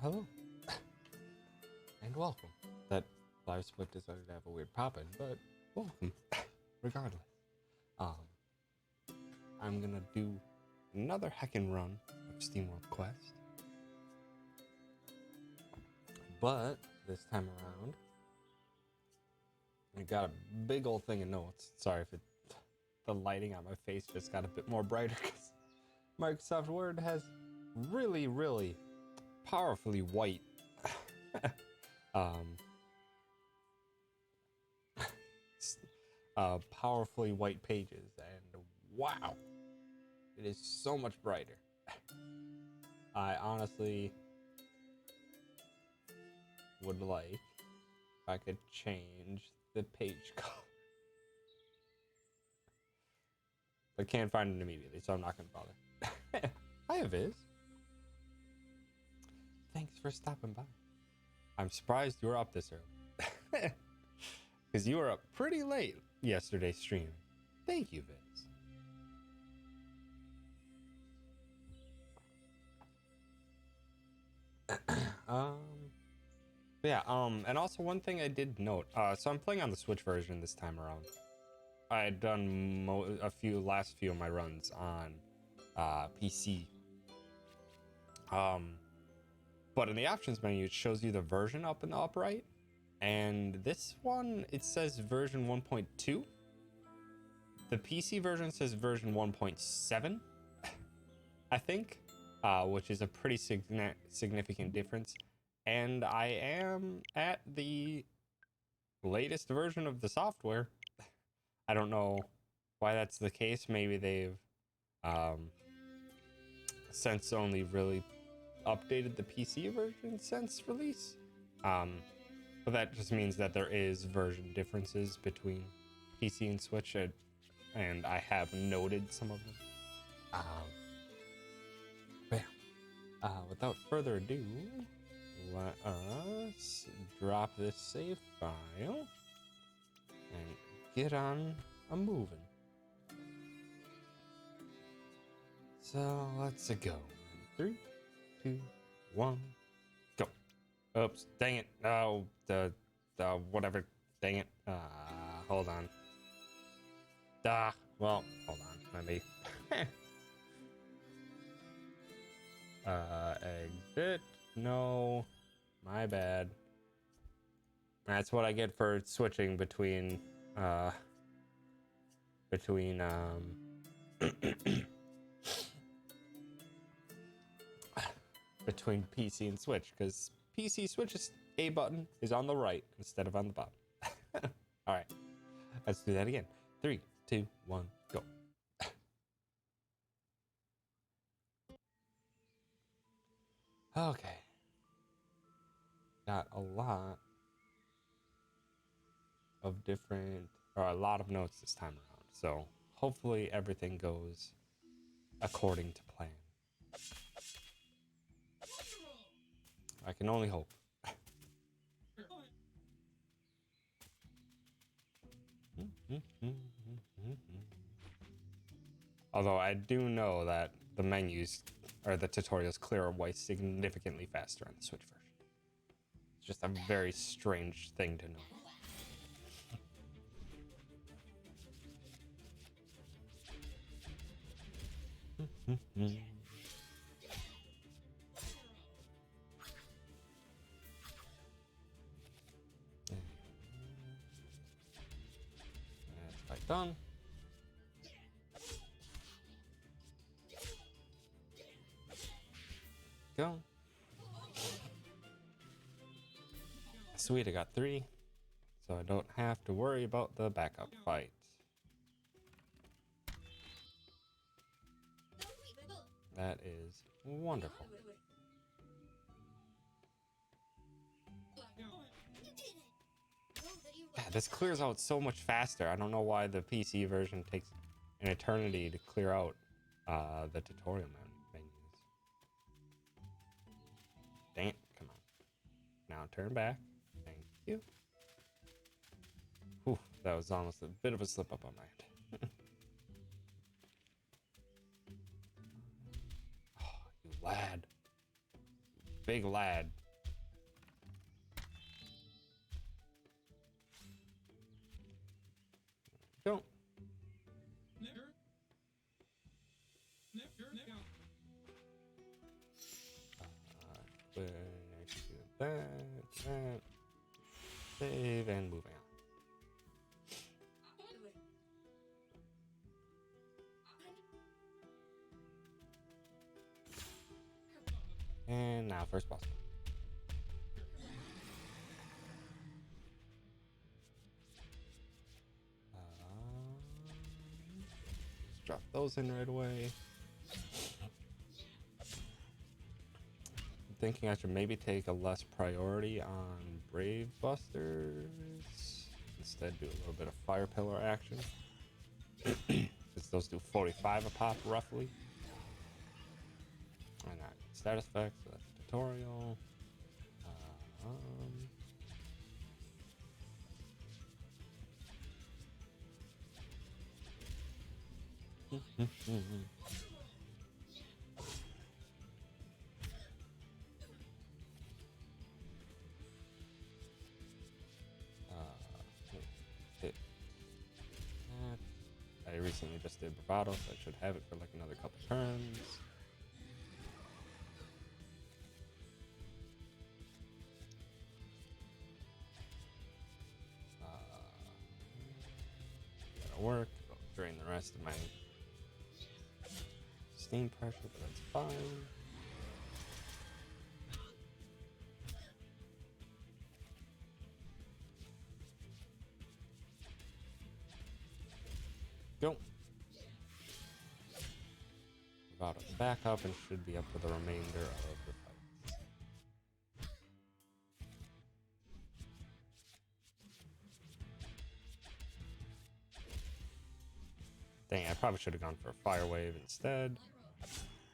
Hello. And welcome. That live split decided to have a weird pop-in, but welcome, regardless. I'm gonna do another heckin' run of SteamWorld Quest. But this time around, I got a big old thing of notes. Sorry if the lighting on my face just got a bit more brighter because Microsoft Word has really, really powerfully white powerfully white pages, and wow, it is so much brighter. I honestly would like if I could change the page color. I can't find it immediately, so I'm not gonna bother. Hi, Viz. Thanks for stopping by. I'm surprised you were up this early. Because you were up pretty late yesterday streaming. Thank you, Viz. And also one thing I did note, so I'm playing on the Switch version this time around. I had done last few of my runs on PC. But in the options menu, it shows you the version up in the upper right. And this one, it says version 1.2. The PC version says version 1.7, I think, which is a pretty significant difference. And I am at the latest version of the software. I don't know why that's the case. Maybe they've since only really updated the PC version since release. But that just means that there is version differences between PC and Switch, and I have noted some of them. Without further ado, let us drop this save file and get on a moving. So let's go. 3, 2, 1, go. Oops, dang it. Oh, the whatever. Dang it. Hold on. Well, hold on. Let me. Exit. No. My bad. That's what I get for switching between between PC and Switch, because PC Switch's A button is on the right instead of on the bottom. All right, let's do that again. 3, 2, 1, go. Okay. Got a lot of notes this time around, so hopefully everything goes according to plan. I can only hope. Although I do know that the menus or the tutorials clear away significantly faster on the Switch version. It's just a very strange thing to know. That's quite done. Go. Sweet, I got 3, so I don't have to worry about the backup fight. That is wonderful. Yeah, this clears out so much faster. I don't know why the PC version takes an eternity to clear out the tutorial menus. Dang it, come on. Now turn back. Thank you. Whew, that was almost a bit of a slip up on my end. Oh, you lad. Big lad. Don't. That. Save and moving on. And now first boss. Let's drop those in right away. I'm thinking I should maybe take a less priority on Brave Busters. Instead do a little bit of Fire Pillar action. Since those do 45 a pop roughly. And that status effects, so that's tutorial. I recently just did Bravado, so I should have it for like another couple turns. That'll work. I'll drain the rest of my steam pressure, but that's fine. Go. About it back up and should be up for the remainder of the fight. Dang, I probably should have gone for a fire wave instead.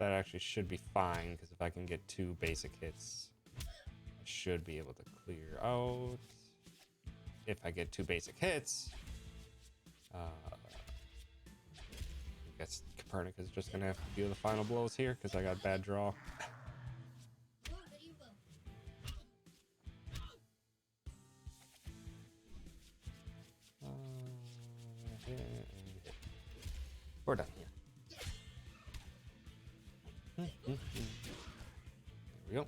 That actually should be fine, because if I can get 2 basic hits, I should be able to clear out. If I get 2 basic hits, I guess Copernicus is just gonna have to deal the final blows here because I got bad draw. We're done here. There we go.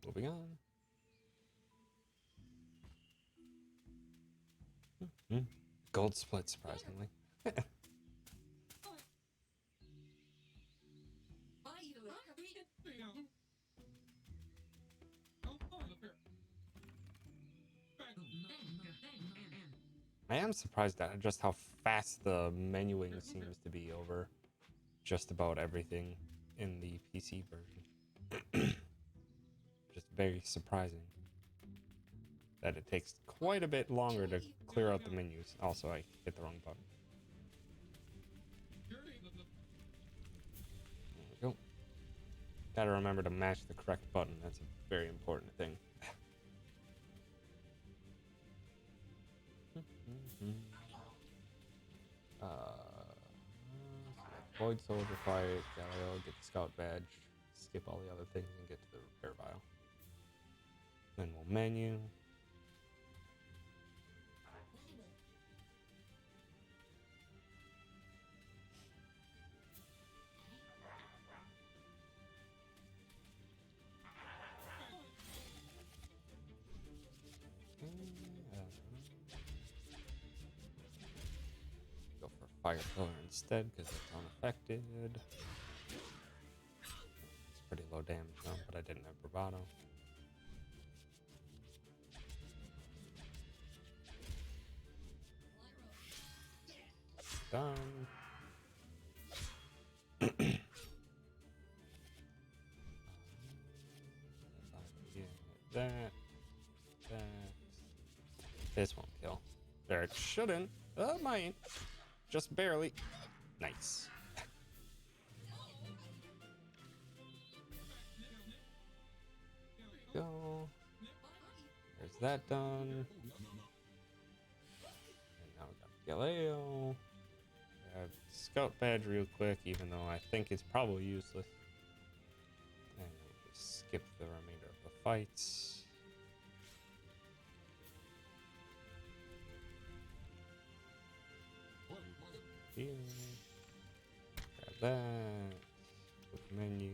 Moving on. Gold split, surprisingly. I am surprised at just how fast the menuing seems to be over just about everything in the PC version. Just very surprising that it takes quite a bit longer to clear out the menus. Also, I hit the wrong button. There we go. Gotta remember to match the correct button. That's a very important thing. Void Soldier fight, Galileo, get the scout badge, skip all the other things and get to the repair vial. Then we'll menu. Go for Fire Pillar instead because it's unaffected. It's pretty low damage now, but I didn't have Bravado. Done. That. This won't kill. There, it shouldn't. Might. Just barely. Nice. Go. There's that done. Galileo. Grab scout badge real quick, even though I think it's probably useless. And we'll just skip the remainder of the fights. Here. Grab that. Quick menu.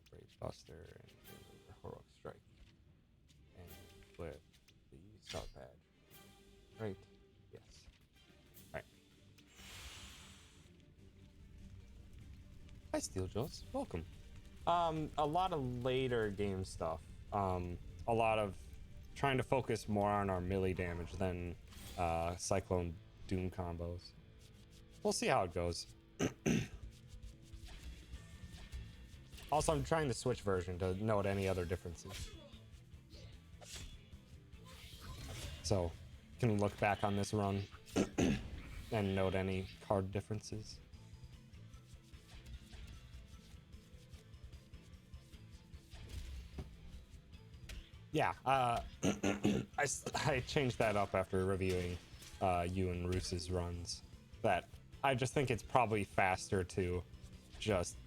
Brave Buster and Heroic Strike. And flip the scout badge. Right. Yes. Alright. Hi, Steel Joes. Welcome. A lot of later game stuff. A lot of trying to focus more on our melee damage than Cyclone Doom combos. We'll see how it goes. Also, I'm trying the Switch version to note any other differences. So, can look back on this run and note any card differences. Yeah, I changed that up after reviewing you and Roos's runs. That I just think it's probably faster to just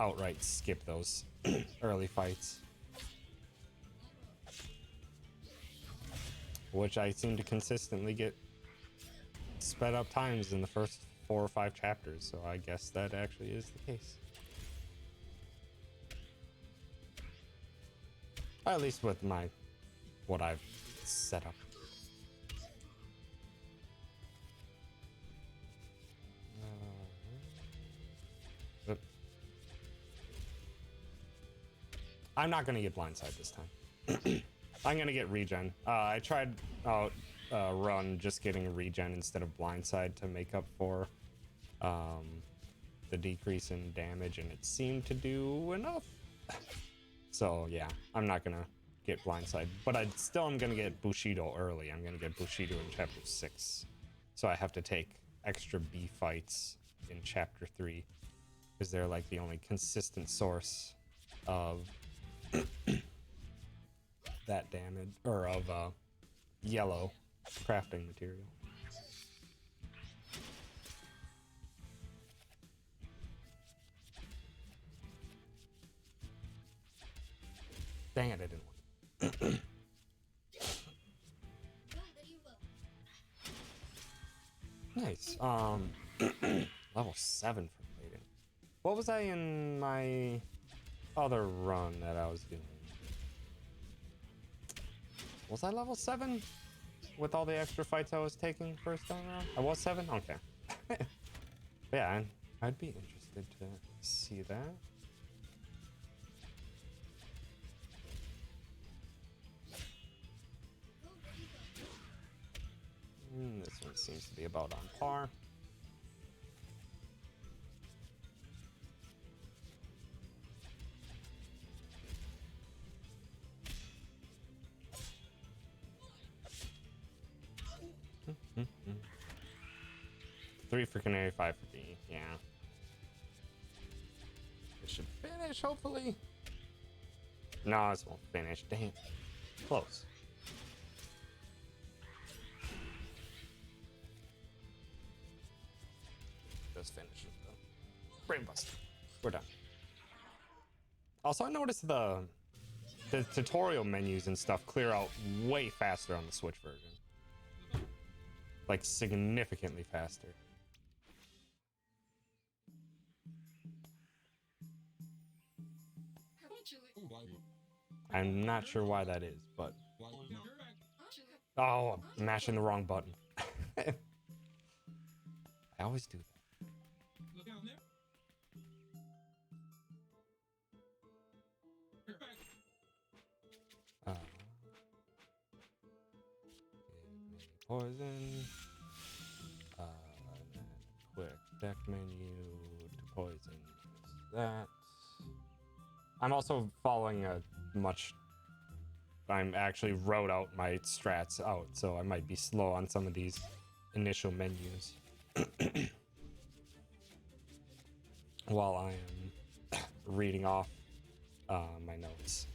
outright skip those early fights, which I seem to consistently get sped up times in the first 4 or 5 chapters, so I guess that actually is the case. Or at least with what I've set up. I'm not gonna get blindside this time. I'm gonna get regen. I tried out run just getting regen instead of blindside to make up for the decrease in damage, and it seemed to do enough. So yeah, I'm not gonna get blindside, but I still am gonna get Bushido early. I'm gonna get Bushido in chapter 6, so I have to take extra B fights in chapter 3 because they're like the only consistent source of that damage, or of yellow crafting material. Dang it, I didn't want it. Nice. Level 7 for plating. What was I in my other run that I was doing? Was I level 7 with all the extra fights I was taking first time around? I was 7? Okay. Yeah, I'd be interested to see that. This one seems to be about on par. Three for Canary, 5 for B. Yeah. It should finish, hopefully. No, this won't finish. Dang. Close. Just finish it, though. Brainbuster. We're done. Also, I noticed the tutorial menus and stuff clear out way faster on the Switch version. Like, significantly faster. I'm not sure why that is, but... Oh, I'm mashing the wrong button. I always do that. Poison. And then quick deck menu to poison. That. I'm also following a much. I'm actually wrote out my strats out, so I might be slow on some of these initial menus while I am reading off my notes.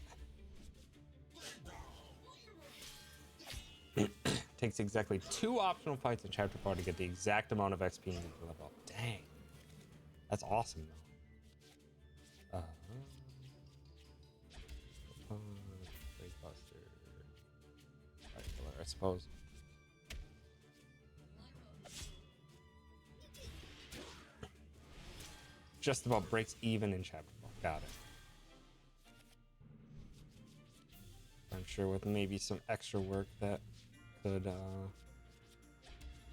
takes exactly 2 optional fights in Chapter 4 to get the exact amount of XP needed to level up. Dang. That's awesome, though. Breakbuster. Fire Killer, I suppose. Just about breaks even in Chapter 4. Got it. I'm sure with maybe some extra work that could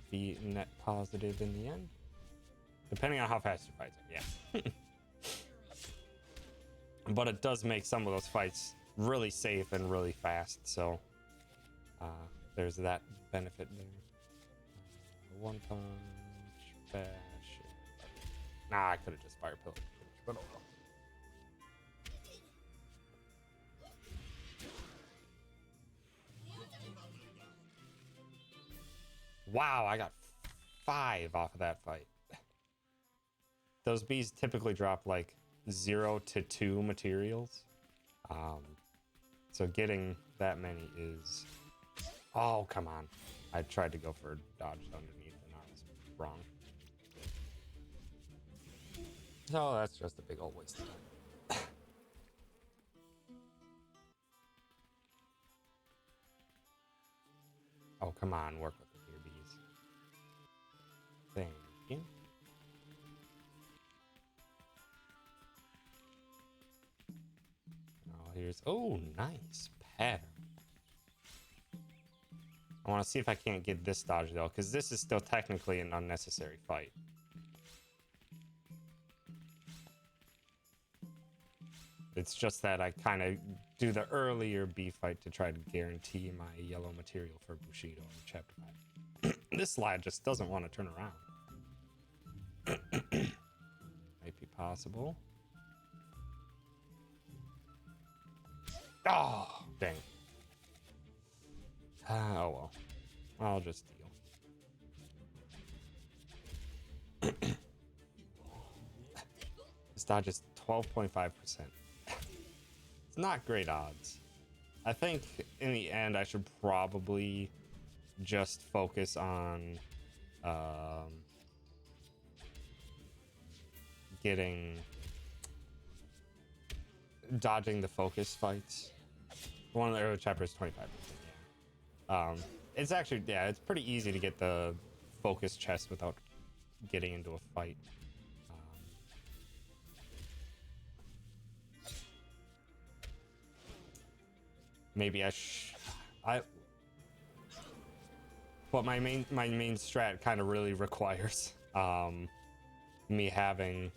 be net positive in the end. Depending on how fast your fights are, yeah. But it does make some of those fights really safe and really fast, so there's that benefit there. One punch, bash. Nah, I could have just fire pillar, but oh well. Wow, I got 5 off of that fight. Those bees typically drop like 0 to 2 materials. So getting that many is... Oh, come on. I tried to go for a dodge underneath and I was wrong. So that's just a big old waste of time. Oh, come on. Work with it here, bees. Thank you. Here's, oh, nice pattern. I want to see if I can't get this dodge though, because this is still technically an unnecessary fight. It's just that I kind of do the earlier B fight to try to guarantee my yellow material for Bushido in Chapter 5. This slide just doesn't want to turn around. Might be possible. Oh, dang. Oh, well. I'll just deal. This dodge is 12.5%. It's not great odds. I think in the end, I should probably just focus on dodging the focus fights. One of the early chapters, 25%. Yeah. It's actually, yeah, it's pretty easy to get the focus chest without getting into a fight. Maybe but my main strat kind of really requires me having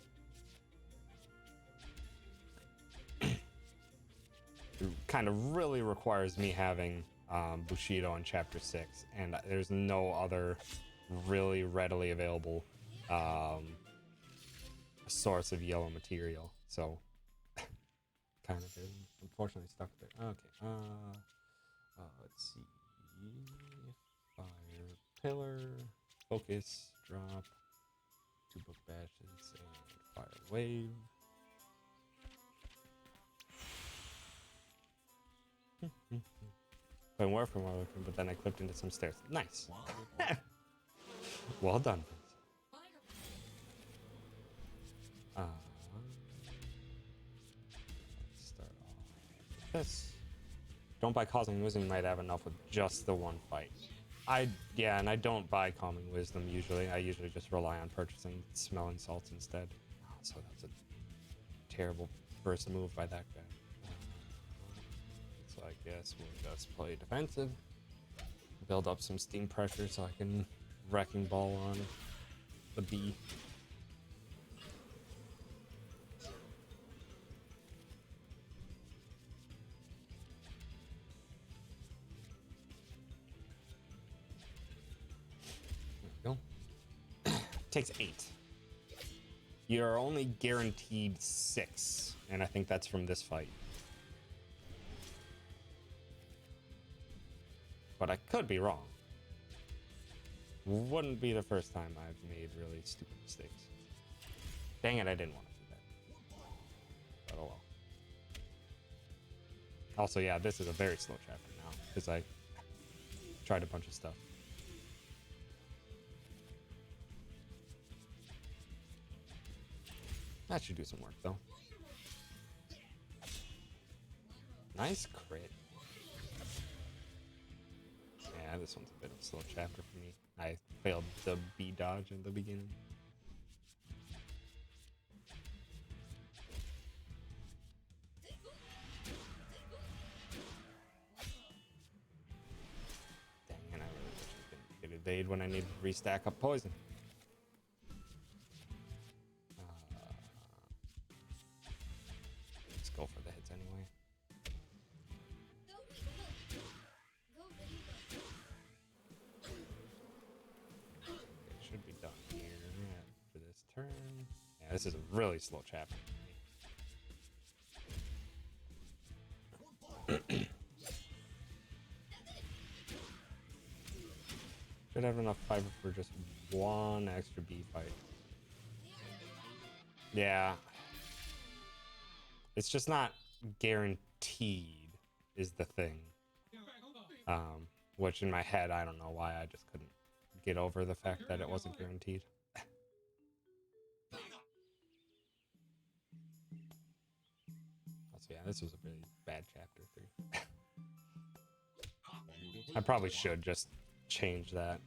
Bushido in Chapter 6, and there's no other really readily available source of yellow material, so kind of unfortunately stuck there. Okay, let's see. Fire pillar, focus, drop, 2 book bashes, and fire wave. Went more from what looking, but then I clipped into some stairs. Nice. Well done. Let's start off with this. Don't buy Causing Wisdom, you might have enough with just the one fight. Yeah, and I don't buy Calming Wisdom usually. I usually just rely on purchasing Smelling Salts instead. Oh, so that's a terrible first move by that guy. So I guess we'll just play defensive. Build up some steam pressure so I can Wrecking Ball on the bee. There we go. Takes 8. You're only guaranteed 6, and I think that's from this fight. But I could be wrong. Wouldn't be the first time I've made really stupid mistakes. Dang it, I didn't want to do that. But oh well. Also, yeah, this is a very slow chapter now, because tried a bunch of stuff. That should do some work, though. Nice crit. Yeah, this one's a bit of a slow chapter for me. I failed the B dodge in the beginning. Dang it, I really wish I could get evade when I need to restack up poison. Let's go for the hits anyway. It should be done here for this turn. Yeah, this is a really slow chapter. Should have enough fiber for just one extra B fight. Yeah. It's just not guaranteed is the thing. Which in my head, I don't know why I just couldn't get over the fact that it wasn't guaranteed. So yeah, this was a really bad chapter 3. I probably should just change that.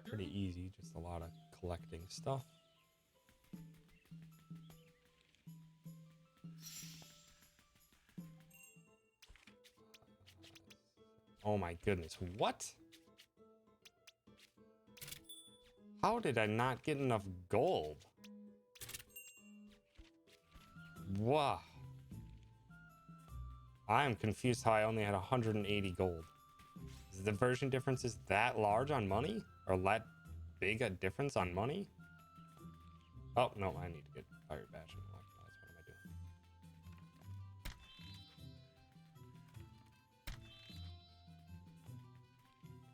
Pretty easy, just a lot of collecting stuff. Oh my goodness, what? How did I not get enough gold? Wow. I am confused how I only had 180 gold. Is the version differences that large on money? Or that big a difference on money? Oh, no, I need to get Fire Bash and what am I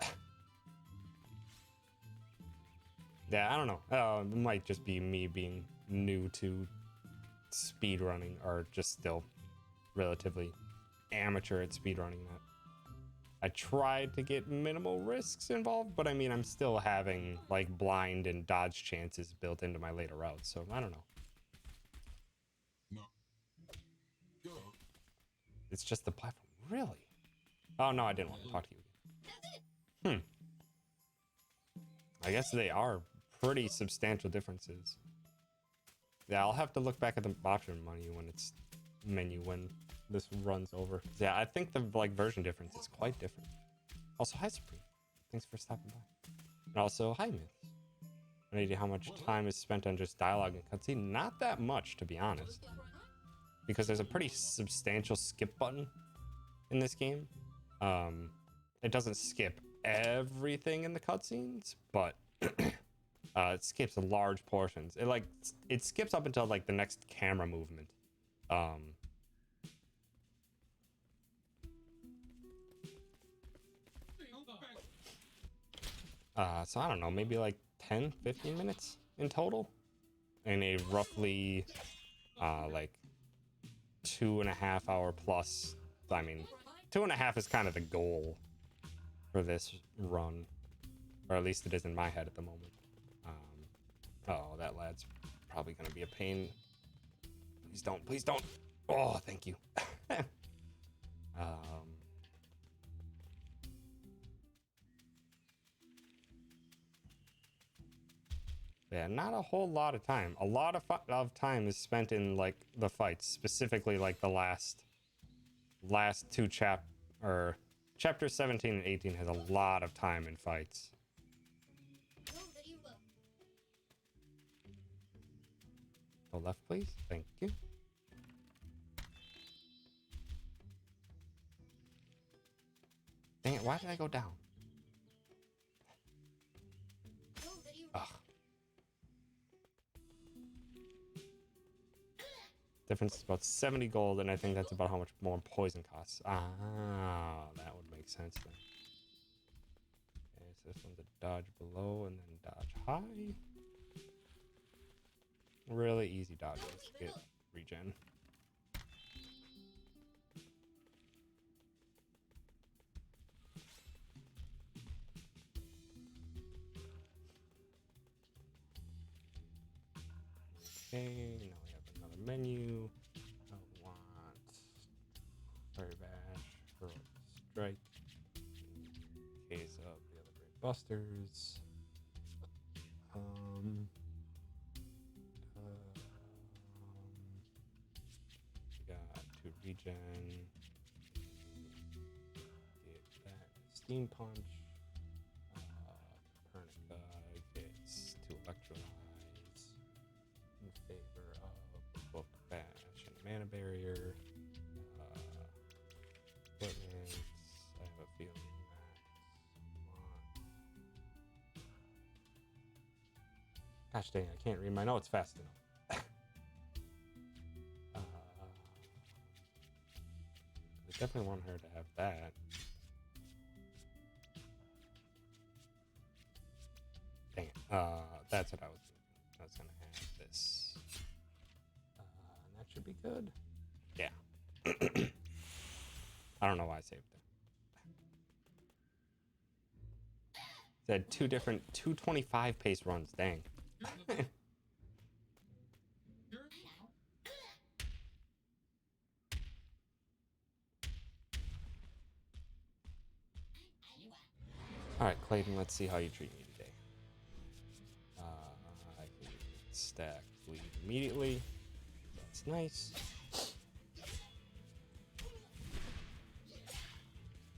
doing? Yeah, I don't know. It might just be me being new to speedrunning, or just still relatively amateur at speedrunning that. I tried to get minimal risks involved, but I mean, I'm still having like blind and dodge chances built into my later routes, so I don't know. No. Go. It's just the platform, really? Oh no, I didn't want to talk to you again. I guess they are pretty substantial differences. Yeah, I'll have to look back at the option menu when this runs over. Yeah, I think the like version difference is quite different. Also, hi Supreme. Thanks for stopping by. And also, hi Myth. No idea how much time is spent on just dialogue and cutscene. Not that much, to be honest. Because there's a pretty substantial skip button in this game. It doesn't skip everything in the cutscenes, but it skips large portions. It skips up until like the next camera movement. So I don't know, maybe like 10, 15 minutes in total. In a roughly like 2.5 hour plus. I mean, 2.5 is kind of the goal for this run, or at least it is in my head at the moment. Oh, that lad's probably gonna be a pain. Please don't. Oh, thank you. Yeah, not a whole lot of time. A lot of time is spent in like the fights, specifically like the last two chapters 17 and 18 has a lot of time in fights. Go left, please. Thank you. Dang it, why did I go down? Ugh. Difference is about 70 gold, and I think that's about how much more poison costs. Ah, that would make sense then. Okay, so this one's a dodge below and then dodge high. Really easy dodges. Get regen. Okay, now we have another menu. I want Fire Bash, Heroic Strike, case of the other Great Busters. We got 2 regen. Get that Steam Punch. Copernica gets 2 electrolytes in favor of Book Bash and Mana Barrier. Equipment. I have a feeling that. Gosh dang, I can't read my notes fast enough. I definitely want her to have that. Dang it. That's what I was thinking. I was gonna have this. And that should be good. Yeah. I don't know why I saved it. Said 2 different 225 pace runs. Dang. All right, Clayton. Let's see how you treat me today. I can stack bleed immediately. That's nice.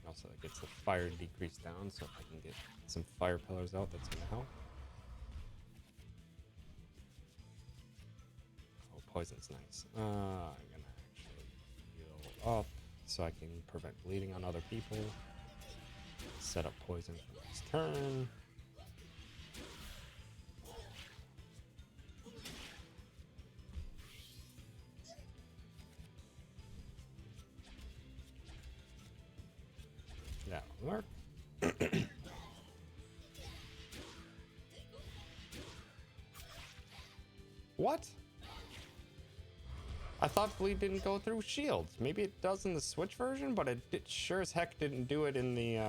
Also, that gets the fire decreased down, so if I can get some fire pillars out, that's gonna help. Oh, poison's nice. I'm gonna actually heal up so I can prevent bleeding on other people. Set up poison for next turn. That'll work. What? I thought bleed didn't go through shields. Maybe it does in the Switch version, but it sure as heck didn't do it in the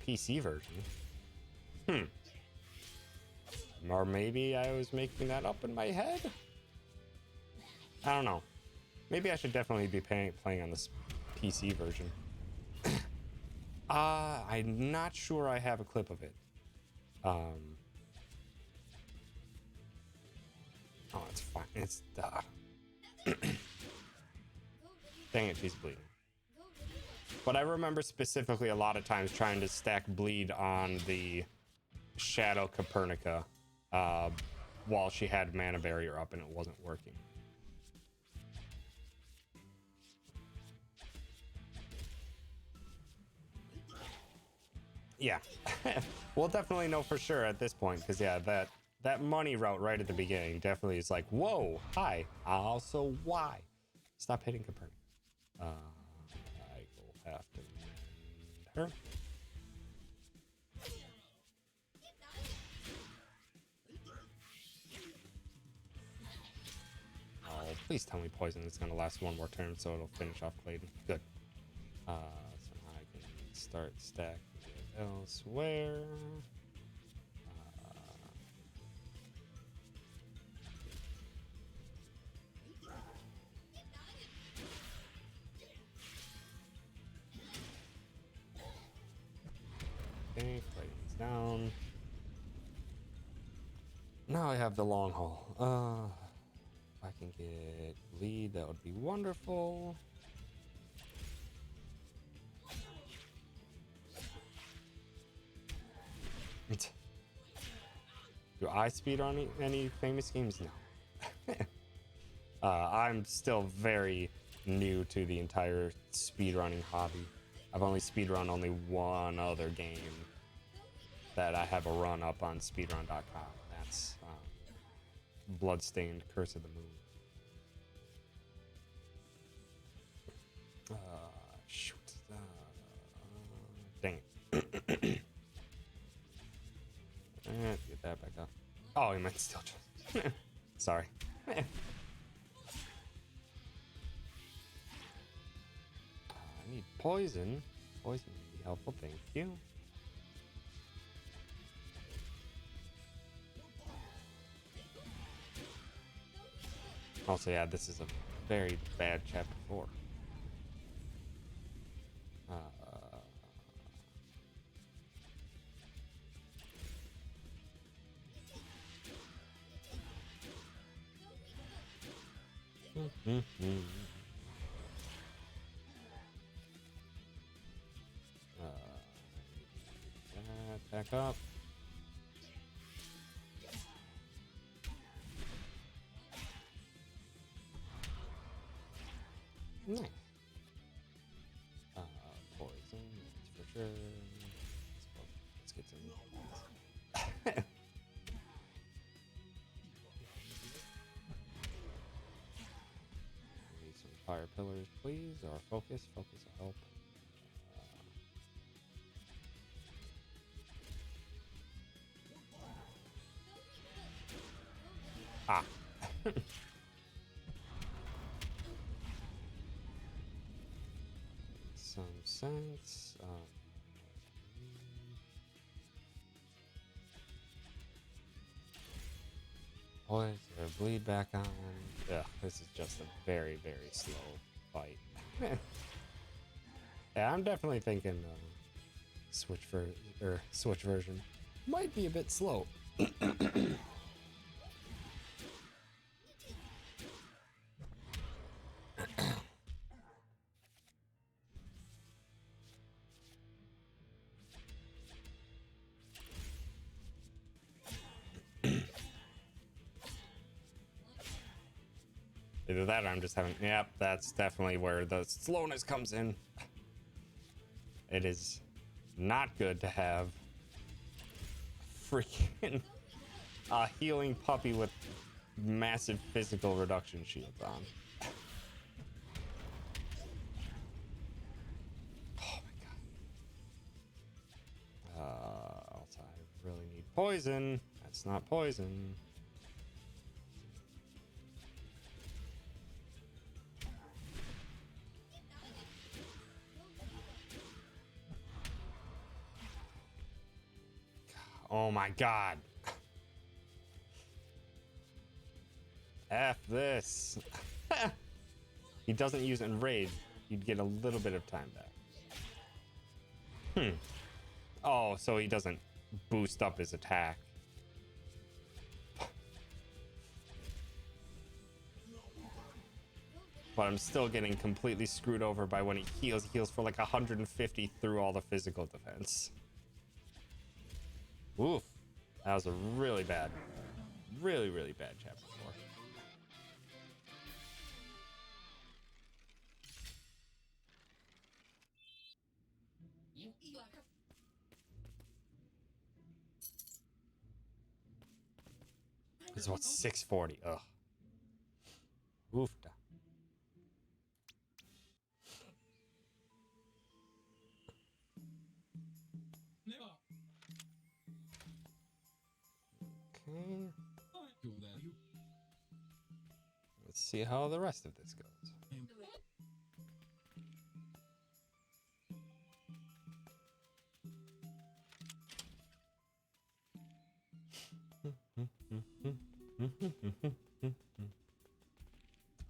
PC version. Or maybe I was making that up in my head? I don't know. Maybe I should definitely be playing on this PC version. I'm not sure I have a clip of it. Oh, it's fine. It's dang it, she's bleeding. But I remember specifically a lot of times trying to stack bleed on the Shadow Copernica while she had Mana Barrier up and it wasn't working. Yeah. We'll definitely know for sure at this point, because yeah, that money route right at the beginning definitely is like, whoa, hi, also why? Stop hitting Copernica. I will have to mend her. Oh, please tell me poison is going to last one more turn so it'll finish off Clayton. Good. So I can start stacking it elsewhere. Okay, Clayton's down. Now I have the long haul. If I can get lead, that would be wonderful. Do I speedrun any famous games? No. I'm still very new to the entire speedrunning hobby. I've only speedrun only one other game that I have a run up on speedrun.com. That's Bloodstained Curse of the Moon. Shoot. Dang it. Oh, he meant steel chest. Sorry. I need poison. Poison would be helpful, thank you. Also, yeah, this is a very bad chapter 4. Back up. Nice. Poison, that's for sure. Let's get some. Need some fire pillars, please, or focus. Focus will help. Ah. Some sense. Poise or bleed back on. Ugh, this is just a very, very slow fight. Yeah, I'm definitely thinking switch version might be a bit slow. Either that or I'm just having... Yep, that's definitely where the slowness comes in. It is not good to have freaking a healing puppy with massive physical reduction shields on. Oh my god. Also, I really need poison. That's not poison. Oh my god. F this. He doesn't use Enrage. You'd get a little bit of time back. Oh, so he doesn't boost up his attack. But I'm still getting completely screwed over by when he heals. He heals for like 150 through all the physical defense. Oof. That was a really bad chapter 4. This is what 640. Ugh. Oofta. Okay. Let's see how the rest of this goes.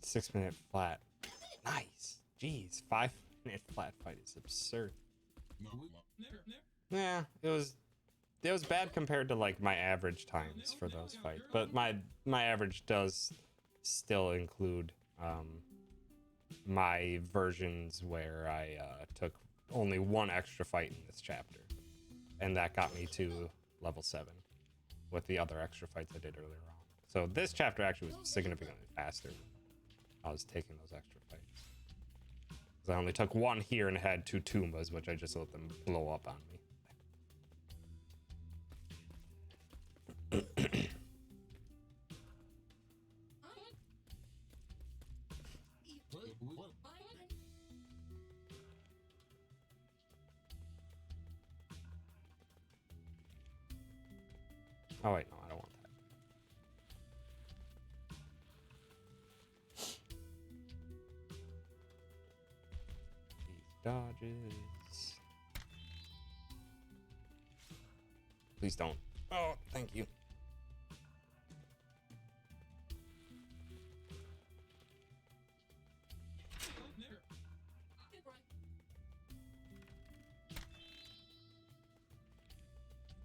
Six-minute flat. Nice. Jeez, 5-minute flat fight is absurd. Yeah, it was bad compared to like my average times for those fights, but my average does still include my versions where I took only one extra fight in this chapter, and that got me to level 7 with the other extra fights I did earlier on. So this chapter actually was significantly faster. I was taking those extra fights because I only took one here and had 2 Toombas, which I just let them blow up on me. Oh wait, no, I don't want that. dodges. Please don't. Oh, thank you.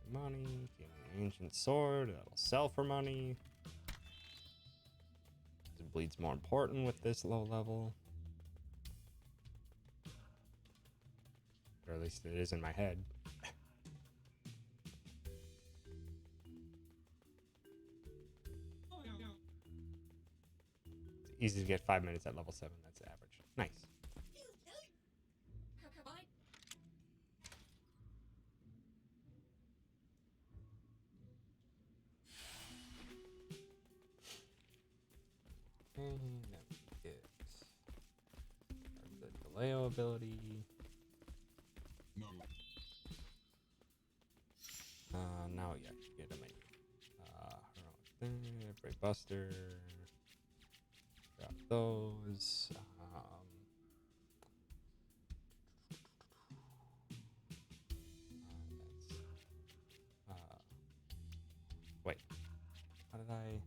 Money, give me an ancient sword, that'll sell for money. The bleed's more important with this low level. Or at least it is in my head. It's easy to get 5 minutes at level 7, that's average. Nice. And then we get the Deleo ability. Now yeah, you get a menu. Break Buster. Drop those. Wait. How did I...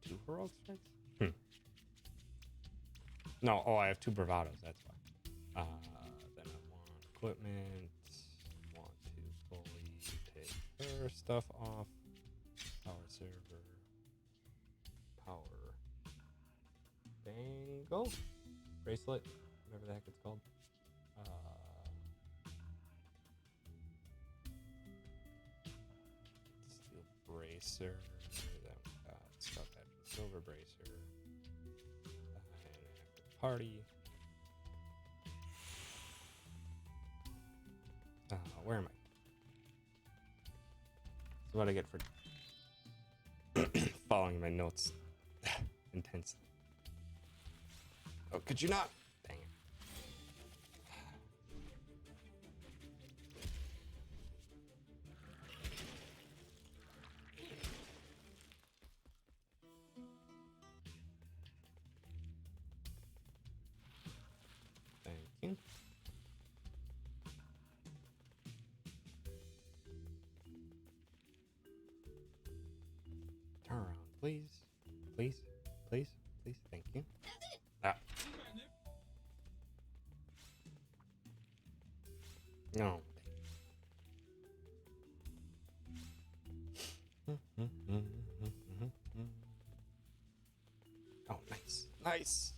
2 heroic strikes? No, oh, I have 2 bravados, that's why. Then I want equipment. Want to fully take her stuff off. Power server. Power. Bangle? Bracelet? Whatever the heck it's called. Steel bracer. Then we got stuff after silver bracer. Party. Where am I? So what I get for following my notes intensely. Oh, could you not? Dang it. Thank you. Turn around, please. Please, please, please. Thank you. Ah. No. Oh, nice. Nice.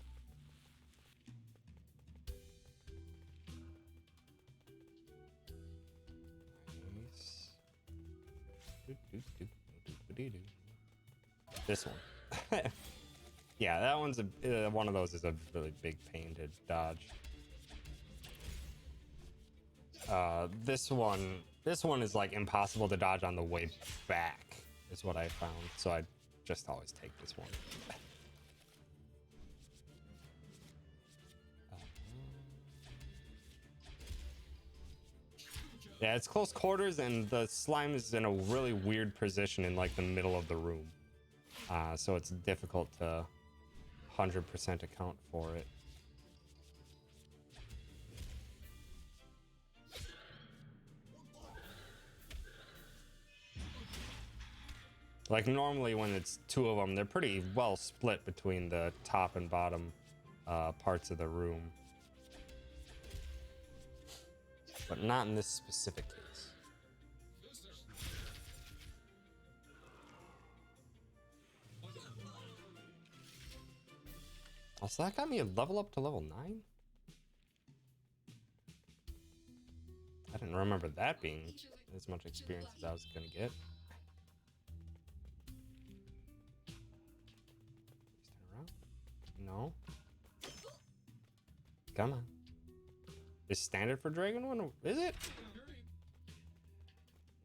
This one. Yeah, that one's one of those is a really big pain to dodge. This one is like impossible to dodge on the way back, is what I found. So I just always take this one. Yeah, it's close quarters, and the slime is in a really weird position in like the middle of the room. So it's difficult to 100% account for it. Like normally when it's 2 of them, they're pretty well split between the top and bottom parts of the room. But not in this specific case. Oh, so that got me a level up to level 9? I didn't remember that being as much experience as I was gonna get. Turn around. No. Come on. Is standard for Dragon one? Is it?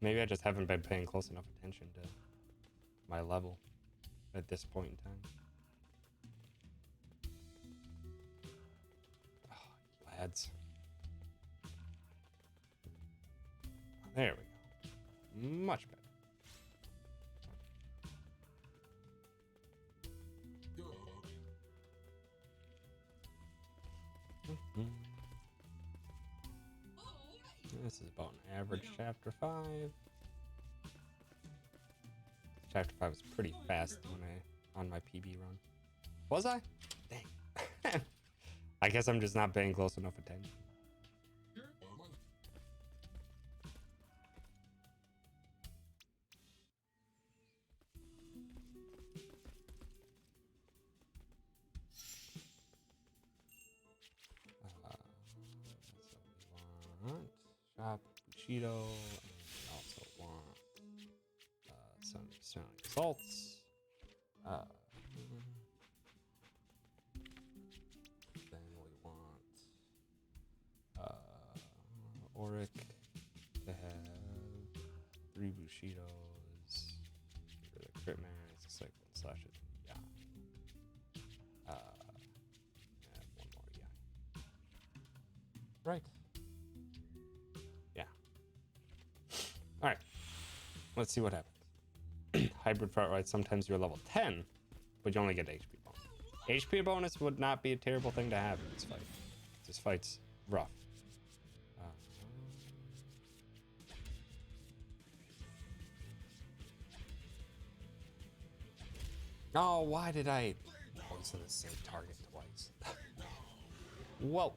Maybe I just haven't been paying close enough attention to my level at this point in time. Oh, lads. There we go. Much better. Mm-hmm. This is about an average chapter 5. Chapter 5 was pretty fast when on my PB run. Was I? Dang. I guess I'm just not paying close enough attention. That's what we want. Shop Cheeto, and we also want some smelling salts. Then we want Auric to have 3 Bushidos. The crit man is a cycle and slashes. Yeah. Add one more yeah. Right. Yeah. All right. Let's see what happens. Hybrid front right. Sometimes you're level 10, but you only get HP bonus. HP bonus would not be a terrible thing to have in this fight. This fight's rough. Oh, why did I poison the same target twice? Well,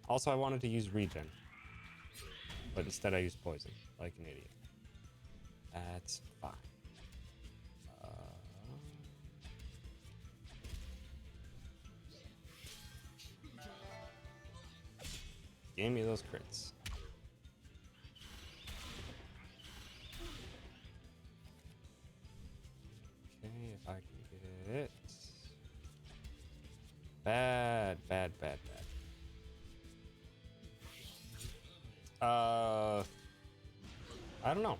also I wanted to use regen, but instead I used poison, like an idiot. That's fine. Give me those crits. Okay, if I can get it. Bad. I don't know.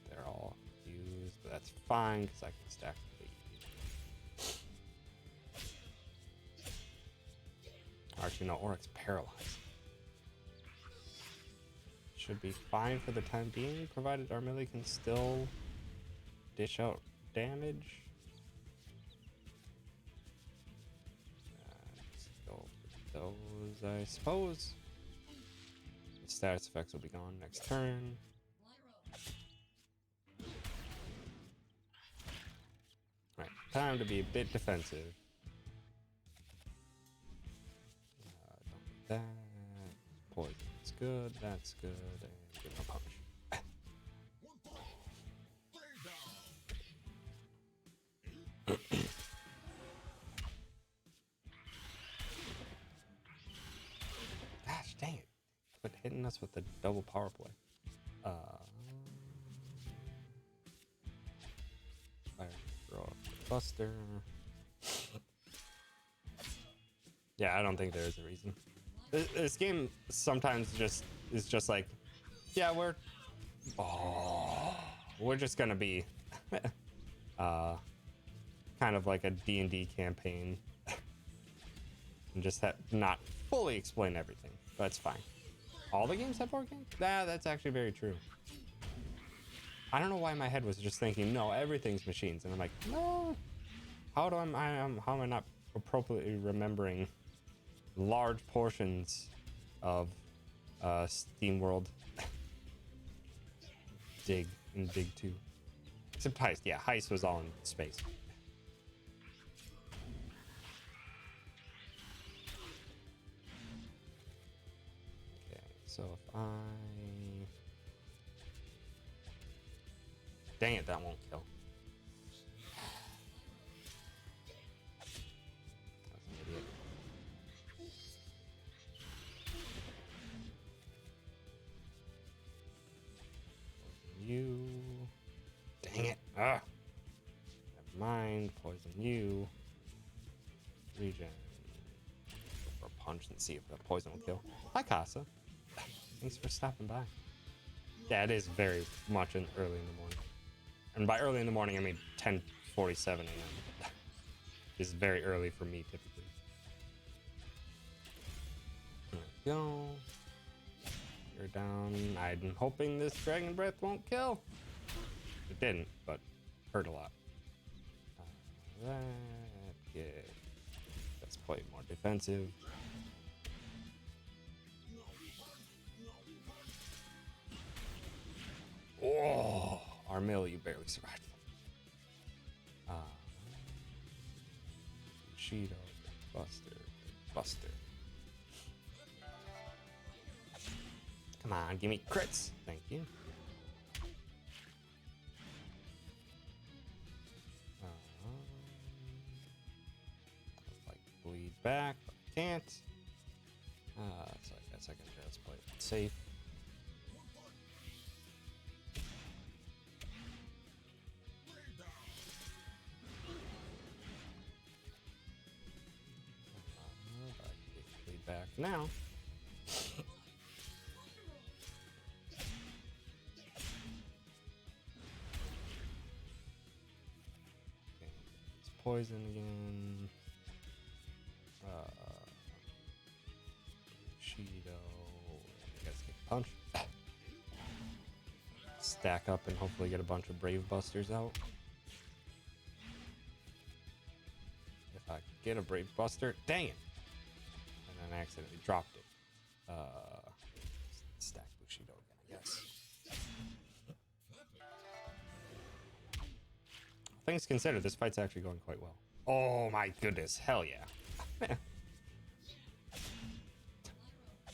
They're all used, but that's fine because I can stack the. Actually, no, Oryx paralyzed. Should be fine for the time being, provided Armilli can still dish out damage. Let's go for those, I suppose. The status effects will be gone next turn. Alright, time to be a bit defensive. Don't need that. Poison. That's good, that's good, and give him a punch. Gosh dang it. Quit hitting us with the double power play. Fire throw up the Buster. Yeah, I don't think there is a reason. This game sometimes is just like, yeah, we're just gonna be kind of like a D&D campaign and just not fully explain everything. But it's fine. All the games have board games? Nah, that's actually very true. I don't know why my head was just thinking, no, everything's machines, and I'm like, no. How am I not appropriately remembering large portions of SteamWorld? Dig and Dig 2. Except Heist. Yeah, Heist was all in space. Okay, so if I... Dang it, that won't kill. That's an idiot. You. Dang it. Ah. Never mind. Poison you. Regen. Go for a punch and see if the poison will kill. Hi, Casa. Thanks for stopping by. Yeah, it is very much early in the morning. And by early in the morning, I mean 10:47 a.m. This is very early for me, typically. There we go. You're down. I'm hoping this Dragon Breath won't kill. It didn't, but hurt a lot. That it. Let's play more defensive. Oh, Armil, you barely survived. Cheeto, Buster. Come on, give me crits. Thank you. Like bleed back, but I can't. So I guess I can just play it safe. Bleed back now. Poison again. Cheeto. I guess get punch. Stack up and hopefully get a bunch of Brave Busters out. If I could get a Brave Buster, dang it! And then I accidentally dropped it. Stack Bushido again, I guess. Things considered, this fight's actually going quite well. Oh my goodness, hell yeah.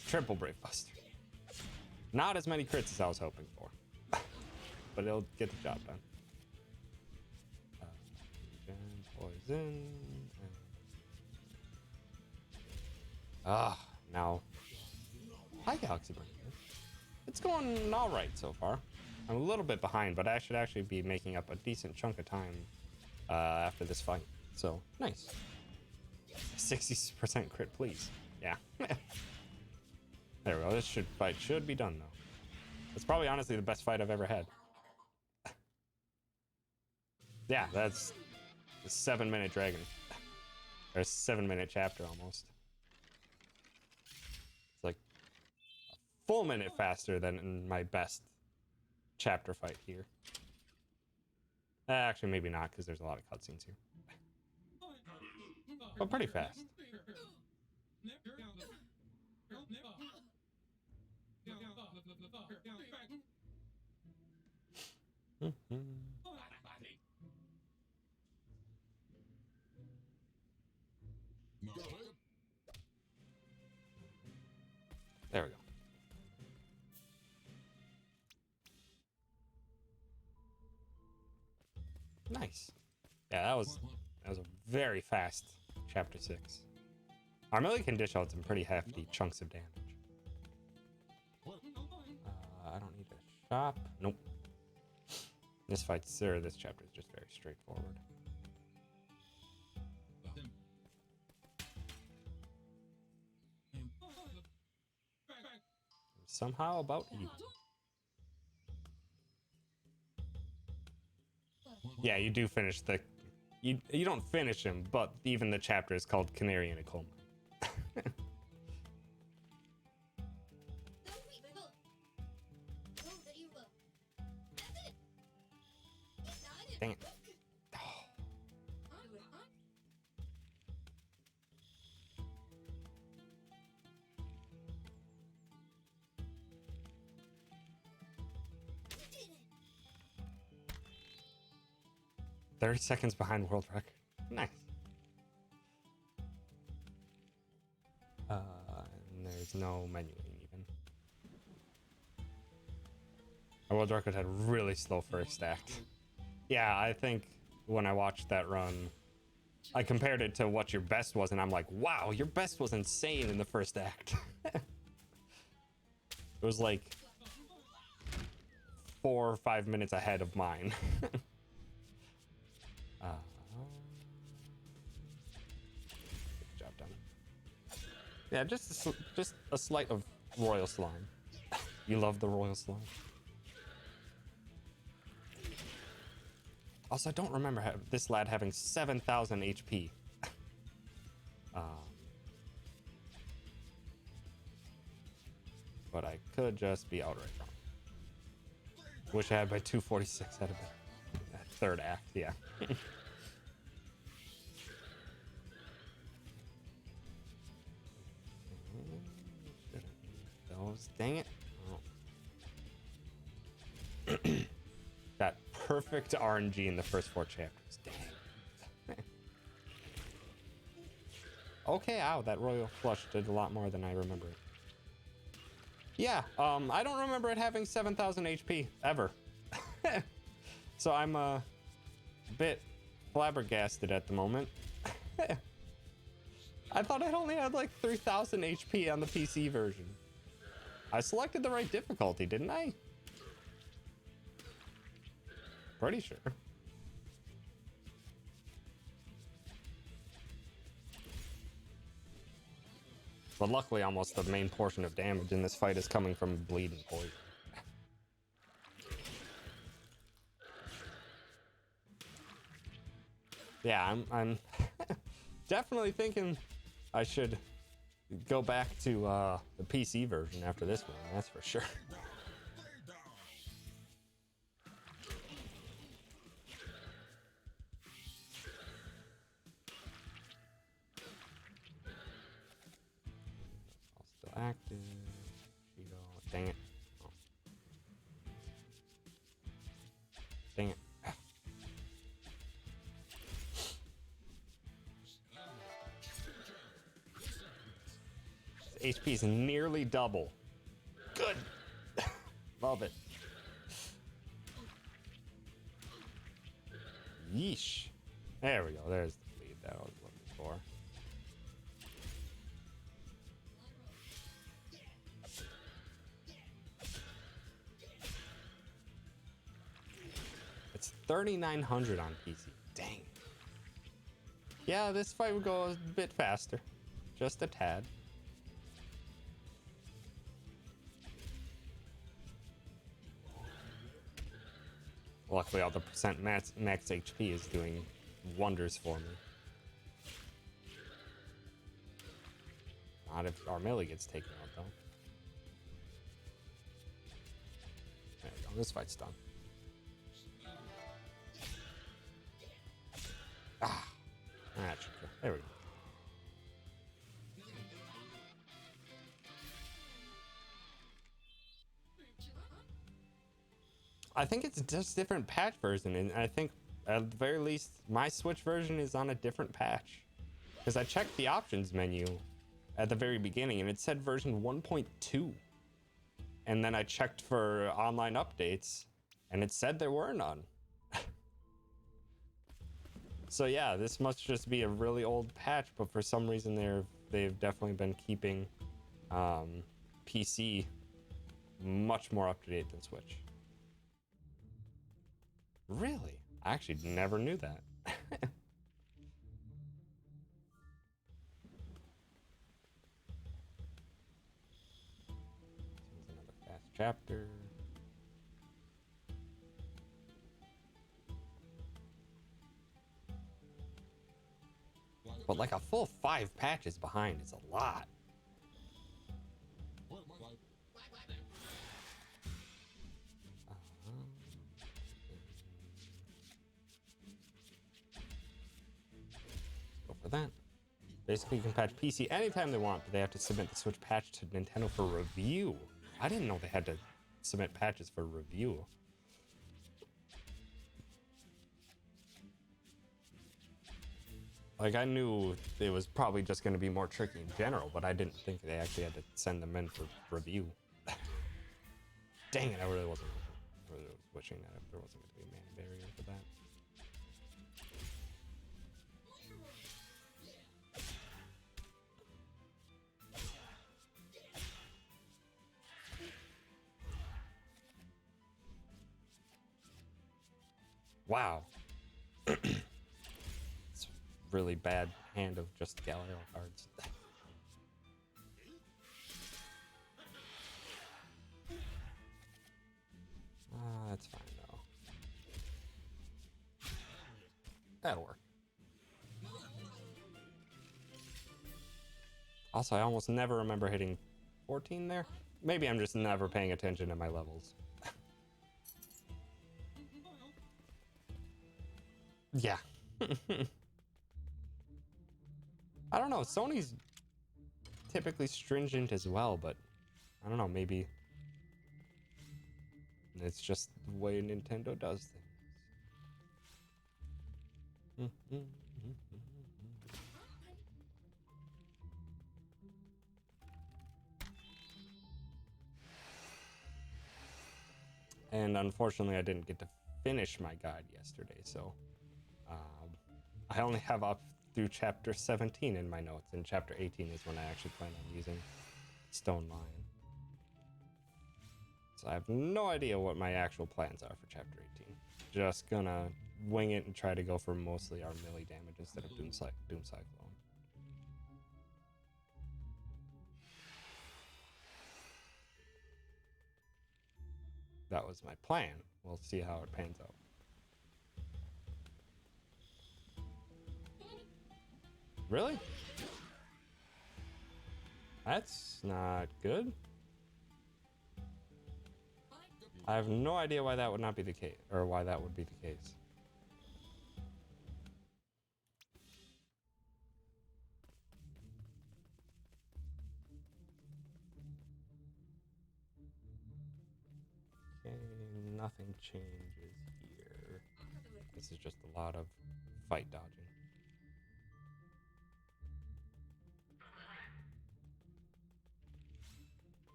Triple Brave Buster. Not as many crits as I was hoping for. But it'll get the job done. Poison. Now. Hi, Galaxy Brain. It's going alright so far. I'm a little bit behind, but I should actually be making up a decent chunk of time after this fight. So, nice. 60% crit, please. Yeah. There we go. This fight should be done, though. It's probably honestly the best fight I've ever had. Yeah, that's a 7-minute dragon. Or a 7-minute chapter, almost. It's like a full minute faster than in my best chapter fight here. Actually, maybe not, because there's a lot of cutscenes here. But pretty fast. There we go. Nice. Yeah, that was a very fast chapter 6. Armilli can dish out some pretty hefty chunks of damage. I don't need a shop. Nope. This chapter is just very straightforward. Somehow about even. Yeah, you do finish the... You don't finish him, but even the chapter is called Canary in a Coal Mine. Dang it. Oh. 30 seconds behind world record. Nice. And there's no menuing even. Our world record had really slow first act. Yeah, I think when I watched that run, I compared it to what your best was, and I'm like, wow, your best was insane in the first act. It was like 4 or 5 minutes ahead of mine. Job done. Yeah, just a slight of royal slime. You love the royal slime. Also, I don't remember this lad having 7,000 HP. But I could just be outright wrong. Wish I had my 246 out of that third act, yeah. goes. Dang it. Oh. That perfect RNG in the first 4 chapters. Dang. Okay, ow, that Royal Flush did a lot more than I remember. Yeah, I don't remember it having 7,000 HP ever. So I'm a bit flabbergasted at the moment. I thought it only had like 3,000 HP on the PC version. I selected the right difficulty, didn't I? Pretty sure. But luckily, almost the main portion of damage in this fight is coming from bleed and poison. Yeah, I'm definitely thinking I should go back to the PC version after this one, that's for sure. All still active. Here you go. Dang it. Oh. Dang it. HP is nearly double. Good. Love it. Yeesh. There we go. There's the lead that I was looking for. It's 3,900 on PC. Dang. Yeah, this fight would go a bit faster. Just a tad. Luckily, all the percent max HP is doing wonders for me. Not if our melee gets taken out, though. There we go. This fight's done. Ah, that should go. There we go. I think it's just different patch version, and I think at the very least my Switch version is on a different patch, because I checked the options menu at the very beginning and it said version 1.2, and then I checked for online updates and it said there were none. So yeah, this must just be a really old patch, but for some reason they've definitely been keeping PC much more up to date than Switch. Really? I actually never knew that. Another fast chapter. But like a full 5 patches behind is a lot. For that. Basically, you can patch PC anytime they want, but they have to submit the Switch patch to Nintendo for review. I didn't know they had to submit patches for review. Like, I knew it was probably just going to be more tricky in general, but I didn't think they actually had to send them in for review. Dang it, I really wasn't wishing that if there wasn't going to be a mana barrier for that. Wow. It's a really bad hand of just Galileo cards. That's fine though. That'll work. Also, I almost never remember hitting 14 there. Maybe I'm just never paying attention to my levels. Yeah. I don't know. Sony's typically stringent as well, but I don't know, maybe it's just the way Nintendo does things. And unfortunately, I didn't get to finish my guide yesterday, so I only have up through chapter 17 in my notes, and chapter 18 is when I actually plan on using Stone Lion. So I have no idea what my actual plans are for chapter 18. Just gonna wing it and try to go for mostly our melee damage instead of Doom Cyclone. That was my plan. We'll see how it pans out. Really? That's not good. I have no idea why that would not be the case, or why that would be the case. Okay, nothing changes here. This is just a lot of fight dodging.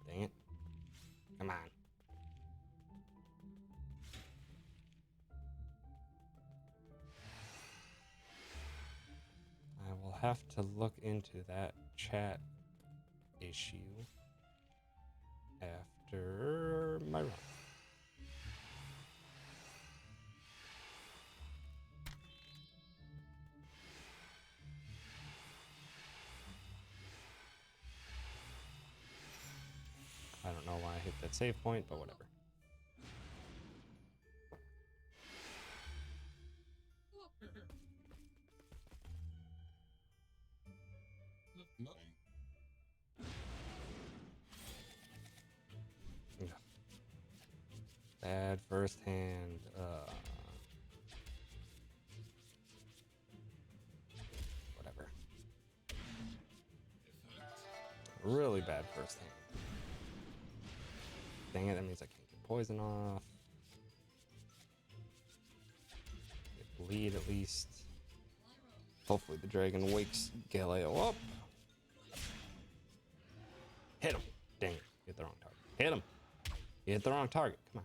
Dang it. Come on. I will have to look into that chat issue after my run. I don't know why I hit that save point, but whatever. Bad first hand. Whatever. Really bad first hand. Dang it, that means I can't get poison off. Get bleed at least. Hopefully the dragon wakes Galileo up. Hit him. Dang it. Hit the wrong target. Hit him. You hit the wrong target. Come on.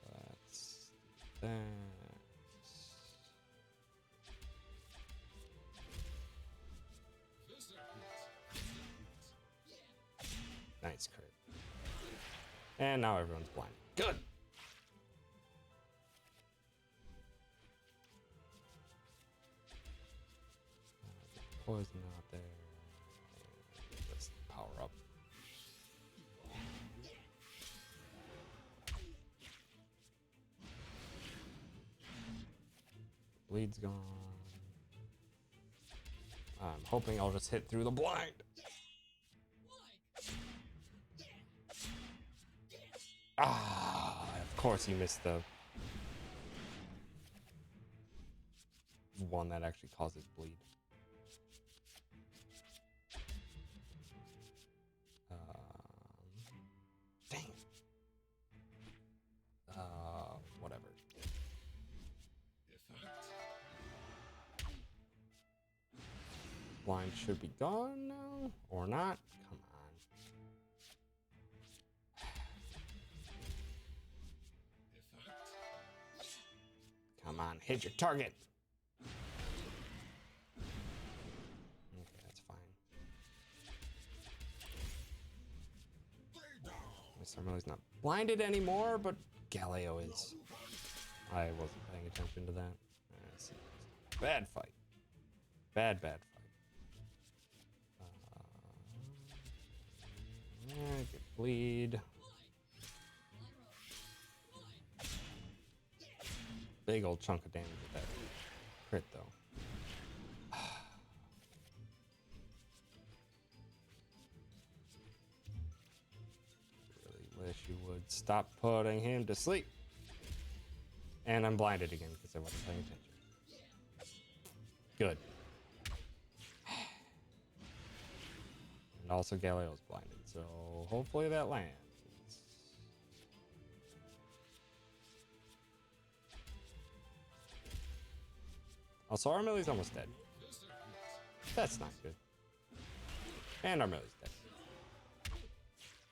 That's that. Nice crit. And now everyone's blind. Good. Poison out there. Let's power up. Bleed's gone. I'm hoping I'll just hit through the blind. Ah, of course you missed the one that actually causes bleed. Dang it. Whatever. Blind should be gone now, or not? Come on. Come on, hit your target. Okay, that's fine. Mr. Millie's not blinded anymore, but Galileo is. I wasn't paying attention to that. Bad fight. Bad fight. Get bleed. Big old chunk of damage with that crit, though. Really wish you would stop putting him to sleep. And I'm blinded again because I wasn't paying attention. Good. And also Galileo's blinded, so hopefully that lands. Also, Armillie's almost dead. That's not good. And Armillie's dead.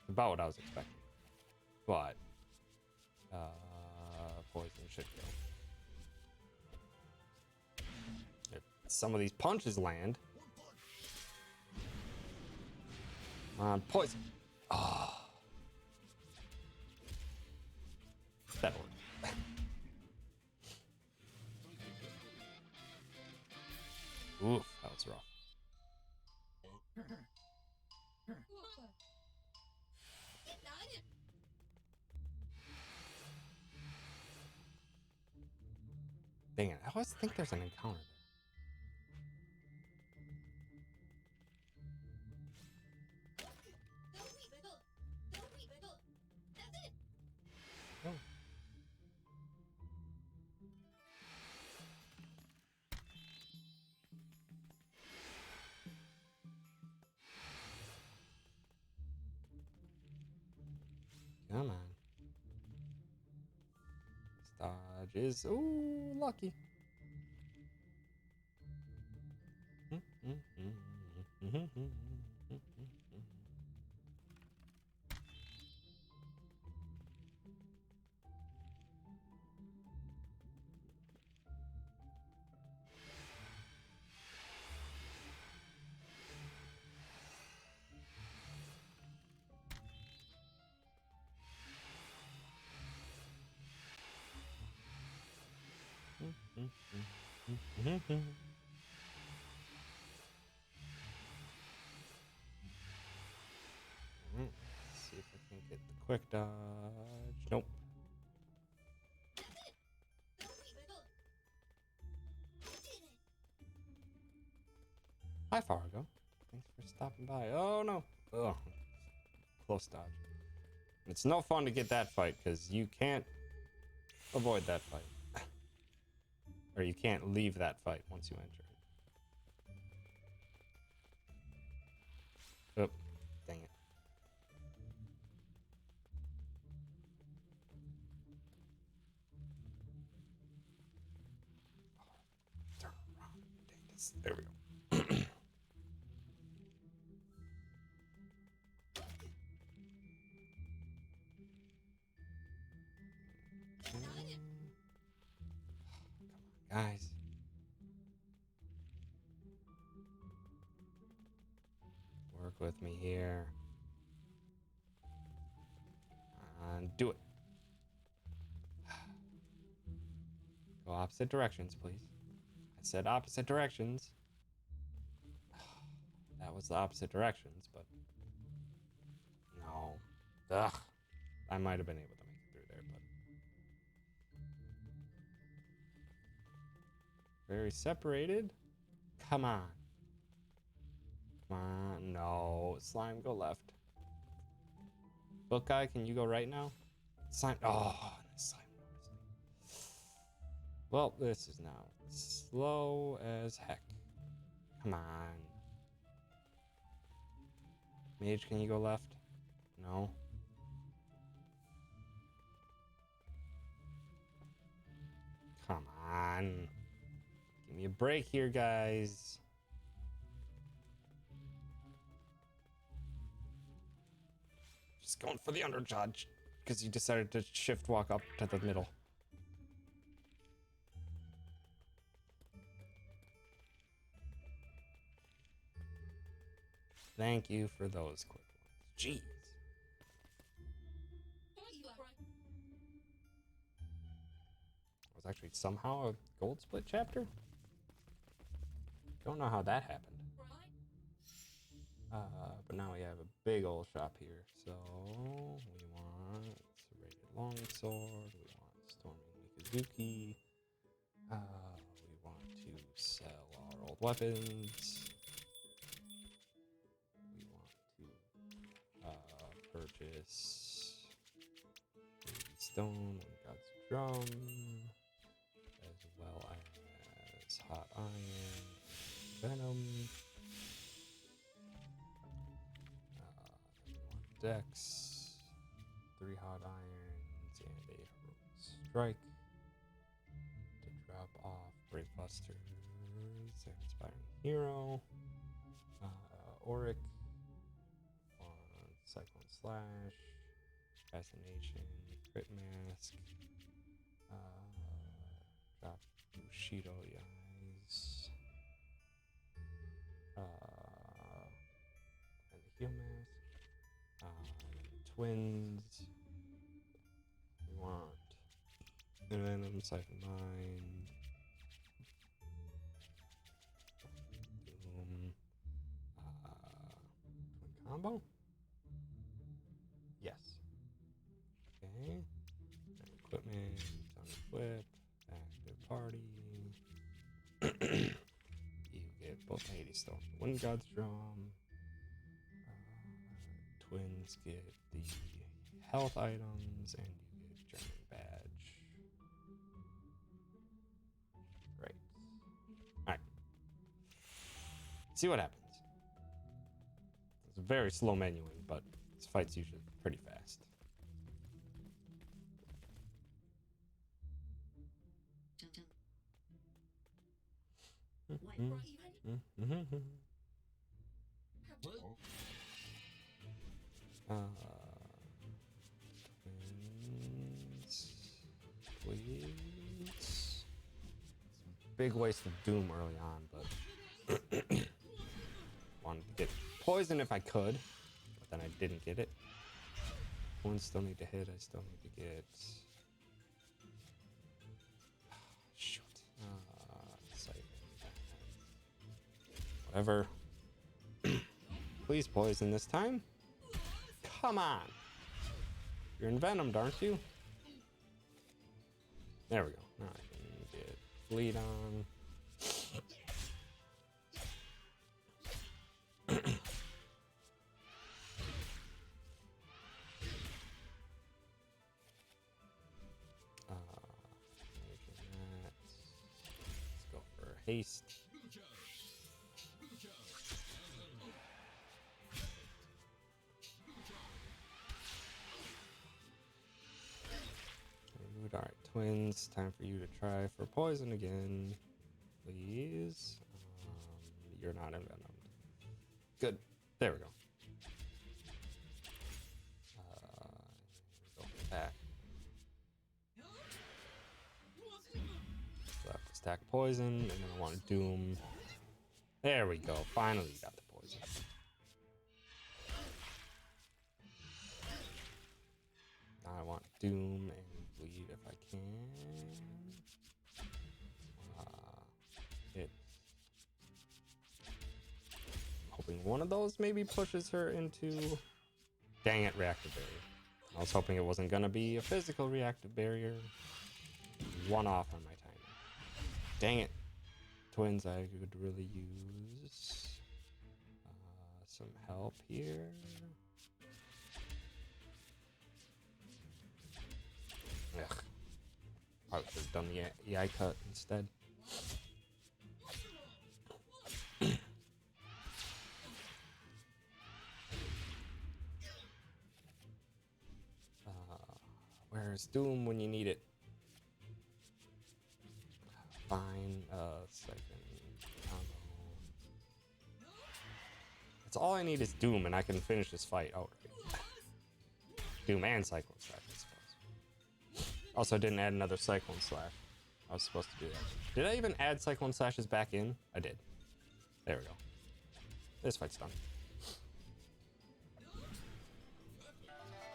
About what I was expecting. But, poison should go. If some of these punches land. Poison. Oh. That worked. Oof, that was rough. Dang it, I always think there's an encounter there. Oh. Come on. Dodge is, ooh, lucky. Let's see if I can get the quick dodge. Nope. Hi, Fargo. Thanks for stopping by. Oh, no. Oh, close dodge. It's no fun to get that fight because you can't avoid that fight. Or you can't leave that fight once you enter it. Oh, dang it. Turn around. Dang this. There we go. Come on, guys. Work with me here. And do it. Go opposite directions, please. I said opposite directions. That was the opposite directions, but no. Ugh. I might have been able to make it through there, but very separated. Come on. Come on. No. Slime, go left. Book guy, can you go right now? Slime. Oh, slime. Well, this is now slow as heck. Come on. Mage, can you go left? No. Come on. Give me a break here, guys. Just going for the undercharge because you decided to shift walk up to the middle. Thank you for those quick ones. Jeez. It was actually somehow a gold split chapter? Don't know how that happened. But now we have a big old shop here. So we want serrated longsword. We want storming Mikazuki. We want to sell our old weapons. We want to purchase stone and God's drum, as well as hot iron, venom. Dex, 3 hot irons, and a heroic strike to drop off Brave Busters, and Inspiring Hero, Auric, on Cyclone Slash, Fascination, Crit Mask, drop Bushido Eyes, and the Heal Mask, Twins. We want Venom, Siphon Mind, Doom, Twin Combo? Yes. Okay. Equipment, unequip, active party. You get both 80 Stone, Wind God's Drum. Twins get the health items, and you get German badge. Right. Alright. See what happens. It's very slow menuing, but this fight's usually pretty fast. Twins, please. Big waste of Doom early on, but wanted to get poison if I could, but then I didn't get it. One still need to hit. I still need to get. Shoot. Whatever. Please poison this time. Come on. You're envenomed, aren't you? There we go. Now I can get bleed on. Let's go for haste. Alright, Twins, time for you to try for poison again, please. You're not envenomed. Good. There we go. Go for that. So I have to stack poison, and then I want to Doom. There we go. Finally got the poison. Now I want Doom and bleed if I can. Hit. Hoping one of those maybe pushes her into. Dang it, reactive barrier. I was hoping it wasn't gonna be a physical reactive barrier. One off on my timing. Dang it. Twins, I could really use some help here. Ugh. Probably should have done the EI cut instead. Where's Doom when you need it? Fine. Second combo. That's all I need is Doom, and I can finish this fight outright. Doom and Cyclone Slash, I suppose. Also, didn't add another Cyclone Slash. I was supposed to do that. Did I even add Cyclone Slashes back in? I did. There we go. This fight's done.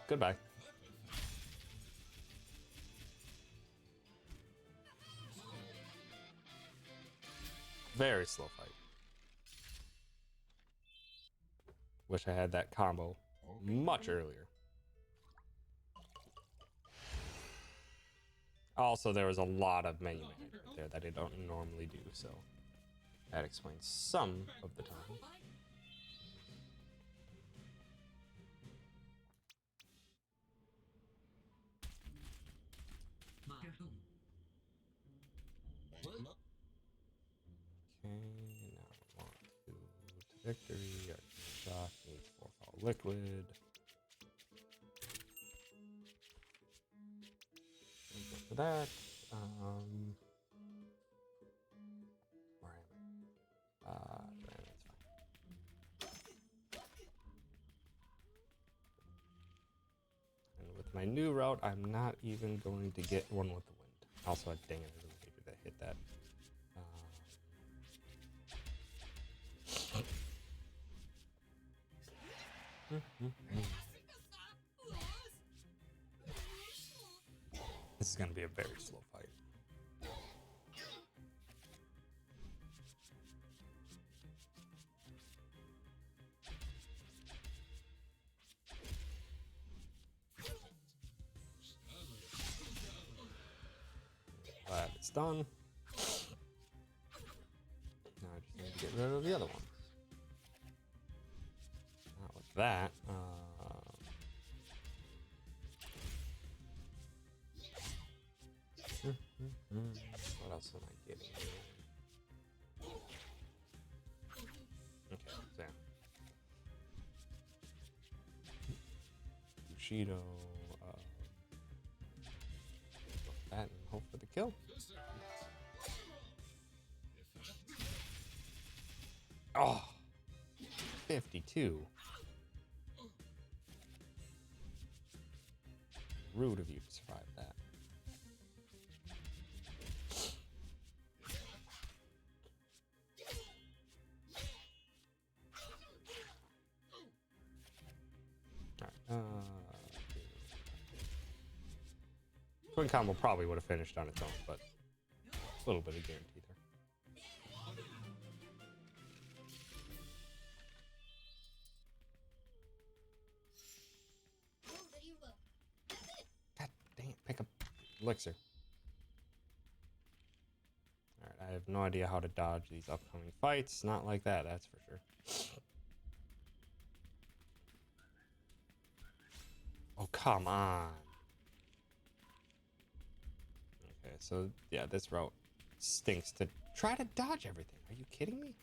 Goodbye. Very slow fight. Wish I had that combo much earlier. Also, there was a lot of menu management there that I don't normally do, so that explains some of the time. Okay, now I want to victory. Shock needs 4-fall liquid. that. Where am I? That's fine. And with my new route, I'm not even going to get one with the wind. Also, dang it, I really figured that hit that. This is going to be a very slow fight. Glad it's done. Now I just need to get rid of the other ones. Not with that. What else am I getting? Okay, so Bushido. That and hope for the kill. Oh, 52. Rude of you to survive that. Twin combo probably would have finished on its own, but a little bit of guarantee there. God dang it, pick up elixir. Alright, I have no idea how to dodge these upcoming fights. Not like that, that's for sure. Oh, come on. Okay, so yeah, this route stinks to try to dodge everything. Are you kidding me?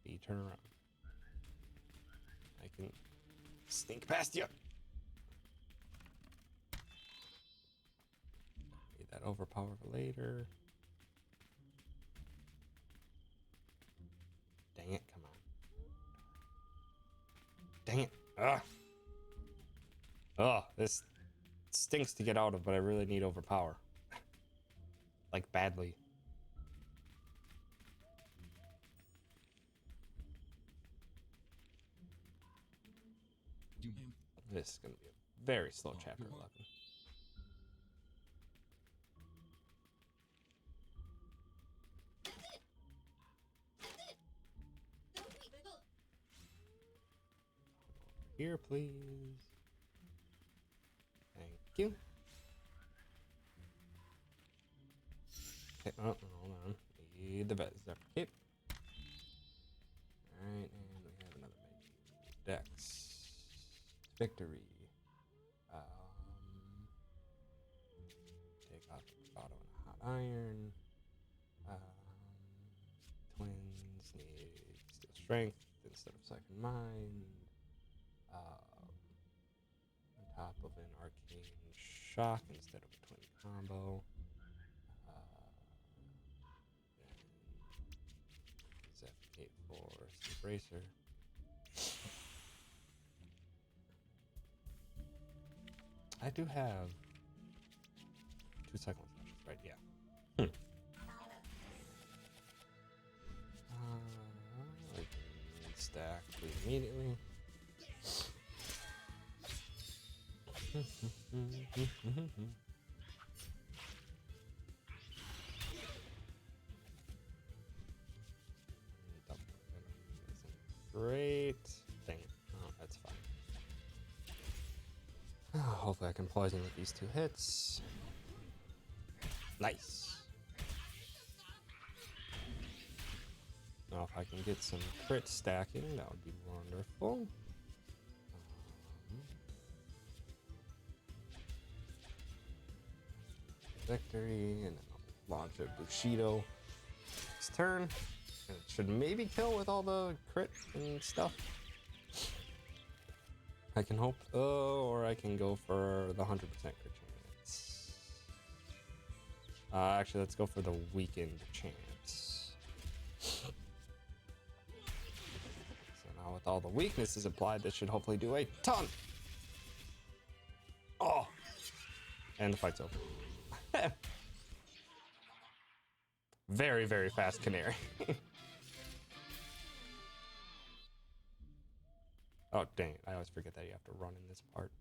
B, turn around. I can stink past you. Need that overpower for later. Dang it, come on. Dang it. Ugh. Oh, this stinks to get out of, but I really need overpower. Like, badly. This is going to be a very slow chapter 11. Here, please. Thank you. Okay, oh, hold on. Need the vet cape. Alright, and we have another menu. Dex. Victory. Take off auto and a hot iron. Twins need steel strength instead of second mind. On top of an arcane shock instead of a twin combo. Zep 8-4 bracer. I do have 2 seconds left, right? Yeah. I can stack immediately. Great. Dang it. Oh, that's fine. Oh, hopefully I can poison with these 2 hits. Nice. Now if I can get some crit stacking, that would be wonderful. Victory, and then I'll launch a Bushido next turn. And it should maybe kill with all the crit and stuff. I can hope, or I can go for the 100% crit chance. Actually, let's go for the weakened chance. So now with all the weaknesses applied, this should hopefully do a ton. Oh, and the fight's over. Very, very fast canary. Oh, dang it. I always forget that you have to run in this part.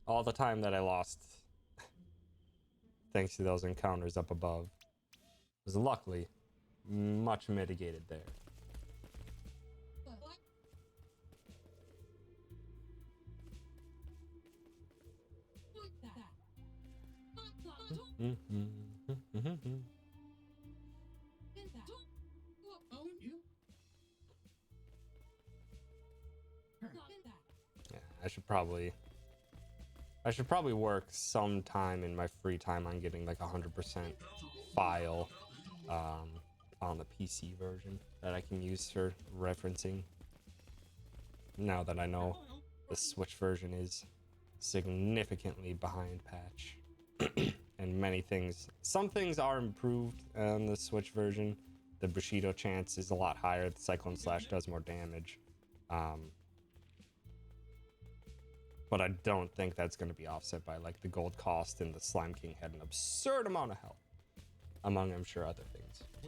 All the time that I lost, thanks to those encounters up above, was luckily much mitigated there. Yeah, I should probably work some time in my free time on getting like 100% file on the PC version that I can use for referencing. Now that I know the Switch version is significantly behind patch. And many things, some things are improved on the Switch version. The Bushido chance is a lot higher. The Cyclone Slash does more damage. But I don't think that's going to be offset by like the gold cost, and the Slime King had an absurd amount of health, among I'm sure other things. I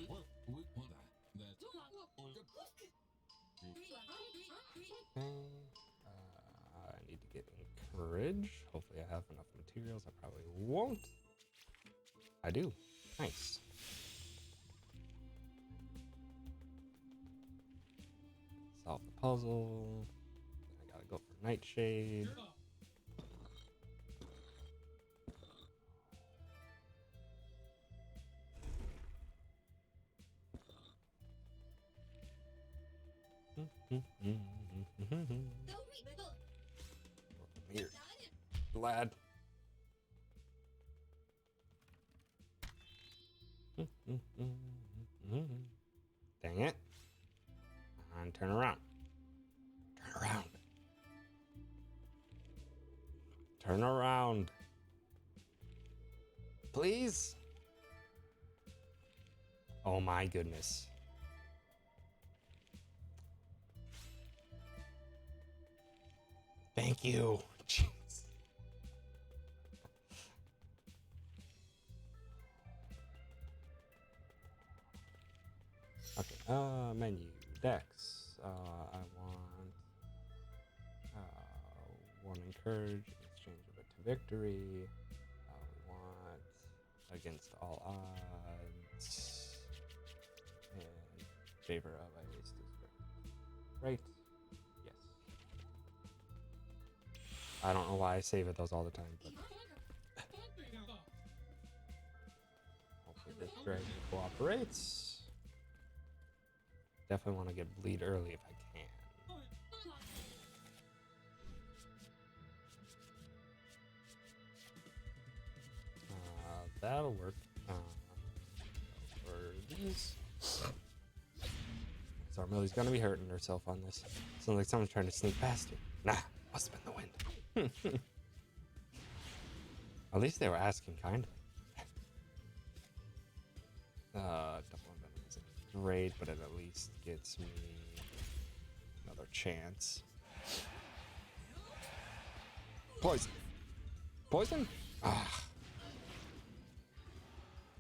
need to get encourage. Hopefully I have enough materials. I probably won't. I do. Nice. Solve the puzzle. I gotta go for Nightshade. Here, lad. Dang it. And turn around. Turn around. Turn around. Please. Oh my goodness. Thank you. Jeez. Okay, menu, Dex. I want one encourage, exchange of it to victory. We want against all odds. And favor of I waste is right. Yes. I don't know why I save it those all the time, but hopefully this dragon cooperates. Definitely want to get bleed early if I can. That'll work. For these. Zarmilli's gonna be hurting herself on this. Sounds like someone's trying to sneak past her. Nah, must have been the wind. At least they were asking kindly. Double venom isn't great, but it at least gets me another chance. Poison. Poison? Ah.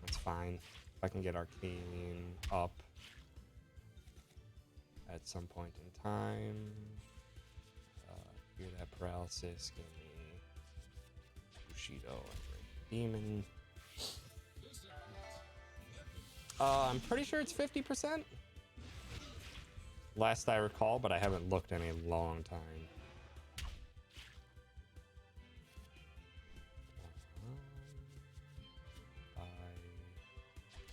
That's fine. If I can get Arcane up at some point in time. Hear that paralysis, give me Bushido and Demon. I'm pretty sure it's 50%. Last I recall, but I haven't looked in a long time.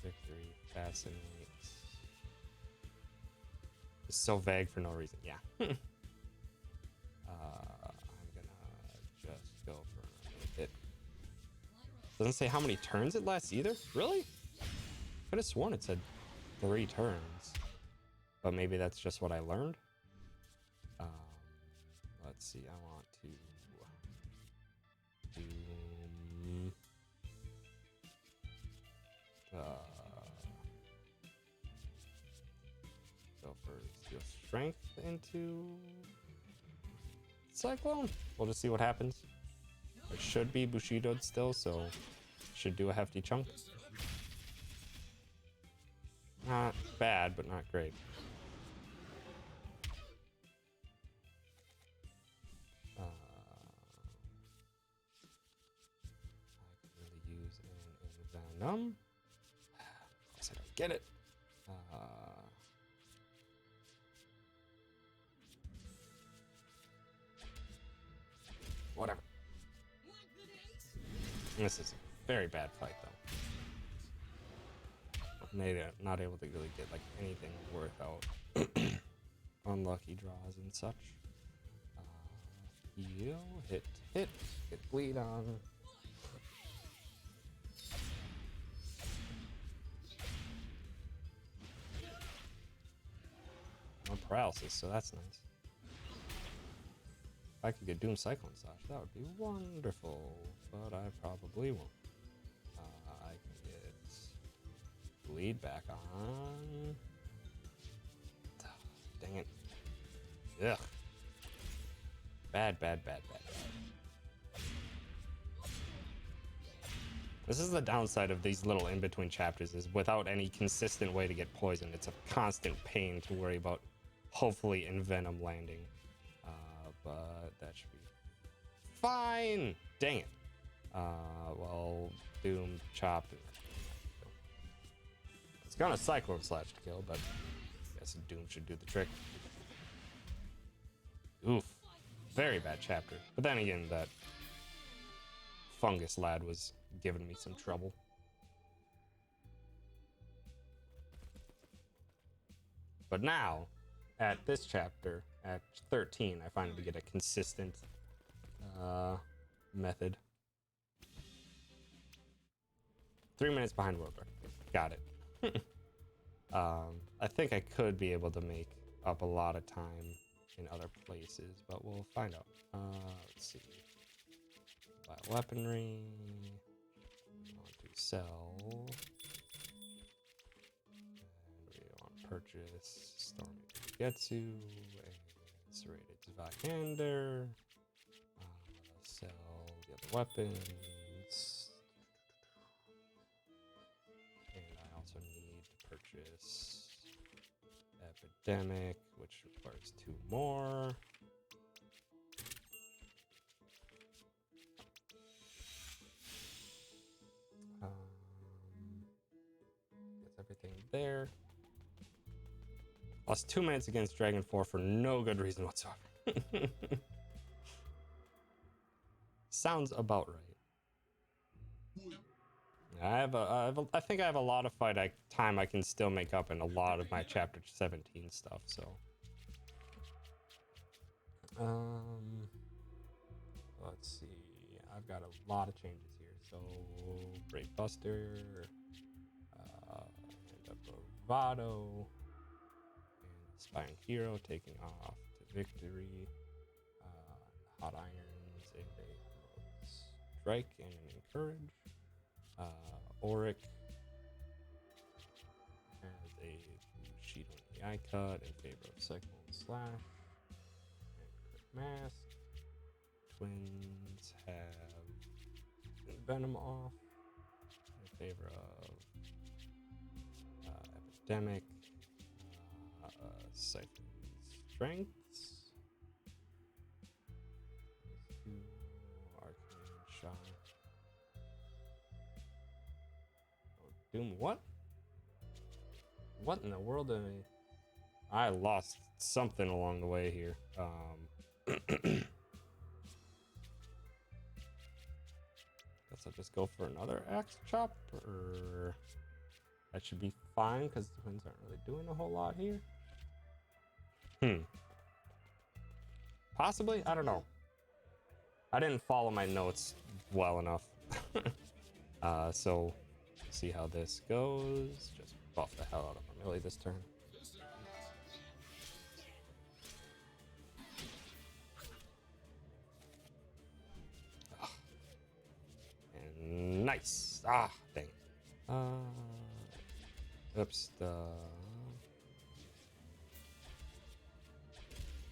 Victory, fascinate. It's so vague for no reason. Yeah. I'm gonna just go for it. Doesn't say how many turns it lasts either. Really? Could have sworn it said 3 turns, but maybe that's just what I learned. see. I want to do go for Steel Strength into Cyclone. We'll just see what happens. It should be Bushidoed still, so should do a hefty chunk. Not bad, but not great. I could really use an Venom. Of course I don't get it. Whatever. This is a very bad fight, though. Not able to really get like anything worth out. Unlucky draws and such. Heal, hit, get bleed on. No paralysis, so that's nice. If I could get Doom Cyclone Slash, that would be wonderful, but I probably won't. I can get bleed back on. Dang it. Ugh. Bad. This is the downside of these little in-between chapters, is without any consistent way to get poisoned, it's a constant pain to worry about hopefully Envenom landing. But that should be fine. Dang it. Well, Doom, Chop. It's gonna Cyclone Slash to kill, but I guess Doom should do the trick. Oof. Very bad chapter. But then again, that fungus lad was giving me some trouble. But now, at this chapter, at 13, I finally get a consistent method. 3 minutes behind World Record. Got it. I think I could be able to make up a lot of time in other places, but we'll find out. Let's see. Buy weaponry. We want to sell. And we want to purchase Stormy Getsu and Serrated Zvakander. Sell the other weapons. And I also need to purchase Epidemic, which requires 2 more. Gets everything there. Lost 2 minutes against Dragon 4 for no good reason whatsoever. Sounds about right. I think I have a lot of time I can still make up in a lot of my chapter 17 stuff, so. Let's see. I've got a lot of changes here. So, Brave Buster, and a Bravado, and Spying Hero taking off to victory, Hot Irons, and a Strike and an Encourage. Auric has a sheet on the eye cut in favor of Cyclone Slash and Crit Mask. Twins have Venom off in favor of Epidemic, Siphon Strengths, 2 Arcane Shot. Doom, what? What in the world did I lost something along the way here. Guess I'll just go for another axe chop, or that should be fine because the twins aren't really doing a whole lot here. Possibly, I don't know. I didn't follow my notes well enough. So see how this goes. Just buff the hell out of Melee this turn. Nice. Ah, dang it. Oops.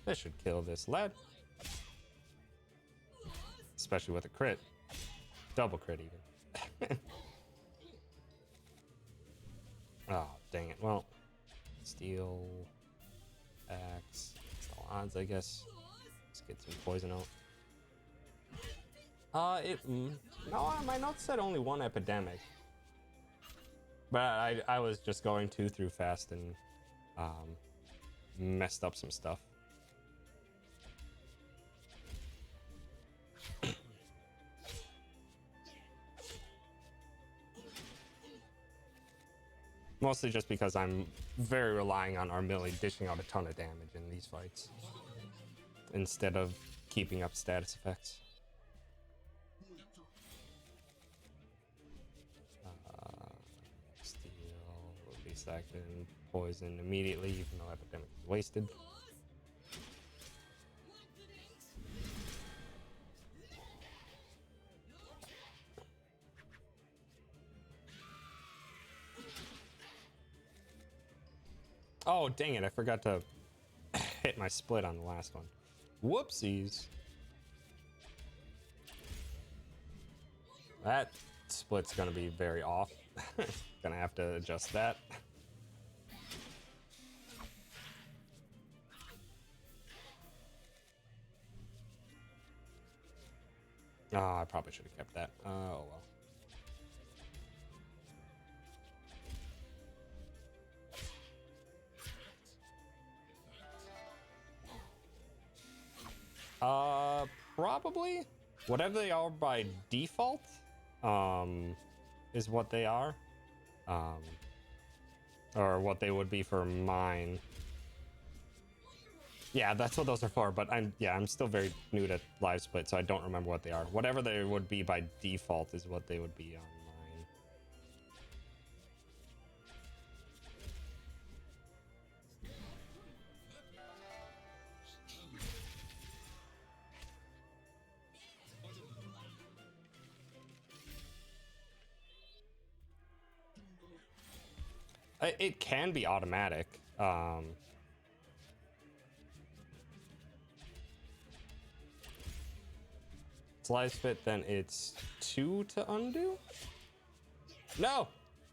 This should kill this lead. Especially with a crit. Double crit even. Oh, dang it. Well, steel, axe, still odds, I guess. Let's get some poison out. No, my notes said only one epidemic. But I was just going through fast and messed up some stuff. Mostly just because I'm very relying on our melee dishing out a ton of damage in these fights instead of keeping up status effects. Steel will be stacked in poison immediately, even though epidemic is wasted. Oh, dang it, I forgot to hit my split on the last one. Whoopsies. That split's gonna be very off. Gonna have to adjust that. Oh, I probably should have kept that. Oh well. Probably whatever they are by default, is what they are, or what they would be for mine. Yeah, that's what those are for. But I'm still very new to live split, so I don't remember what they are. Whatever they would be by default is what they would be on mine. It can be automatic. Live split, then it's 2 to undo? No!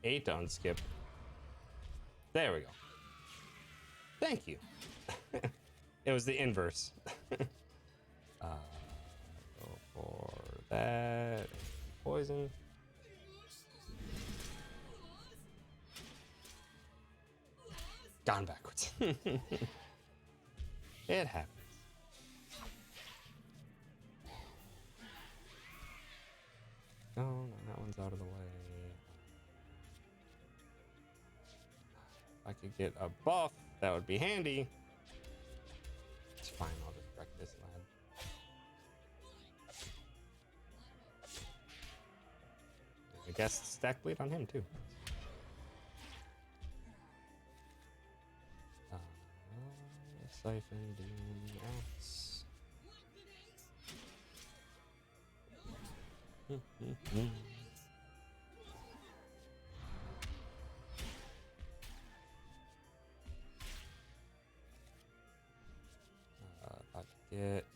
8 to unskip. There we go. Thank you. It was the inverse. Go for that. Poison. Gone backwards. It happens. Oh, no, that one's out of the way. If I could get a buff, that would be handy. It's fine, I'll just wreck this lad. I guess stack bleed on him too. Siphon, doom, axe.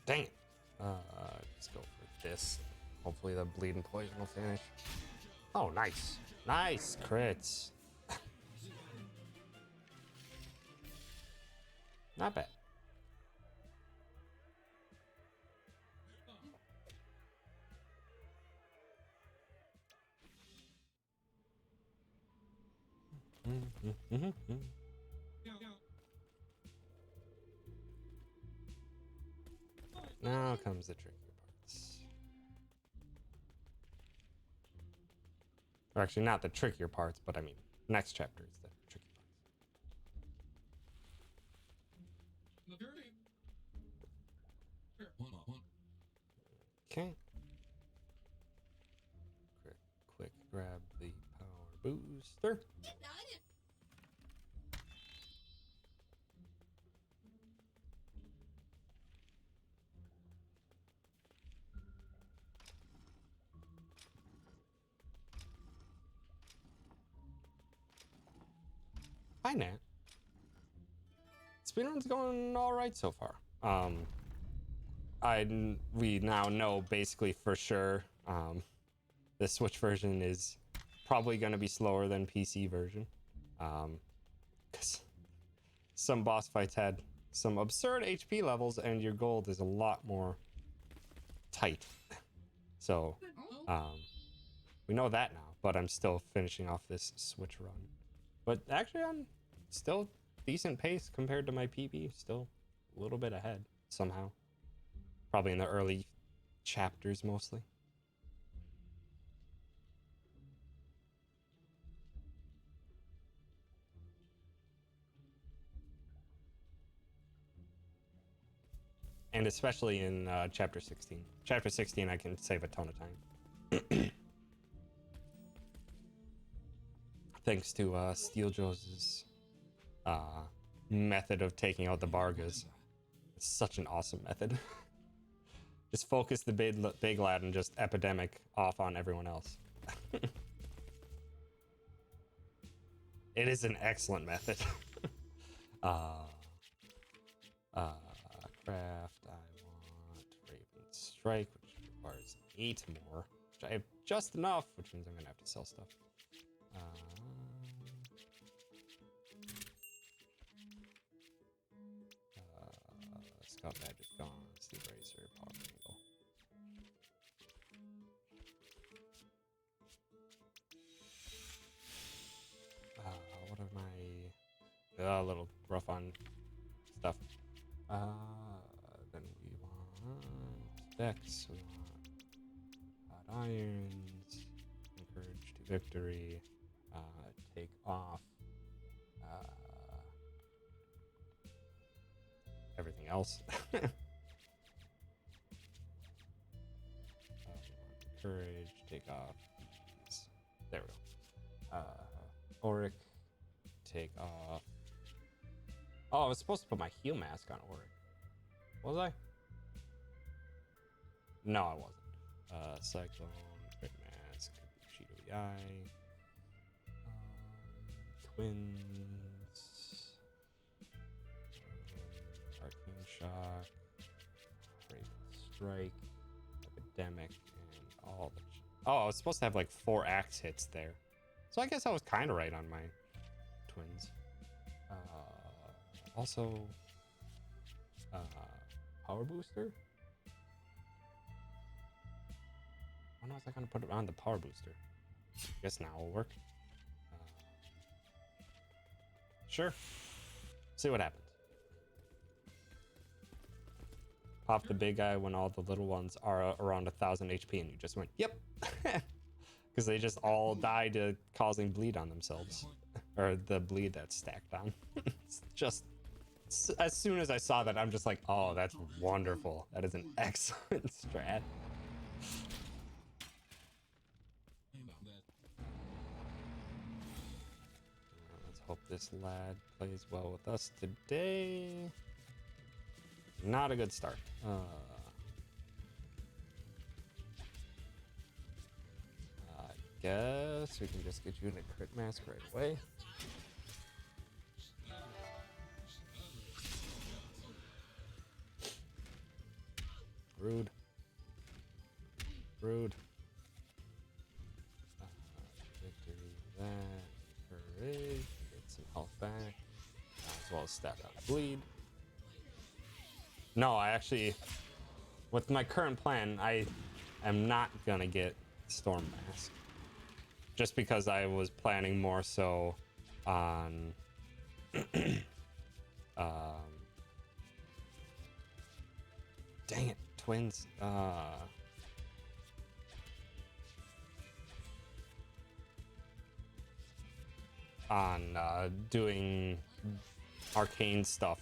Dang it. Let's go for this. Hopefully the bleeding poison will finish. Oh, nice. Nice crits. Not bad. Now comes the trickier parts. Or actually, not the trickier parts, but I mean, next chapter is the tricky parts. Okay. Quick grab the power booster. Hi, Nat. Speedrun's going all right so far. We now know basically for sure the Switch version is probably going to be slower than PC version. Because some boss fights had some absurd HP levels and your gold is a lot more tight. So we know that now, but I'm still finishing off this Switch run. But actually I'm still decent pace compared to my PB, still a little bit ahead somehow. Probably in the early chapters mostly. And especially in chapter 16. Chapter 16 I can save a ton of time. Thanks to Steel Joe's method of taking out the Bargas. It's such an awesome method. Just focus the big lad and just epidemic off on everyone else. It is an excellent method. Craft, I want Raven Strike, which requires 8 more, which I have just enough, which means I'm gonna have to sell stuff. Scout Magic gone, Steel Razor, Power Angle. What are my a little rough on stuff. Then we want decks, we want hot irons, encourage to victory, take off, everything else. Courage, take off. There we go. Auric, take off. Oh, I was supposed to put my heal mask on Auric. Was I? No, I wasn't. Cyclone, Crit Mask, Sheet of the Eye, Twins, Arcane Shock, Raven Strike, Epidemic, and all the... Oh, I was supposed to have like 4 axe hits there. So I guess I was kind of right on my Twins. Also, Power Booster? When was I going to put it on the Power Booster? I guess now will work. Sure. See what happens. Pop the big guy when all the little ones are around 1,000 HP and you just went, yep. Because they just all died to causing bleed on themselves. Or the bleed that's stacked on. It's just... As soon as I saw that, I'm just like, oh, that's wonderful. That is an excellent strat. Let's hope this lad plays well with us today. Not a good start. I guess we can just get you in a crit mask right away. Rude. Rude. Victory, that. Courage. Get some health back. As well as stat out bleed. No, I actually... With my current plan, I am not gonna get Storm Mask. Just because I was planning more so on... Dang it. Twins, on doing arcane stuff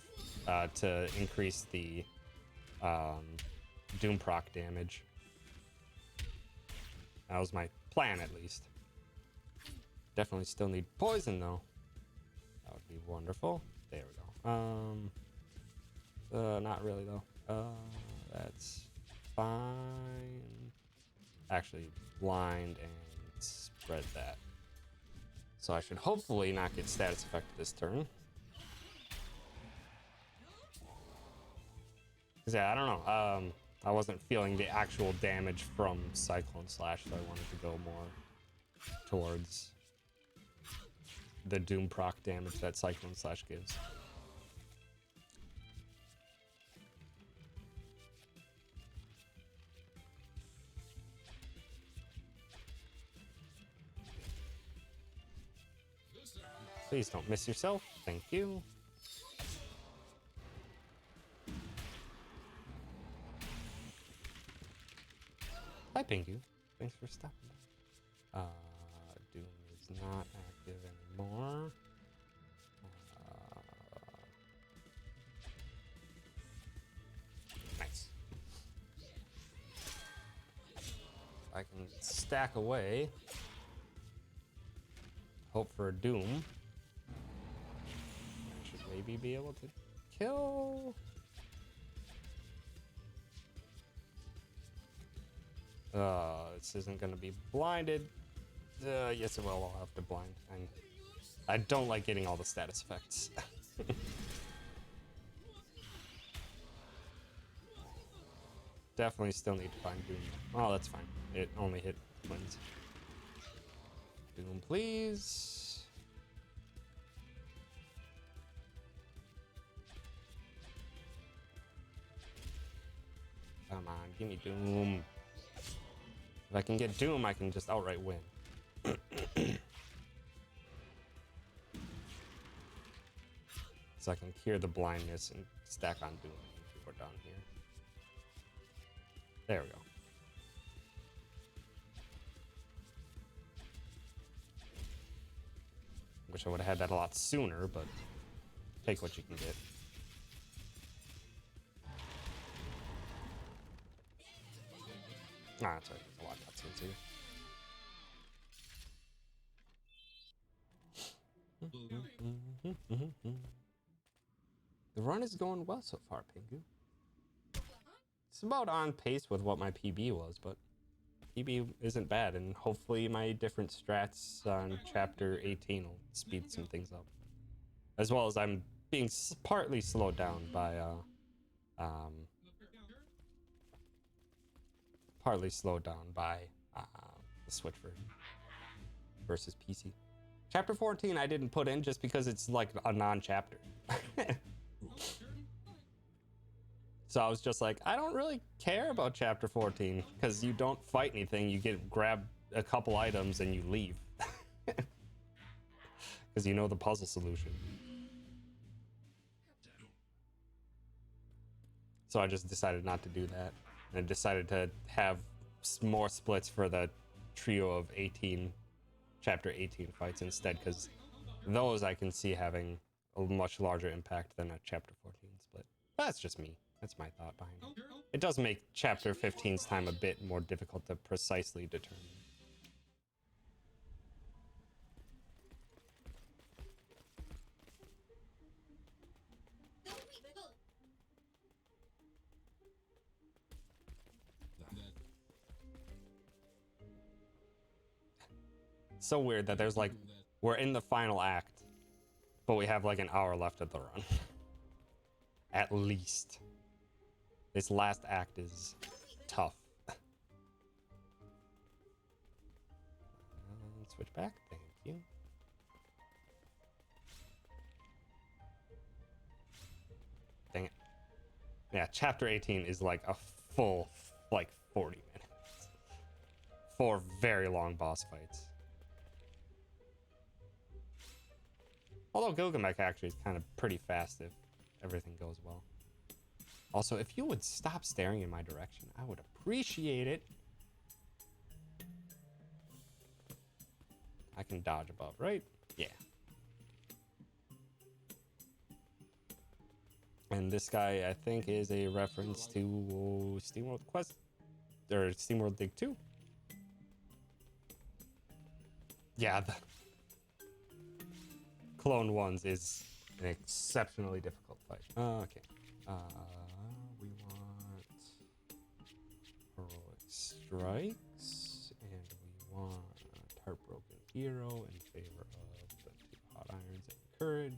to increase the Doom proc damage. That was my plan, at least. Definitely still need poison, though. That would be wonderful. There we go. Not really, though. That's fine. Actually, blind and spread that. So I should hopefully not get status affected this turn. Cause yeah, I don't know. I wasn't feeling the actual damage from Cyclone Slash, so I wanted to go more towards the Doom proc damage that Cyclone Slash gives. Please don't miss yourself. Thank you. Hi, Pingu. Thanks for stopping by. Doom is not active anymore. Nice. I can stack away. Hope for a Doom. I should maybe be able to kill. This isn't gonna be blinded. Yes, it will. I'll have to blind. And I don't like getting all the status effects. Definitely still need to find Doom. Oh, that's fine. It only hit twins. Doom, please. Come on, give me Doom. If I can get Doom, I can just outright win. So I can cure the blindness and stack on Doom if we're done here. There we go. Wish I would have had that a lot sooner, but take what you can get. Ah, that's right. There's a lot of cutscenes here. The run is going well so far, Pingu. It's about on pace with what my PB was, but PB isn't bad, and hopefully my different strats on Chapter 18 will speed some things up. As well as I'm being partly slowed down by, the Switch version versus PC. Chapter 14 I didn't put in just because it's like a non-chapter. So I was just like, I don't really care about Chapter 14 because you don't fight anything. You grab a couple items and you leave. Because you know the puzzle solution. So I just decided not to do that. And decided to have more splits for the trio of Chapter 18 fights instead, because those I can see having a much larger impact than a Chapter 14 split. That's just me. That's my thought behind it. It does make Chapter 15's time a bit more difficult to precisely determine. So weird that there's like, we're in the final act, but we have like an hour left of the run. At least. This last act is tough. Switch back, thank you. Dang it. Yeah, Chapter 18 is like a full, like 40 minutes. 4 very long boss fights. Although Gilgamesh actually is kind of pretty fast if everything goes well. Also, if you would stop staring in my direction, I would appreciate it. I can dodge above, right? Yeah. And this guy, I think, is a reference to SteamWorld Quest, or SteamWorld Dig 2. Yeah, the Clone Ones is an exceptionally difficult fight. Okay. We want Heroic Strikes, and we want Heartbroken Hero in favor of courage.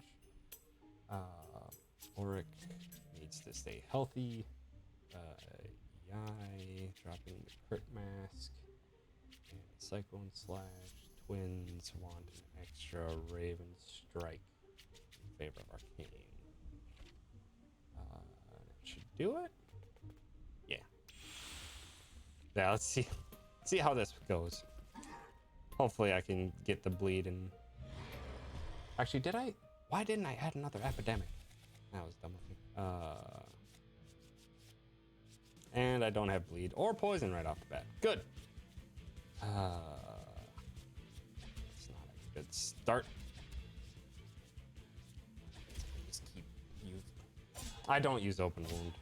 Auric needs to stay healthy. Yai dropping the crit mask. And Cyclone Slash. Twins want an extra Raven Strike in favor of Arcane. That should do it. Yeah. Yeah, let's see how this goes. Hopefully I can get the bleed and... Actually, did I? Why didn't I add another epidemic? That was dumb of me. And I don't have bleed or poison right off the bat. Good. It's not a good start. Just keep using. I don't use open wound.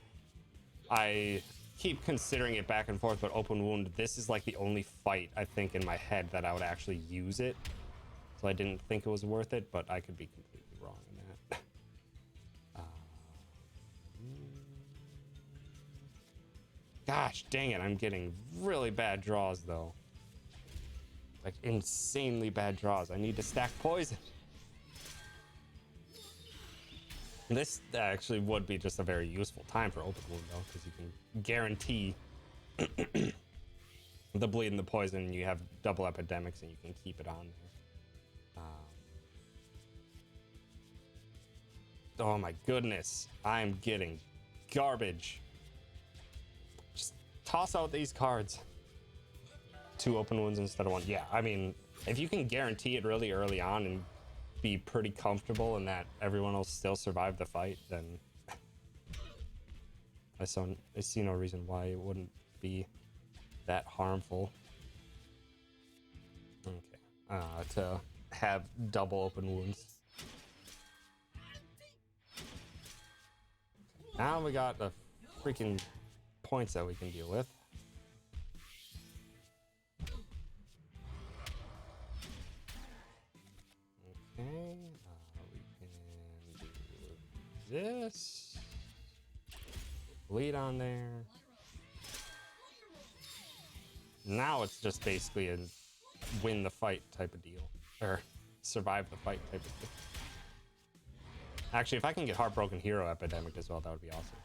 I keep considering it back and forth, but open wound, this is like the only fight I think in my head that I would actually use it. So I didn't think it was worth it, but I could be completely wrong in that. Gosh dang it, I'm getting really bad draws though. Like insanely bad draws. I need to stack poison. This actually would be just a very useful time for open wound though, because you can guarantee the bleed and the poison. You have double epidemics and you can keep it on there. Oh my goodness, I'm getting garbage. Just toss out these cards. 2 open wounds instead of 1. Yeah, I mean, if you can guarantee it really early on and be pretty comfortable in that everyone will still survive the fight, then I see no reason why it wouldn't be that harmful. Okay, to have double open wounds. Now we got the freaking points that we can deal with. Okay, we can do this. Bleed on there. Now it's just basically a win the fight type of deal, or survive the fight type of deal. Actually, if I can get Heartbroken Hero Epidemic as well, that would be awesome.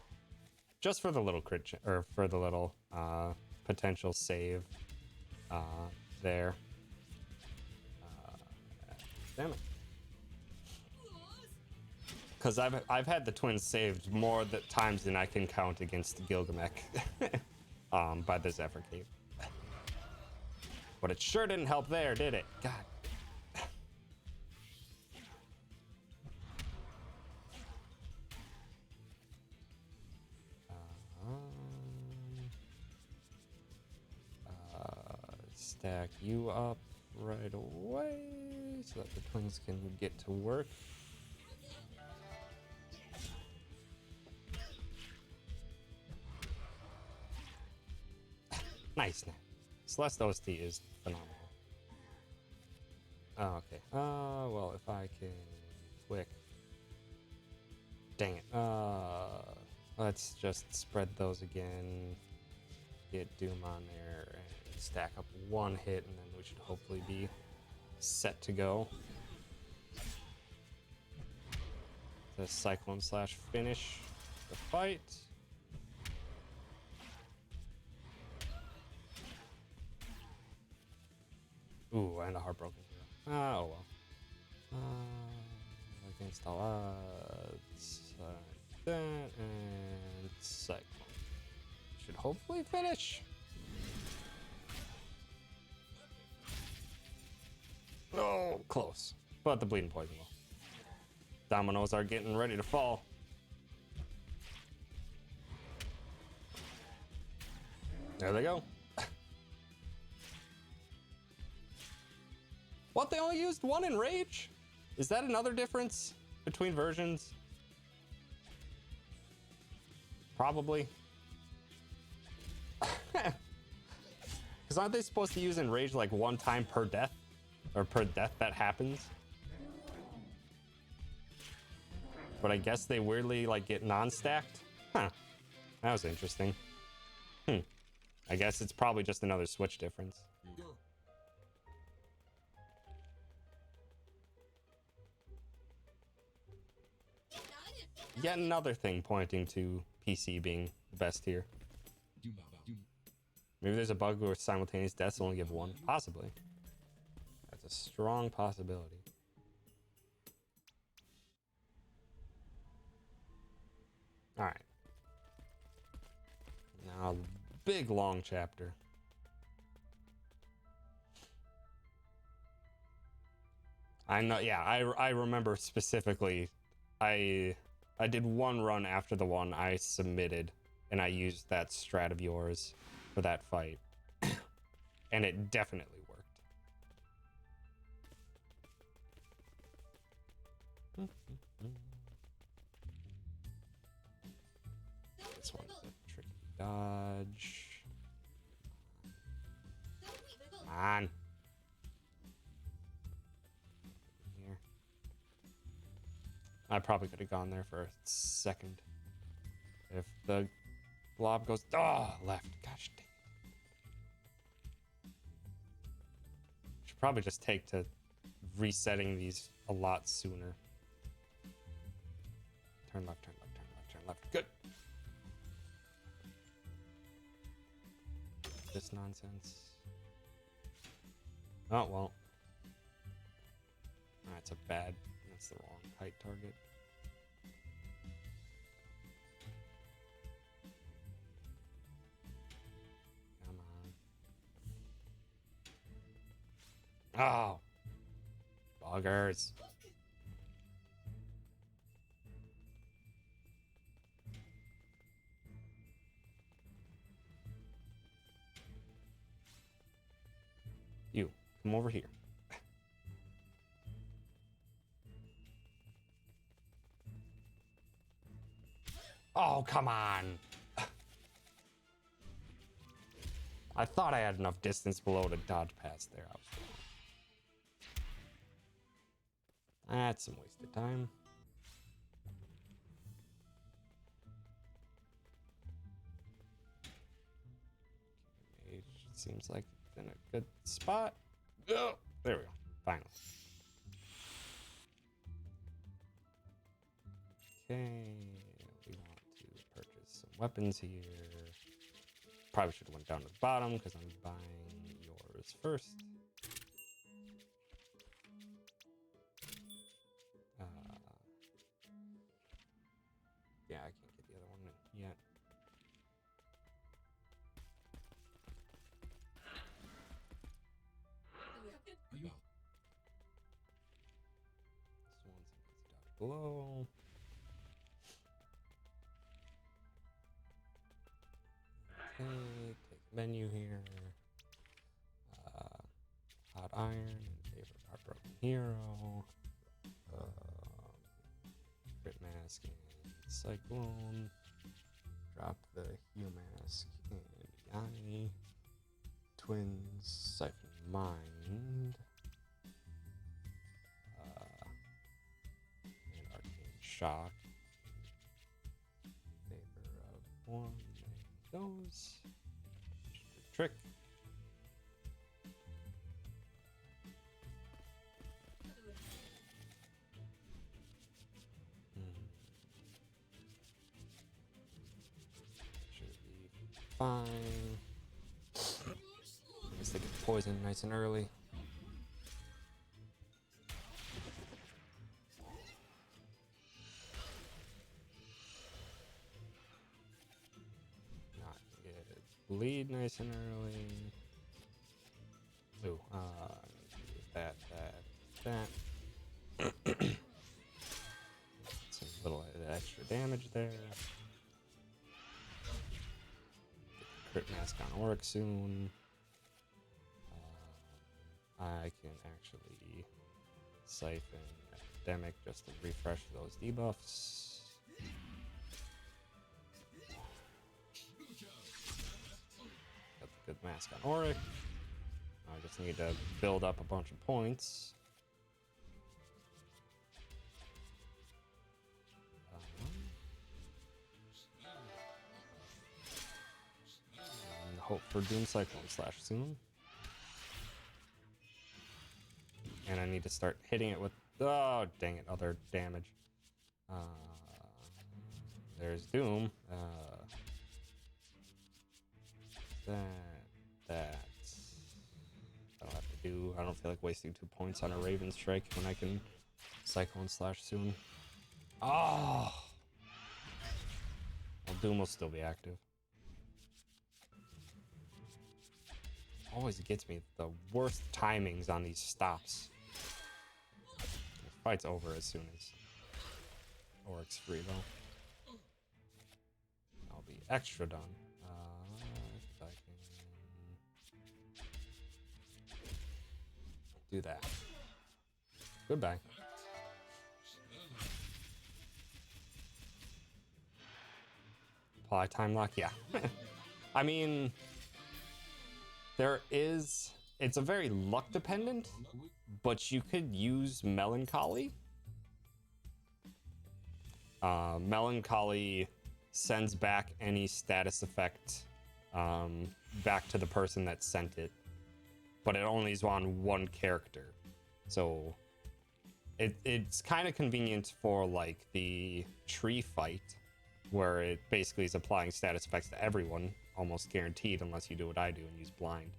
Just for the little crit, or for the little potential save there. Damn it. Because I've had the twins saved more times than I can count against Gilgamesh by the Zephyr Cave. But it sure didn't help there, did it? God. Stack you up right away so that the twins can get to work. Nice. Celeste OST is phenomenal. Oh, okay. Well, if I can quick. Dang it. Let's just spread those again. Get Doom on there and stack up 1 hit, and then we should hopefully be set to go. The Cyclone Slash finish the fight. Ooh, and a Heartbroken Hero. Oh well. Against all odds. That and Cyclone. Should hopefully finish. Oh, close. But the bleeding poison will. Dominoes are getting ready to fall. There they go. What, they only used 1 in Rage? Is that another difference between versions? Probably. Because aren't they supposed to use Enrage like 1 time per death? Or per death that happens? But I guess they weirdly like get non-stacked? Huh. That was interesting. I guess it's probably just another Switch difference. Yet another thing pointing to PC being the best here. Maybe there's a bug where simultaneous deaths only give one. Possibly. That's a strong possibility. Alright. Now, big long chapter. I know, yeah, I remember specifically, I did one run after the one I submitted, and I used that strat of yours for that fight. And it definitely worked. This one's a tricky dodge. Come on. Here. I probably could have gone there for a second. If the blob goes, left. Gosh dang it. Should probably just take to resetting these a lot sooner. Turn left, turn left, turn left, turn left. Good. This nonsense. Oh, well. That's that's the wrong height target. Come on. Oh. Buggers. You, come over here. Oh, come on. I thought I had enough distance below to dodge past there. I was wrong. That's some wasted time. It seems like it's in a good spot. Oh, there we go. Finally. Okay. We want to purchase some weapons here. Probably should have went down to the bottom because I'm buying yours first. Yeah, I can't get the other one yet. This one's down below. Okay, take menu here. Hot iron in favor of our broken hero. Crit mask and cyclone. Drop the heal mask and Yanni. Twins, siphon mind. And arcane shock. In favor of one. Goes. Trick. Should be fine. I guess they get poisoned nice and early. Bleed nice and early. Ooh, that. Some little extra damage there. Crit mask on Auric soon. I can actually siphon Epidemic just to refresh those debuffs. Good mask on Auric. I just need to build up a bunch of points. And hope for Doom Cyclone Slash soon. And I need to start hitting it with, oh dang it, other damage. there's Doom. That I don't have to do. I don't feel like wasting 2 points on a Raven Strike when I can Cyclone Slash soon. Oh! Well, Doom will still be active. Always gets me the worst timings on these stops. The fight's over as soon as Oryx free though. I'll be extra done. If I can do that. Goodbye. Apply time lock, yeah. I mean, it's a very luck dependent, but you could use Melancholy. Melancholy sends back any status effect back to the person that sent it, but it only is on one character. So it's kind of convenient for like the tree fight, where it basically is applying status effects to everyone, almost guaranteed, unless you do what I do and use blind.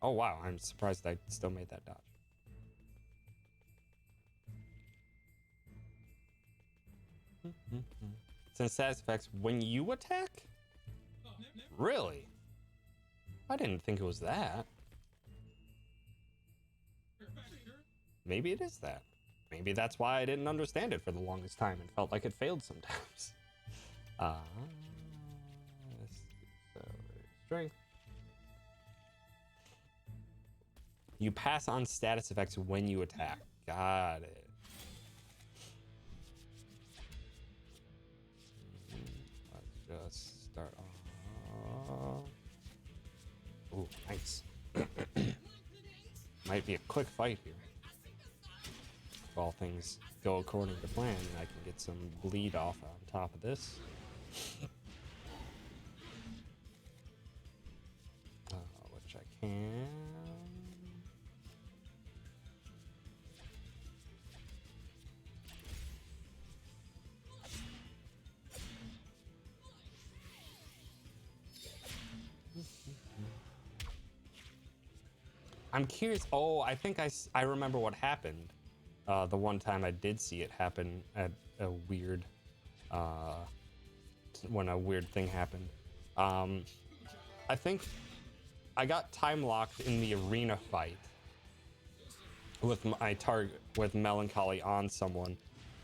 Oh wow, I'm surprised I still made that dodge. Since status effects when you attack? Really? I didn't think it was that. Maybe it is that. Maybe that's why I didn't understand it for the longest time and felt like it failed sometimes. Strength. You pass on status effects when you attack. Got it. Let's just start off. Ooh, nice. Might be a quick fight here. If all things go according to plan, and I can get some bleed off on top of this. Which I can. I'm curious. Oh, I think I remember what happened. The one time I did see it happen at a weird, when a weird thing happened. I think I got time locked in the arena fight with my target, with Melancholy on someone,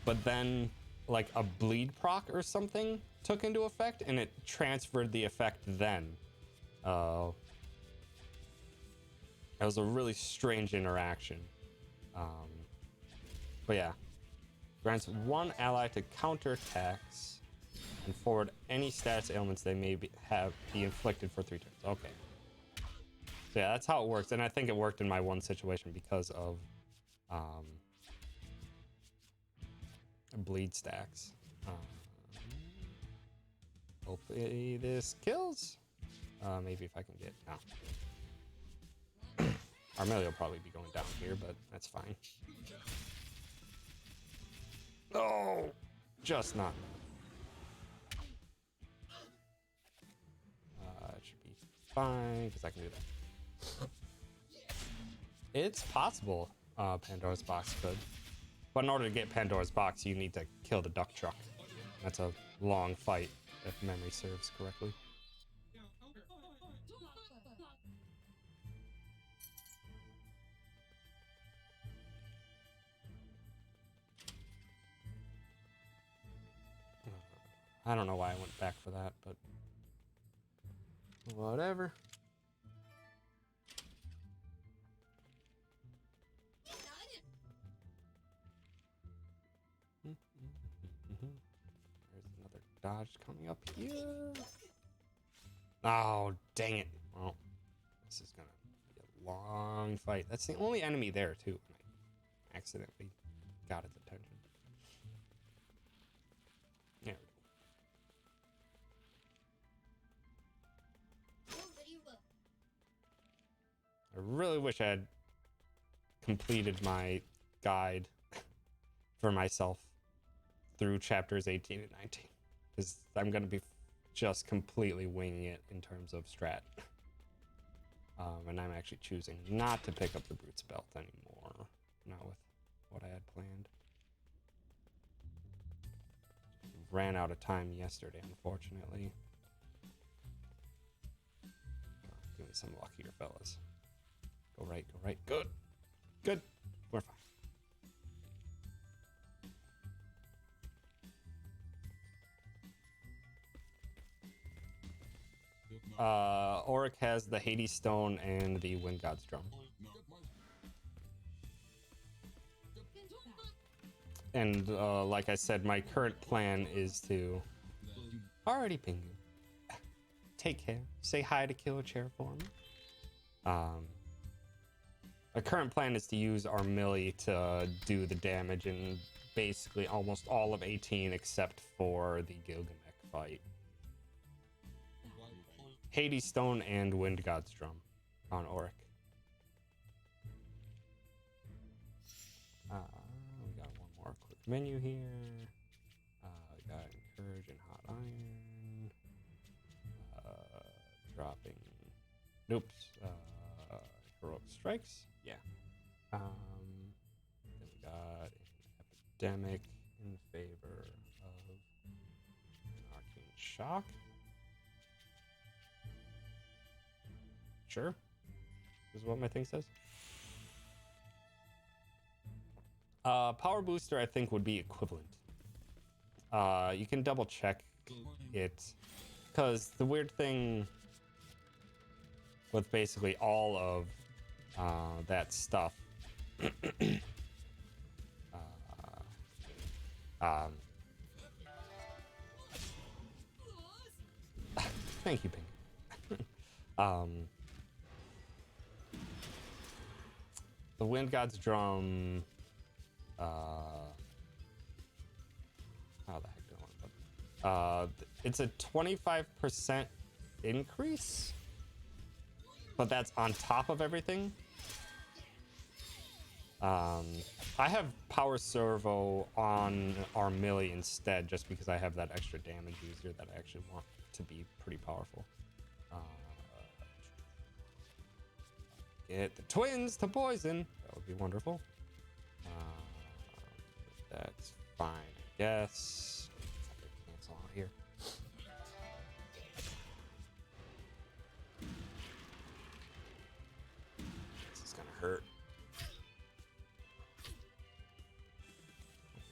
but then like a bleed proc or something took into effect and it transferred the effect then. It was a really strange interaction. But yeah. Grants one ally to counter attacks and forward any status ailments they may be inflicted for 3 turns. Okay. So yeah, that's how it works. And I think it worked in my one situation because of bleed stacks. Hopefully this kills. Maybe if I can get... No. Armelio will probably be going down here, but that's fine. Oh! Just not enough. It should be fine, because I can do that. It's possible Pandora's Box could. But in order to get Pandora's Box, you need to kill the duck truck. That's a long fight, if memory serves correctly. I don't know why I went back for that, but whatever. There's another dodge coming up here. Oh, dang it. Well, this is gonna be a long fight. That's the only enemy there, too. I accidentally got its attention. There we go. I really wish I had completed my guide for myself through chapters 18 and 19, because I'm going to be just completely winging it in terms of strat. And I'm actually choosing not to pick up the Brute's Belt anymore. Not with what I had planned. Ran out of time yesterday, unfortunately. Give me some luck here, fellas. Go right, go right. Good. Good. We're fine. Auric has the Hades Stone and the Wind God's Drum. And like I said, my current plan is to already ping you. Take care. Say hi to Killer Chair for me. My current plan is to use our melee to do the damage in basically almost all of 18 except for the Gilgamesh fight. Hades Stone and Wind God's Drum on Auric. We got one more quick menu here. We got Encourage and Hot Iron. Dropping. Nope. Heroic Strikes. Yeah. Then we got an Epidemic in favor of an Arcane Shock. Sure. This is what my thing says. Power Booster, I think, would be equivalent. You can double check it, because the weird thing with basically all of that stuff. Thank you, Pink. The Wind God's Drum. How the heck do I want to put? It's a 25% increase, but that's on top of everything. I have Power Servo on our melee instead, just because I have that extra damage user that I actually want to be pretty powerful. Get the twins to poison. That would be wonderful. That's fine, I guess. Cancel out here. This is gonna hurt.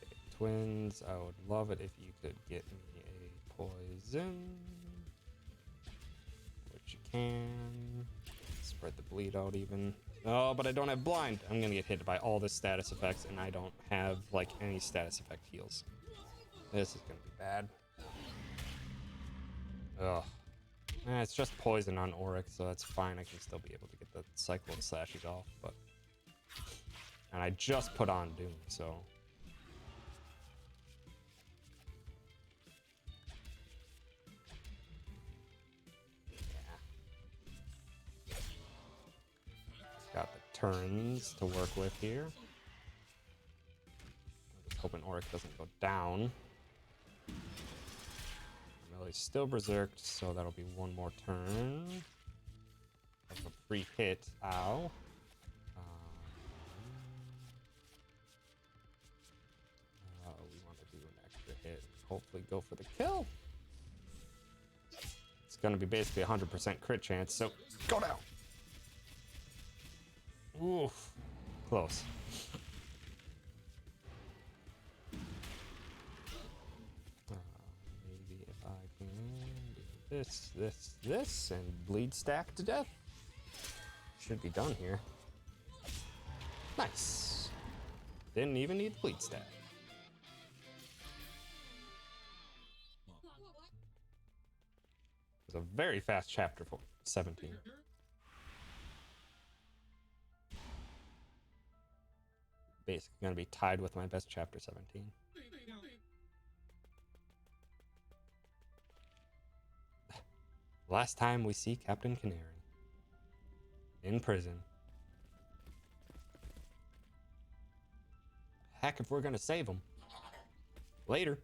Okay, twins. I would love it if you could get me a poison, which you can. Spread the bleed out even. Oh, but I don't have blind. I'm gonna get hit by all the status effects, and I don't have like any status effect heals. This is gonna be bad. Ugh. It's just poison on Auric, so that's fine. I can still be able to get the Cyclone Slashes off, but... And I just put on Doom, so... Got the turns to work with here. I'm just hoping Auric doesn't go down. Melee's still berserked, so that'll be one more turn. That's a free hit. Ow. We want to do an extra hit. Hopefully go for the kill. It's going to be basically 100% crit chance, so go down. Oof. Close. Maybe if I can do this, and bleed stack to death. Should be done here. Nice. Didn't even need the bleed stack. It was a very fast chapter for 17. Basically going to be tied with my best chapter 17. Last time we see Captain Canary in prison back if we're gonna save them. Later.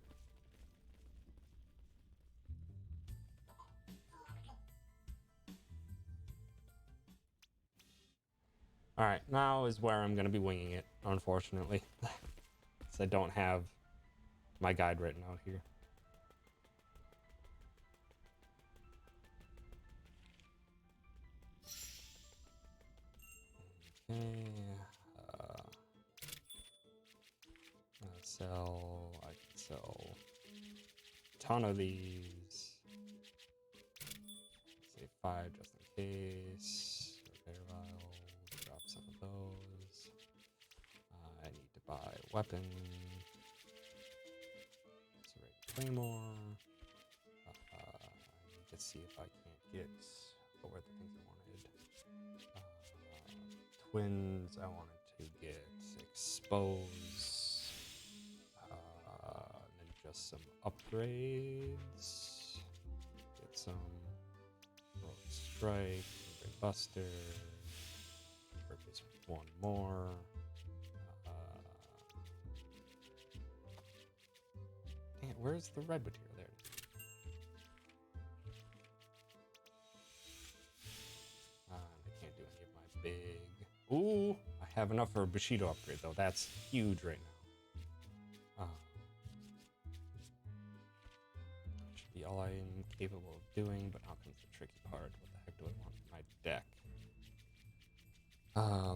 Alright, now is where I'm going to be winging it, unfortunately. Because I don't have my guide written out here. Okay. I can sell a ton of these. Say 5 just in case. Repair vial. Drop some of those. I need to buy a weapon. Claymore. I need to see if I can't get what were the things I wanted. Twins. I wanted to get expose. And then just some upgrades. Get some Rogue Strike, Buster. Purchase one more. Damn, where's the red material? There. I can't do any of my big. Ooh, I have enough for a Bushido upgrade though. That's huge right now. Should be all I am capable of doing, but now comes the tricky part. What the heck do I want in my deck?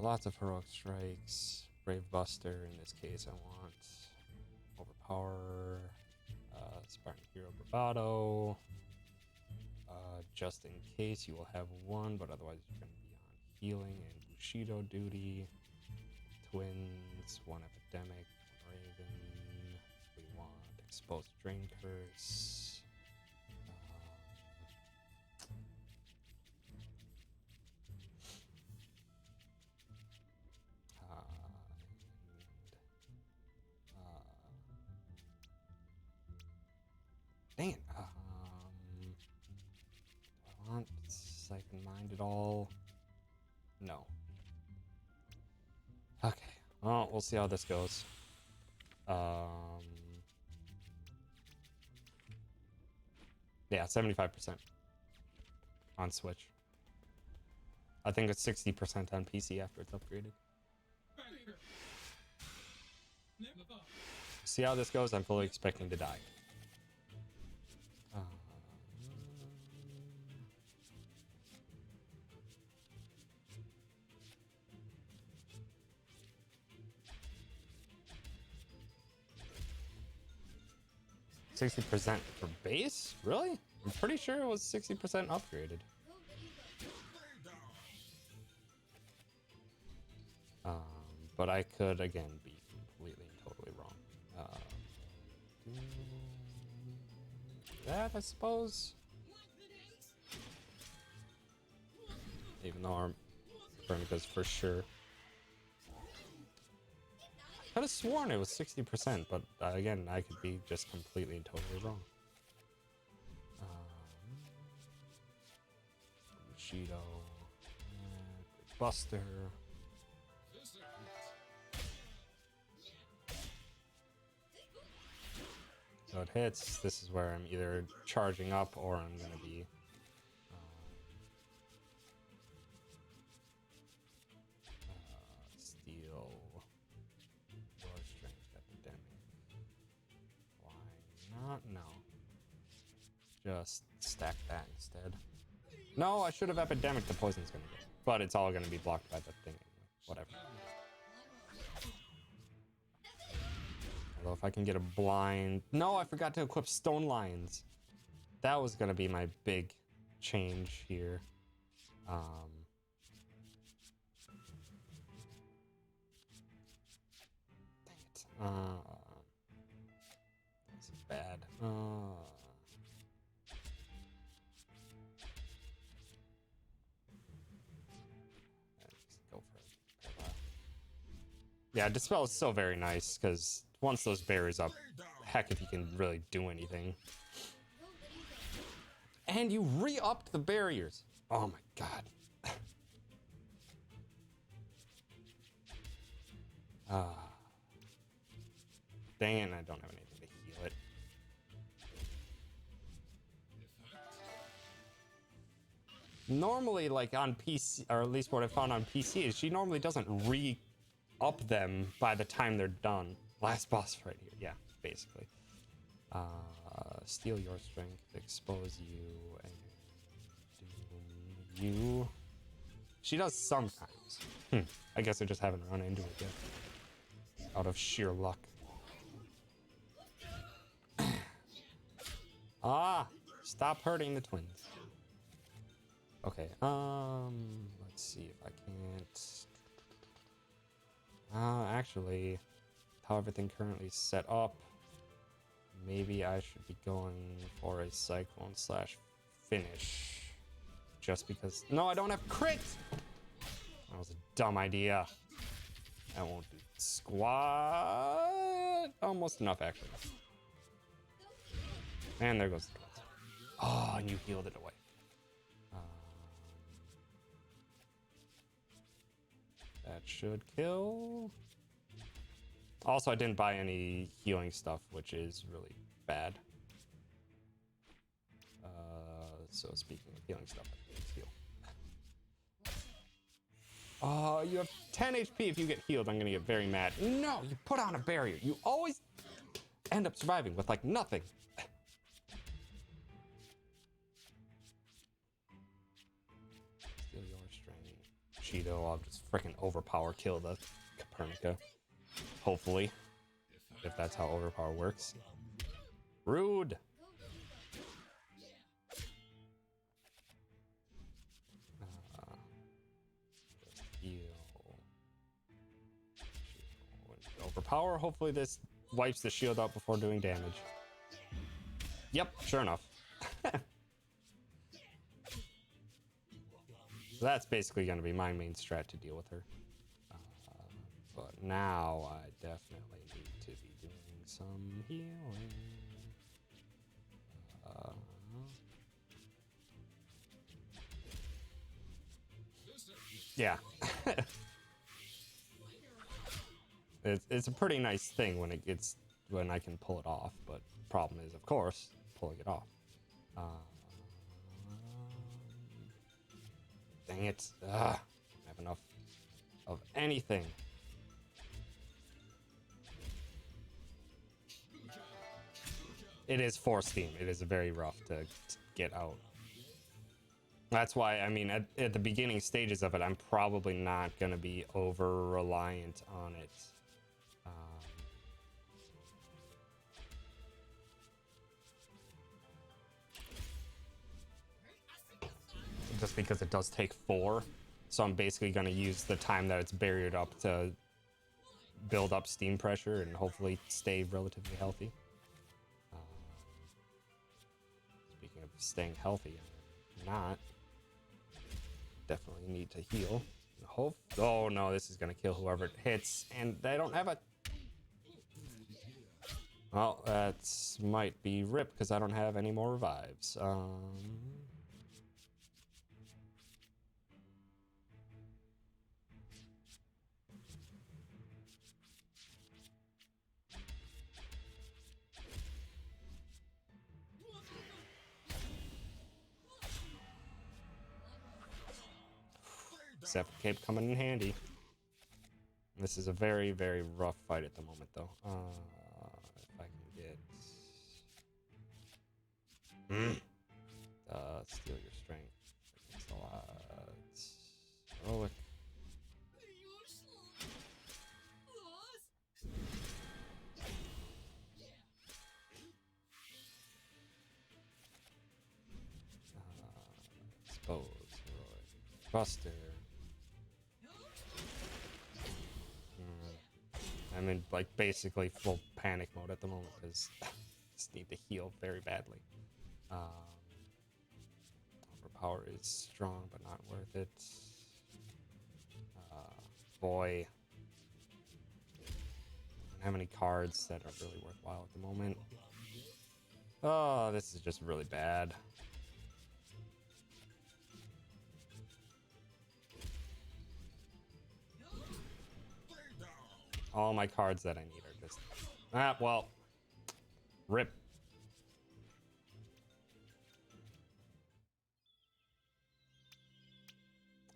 Lots of heroic strikes. Brave Buster in this case I want. Overpower. Spartan Hero Bravado. Just in case you will have one, but otherwise you're going to be on healing and Bushido duty. Twins, one Epidemic, one Raven. We want Exposed Drain Curse. Dang it. Do I want Siphon Mind at all? No. Okay. Well, we'll see how this goes. Yeah, 75% on Switch. I think it's 60% on PC after it's upgraded. See how this goes? I'm fully expecting to die. 60% for base? Really? I'm pretty sure it was 60% upgraded. But I could, again, be completely and totally wrong. That, I suppose? Even though our Vernica's for sure. I could have sworn it was 60%, but again, I could be just completely and totally wrong. Bushido, Buster. So it hits. This is where I'm either charging up or I'm going to be steal your strength epidemic. Why not? No. Just stack that instead. No, I should have epidemic. The poison's going to get, but it's all going to be blocked by the thing anyway. Whatever. Although if I can get a blind... No, I forgot to equip Stone Lions. That was going to be my big change here. Dang it. This is bad. Let's go for it. Yeah, Dispel is so very nice, because once those barriers up, heck if you can really do anything. And you re-upped the barriers. Oh my god. Dang it, and I don't have anything to heal it. Normally, like on PC, or at least what I found on PC, is she normally doesn't re-up them by the time they're done. Last boss right here, yeah, basically. Steal your strength, expose you, and doom you. She does sometimes. I guess I just haven't run into it yet. Out of sheer luck. Stop hurting the twins. Okay, let's see if I can't. Actually, how everything currently is set up, maybe I should be going for a cyclone slash finish. Just because. No, I don't have crit! That was a dumb idea. I won't do squat. Almost enough, actually. And there goes the twins. Oh, and you healed it away. That should kill. Also, I didn't buy any healing stuff, which is really bad. So speaking of healing stuff, let's heal. Oh, you have 10 HP if you get healed. I'm gonna get very mad. No, you put on a barrier. You always end up surviving with like nothing. Steal your strength. Cheeto, I'll just freaking overpower kill the Copernica. Hopefully. If that's how overpower works. Rude. Overpower. Hopefully this wipes the shield out before doing damage. Yep, sure enough. So that's basically going to be my main strat to deal with her. But now I definitely need to be doing some healing. Yeah. It's a pretty nice thing when I can pull it off, but problem is, of course, pulling it off. Dang it. I don't have enough of anything. It is for Steam. It is very rough to get out. That's why, I mean, at the beginning stages of it, I'm probably not going to be over-reliant on it. Just because it does take 4. So I'm basically going to use the time that it's barriered up to build up steam pressure and hopefully stay relatively healthy. Speaking of staying healthy, I'm not. Definitely need to heal. Oh no, this is going to kill whoever it hits. And I don't have a... Well, that might be RIP because I don't have any more revives. Zephyr Cape coming in handy. This is a very, very rough fight at the moment, though. If I can get... steal your strength. It's a lot. Heroic. Expose. Heroic. Buster. I'm in like basically full panic mode at the moment because I just need to heal very badly. Overpower is strong but not worth it. Boy, I don't have any cards that are really worthwhile at the moment. Oh, this is just really bad. All my cards that I need are just Ah, well. Rip.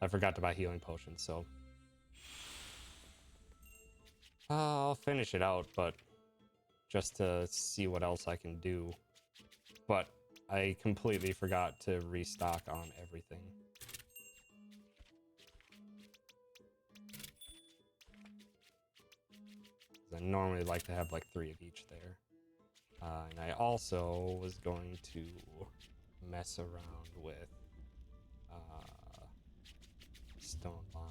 I forgot to buy healing potions, so I'll finish it out, but just to see what else I can do. But I completely forgot to restock on everything. I normally like to have like 3 of each there. And I also was going to mess around with stone line.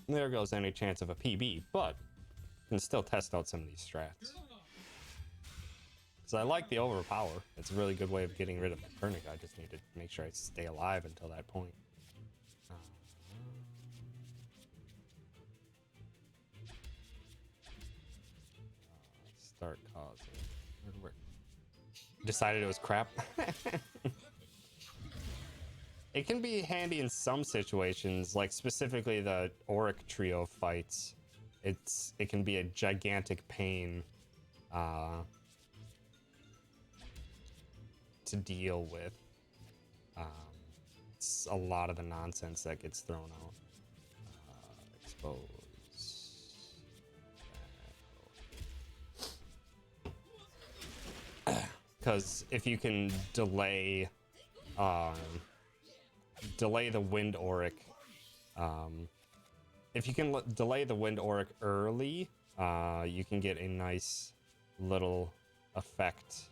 There goes any chance of a PB, but can still test out some of these strats. Because I like the overpower. It's a really good way of getting rid of the Koenig. I just need to make sure I stay alive until that point. Start causing. Decided it was crap. It can be handy in some situations, like specifically the Auric trio fights. It can be a gigantic pain to deal with. It's a lot of the nonsense that gets thrown out. Expose. Because if you can delay the Wind Auric, if you can delay the Wind Auric early, you can get a nice little effect.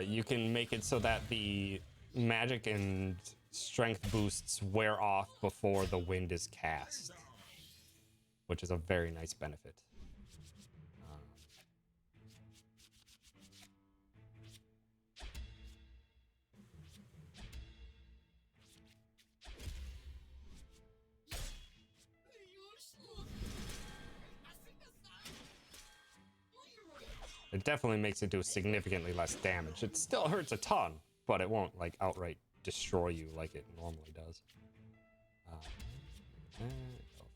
You can make it so that the magic and strength boosts wear off before the wind is cast, which is a very nice benefit. It definitely makes it do significantly less damage. It still hurts a ton, but it won't like outright destroy you like it normally does. Go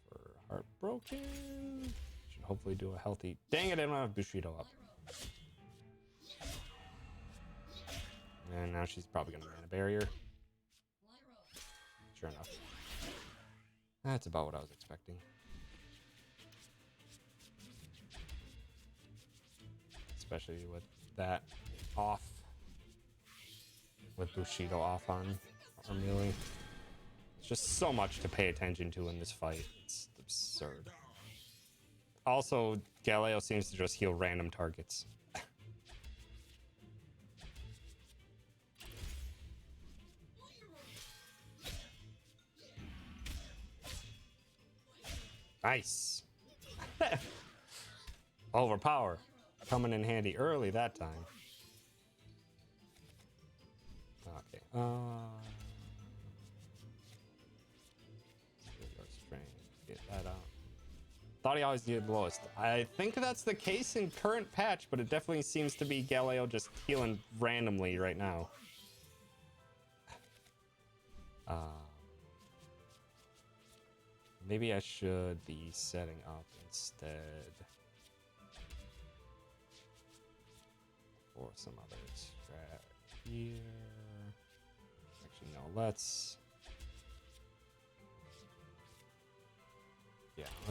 for Heartbroken. Should hopefully do a healthy. Dang it! I don't have Bushido up. And now she's probably gonna Mana Barrier. Sure enough. That's about what I was expecting. Especially with that off. With Bushido off on Armili. It's just so much to pay attention to in this fight. It's absurd. Also, Galileo seems to just heal random targets. Nice. Overpower. Coming in handy early that time. Okay. Get that out. Thought he always did the lowest. I think that's the case in current patch, but it definitely seems to be Galileo just healing randomly right now. Maybe I should be setting up instead for some other strat here. Actually, no, let's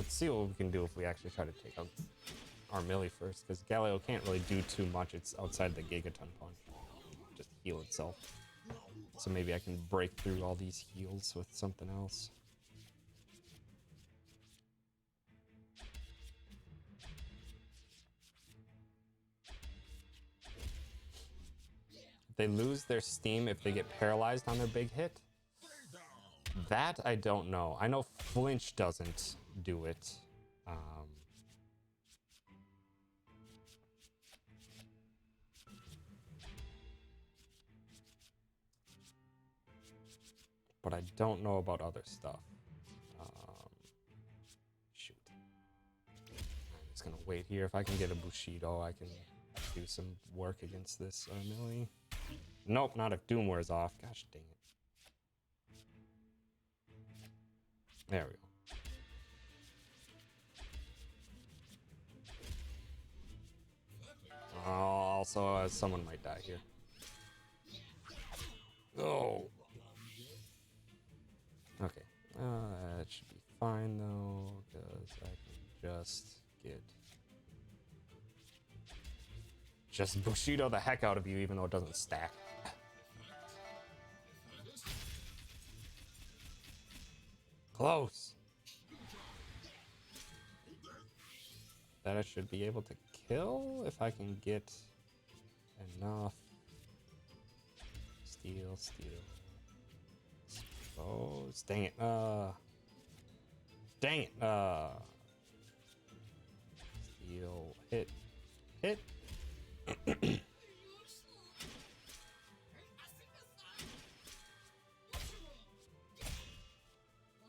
see what we can do if we actually try to take out Armili first, because Galileo can't really do too much. It's outside the Gigaton Punch. Just heal itself. So maybe I can break through all these heals with something else. They lose their steam if they get paralyzed on their big hit. That I don't know. I know flinch doesn't do it. But I don't know about other stuff. Shoot. I'm just gonna wait here. If I can get a Bushido, I can do some work against this melee. Nope, not if Doom wears off. Gosh dang it. There we go. Also, someone might die here. Oh. Okay. That should be fine though, because I can just Bushido the heck out of you, even though it doesn't stack. Close. That I should be able to kill if I can get enough. Steal. Oh, dang it. Dang it. Steal. Hit.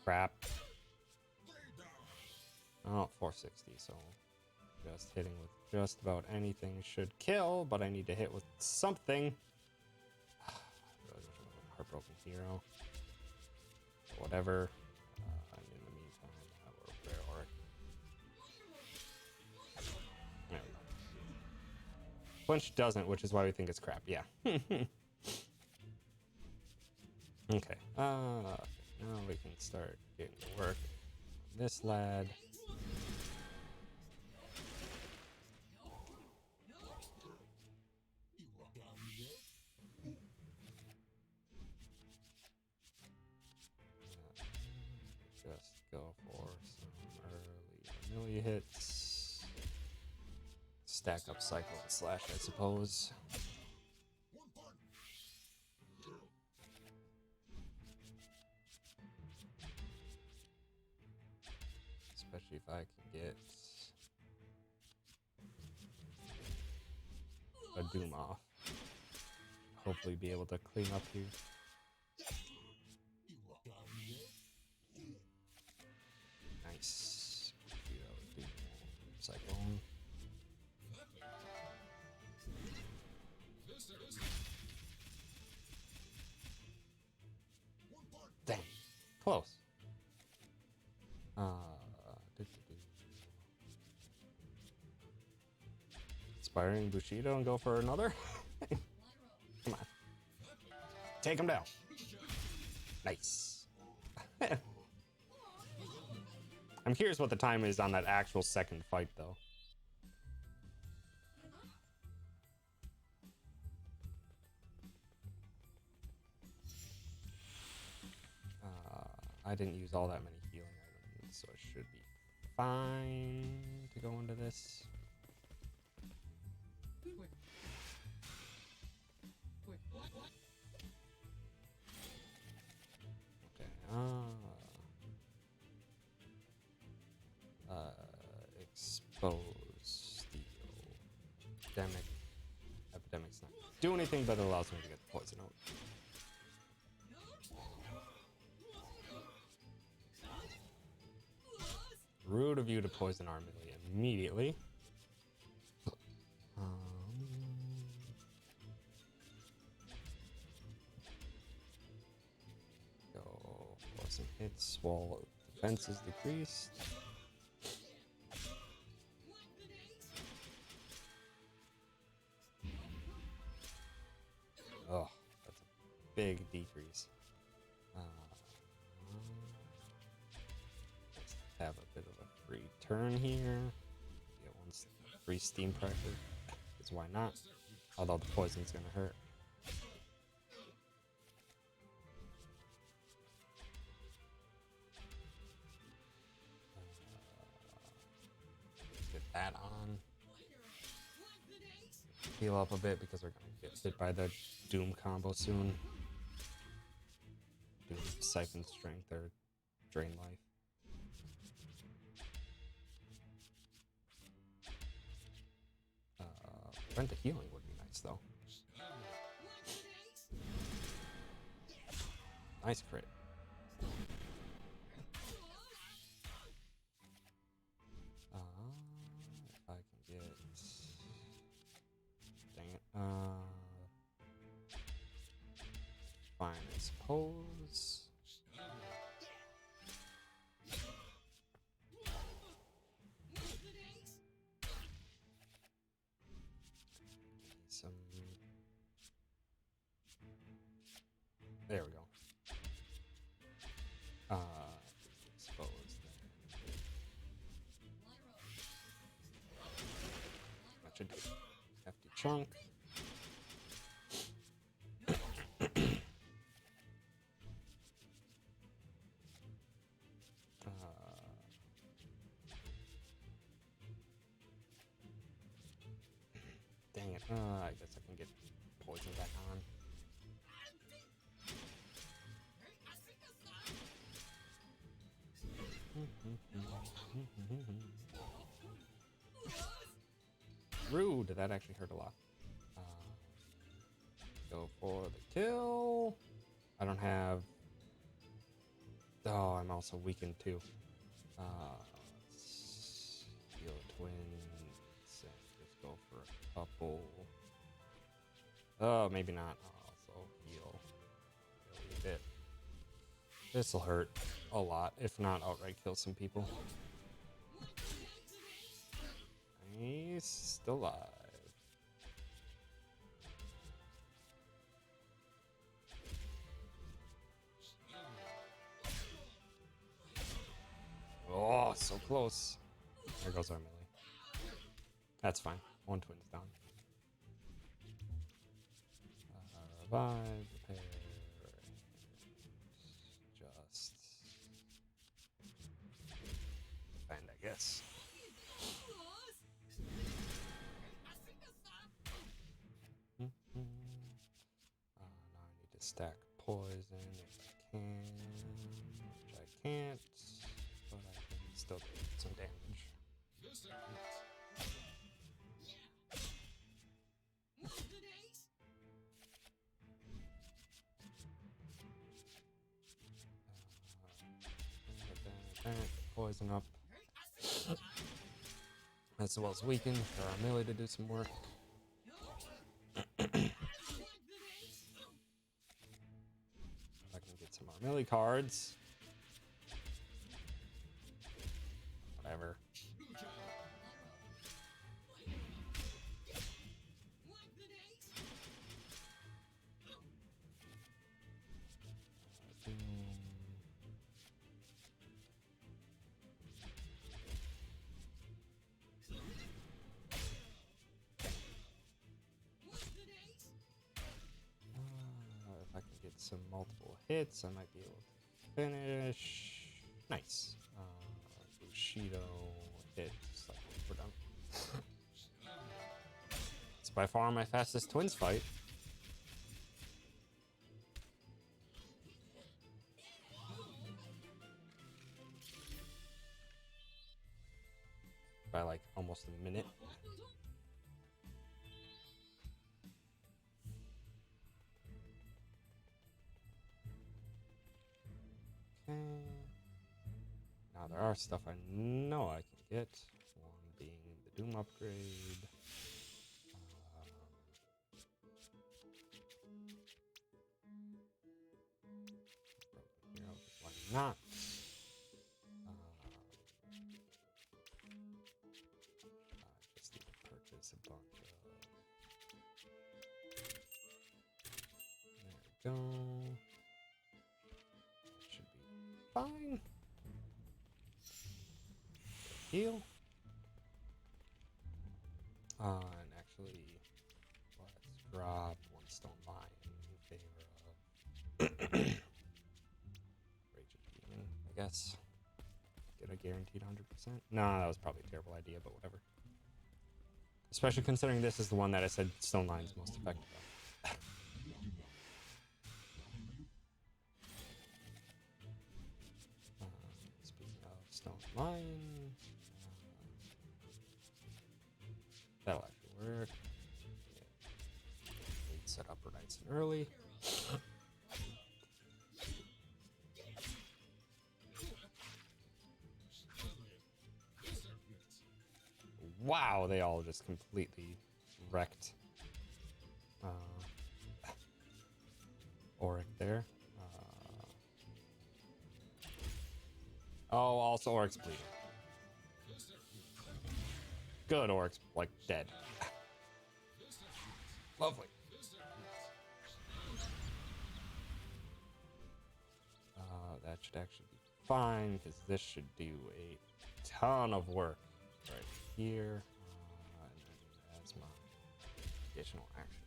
Crap. Oh, 460, so just hitting with just about anything should kill, but I need to hit with something. Heartbroken hero. Whatever. And in the meantime, I will repair Auric. There we go. Flinch doesn't, which is why we think it's crap. Yeah. Okay. Now we can start getting to work on this lad. Just go for some early melee hits. Stack up cycle and slash, I suppose. Especially if I can get a Doom off. Hopefully be able to clean up here. Nice. Cyclone. Dang. Close. Inspiring Bushido and go for another? Come on. Take him down. Nice. I'm curious what the time is on that actual second fight, though. I didn't use all that many healing items, so it should be fine to go into this. Okay. Expose, steal, epidemic's not do anything, but it allows me to get the poison out. Rude of you to poison our melee immediately. Go for some hits while defense is decreased. Oh, that's a big decrease. Let's have a bit of a free turn here. Get one free steam pressure, because why not? Although the poison's gonna hurt. Let's get that on. Heal up a bit because we're gonna get hit by the Doom combo soon. Doom siphon strength or drain life. Prevent the healing would be nice though. Nice crit. If I can get fine, I suppose. Some. There we go. Suppose that should do. Hefty chunk. Dang it. I guess I can get poison back on. Rude. That actually hurt a lot. Go for the kill. I don't have. Oh, I'm also weakened too. Let's heal twins and just go for a couple. Oh, maybe not. I'll also heal a bit. This'll hurt a lot, if not outright kill some people. He's still alive. Oh, so close. There goes our melee. That's fine. One twin's down. Revive, repair, and just defend, I guess. Now I need to stack poison if I can, which I can't, but I can still do some damage. Poison up. As well as weaken for our melee to do some work. If I can get some more melee cards. Whatever. If I can get some multiple hits, I might be able to finish. Nice. Bushido hit. We're done. It's by far my fastest twins fight. By like almost a minute. Okay. Now there are stuff I know I can get. One being the Doom upgrade. Why not? I just need to purchase a bunch of. There we go. That should be fine. Heal. And actually, let's drop one stone lion in favor of Rage of Demon, I guess. Get a guaranteed 100%. No, that was probably a terrible idea, but whatever. Especially considering this is the one that I said stone lion's most effective on. Speaking of stone lion, that'll actually work. Yeah. Set up nice and early. Wow, they all just completely wrecked. Auric there. Oh, also Auric's bleeding. Good, Auric's like dead. Lovely. That should actually be fine because this should do a ton of work right here. And then that's my additional action.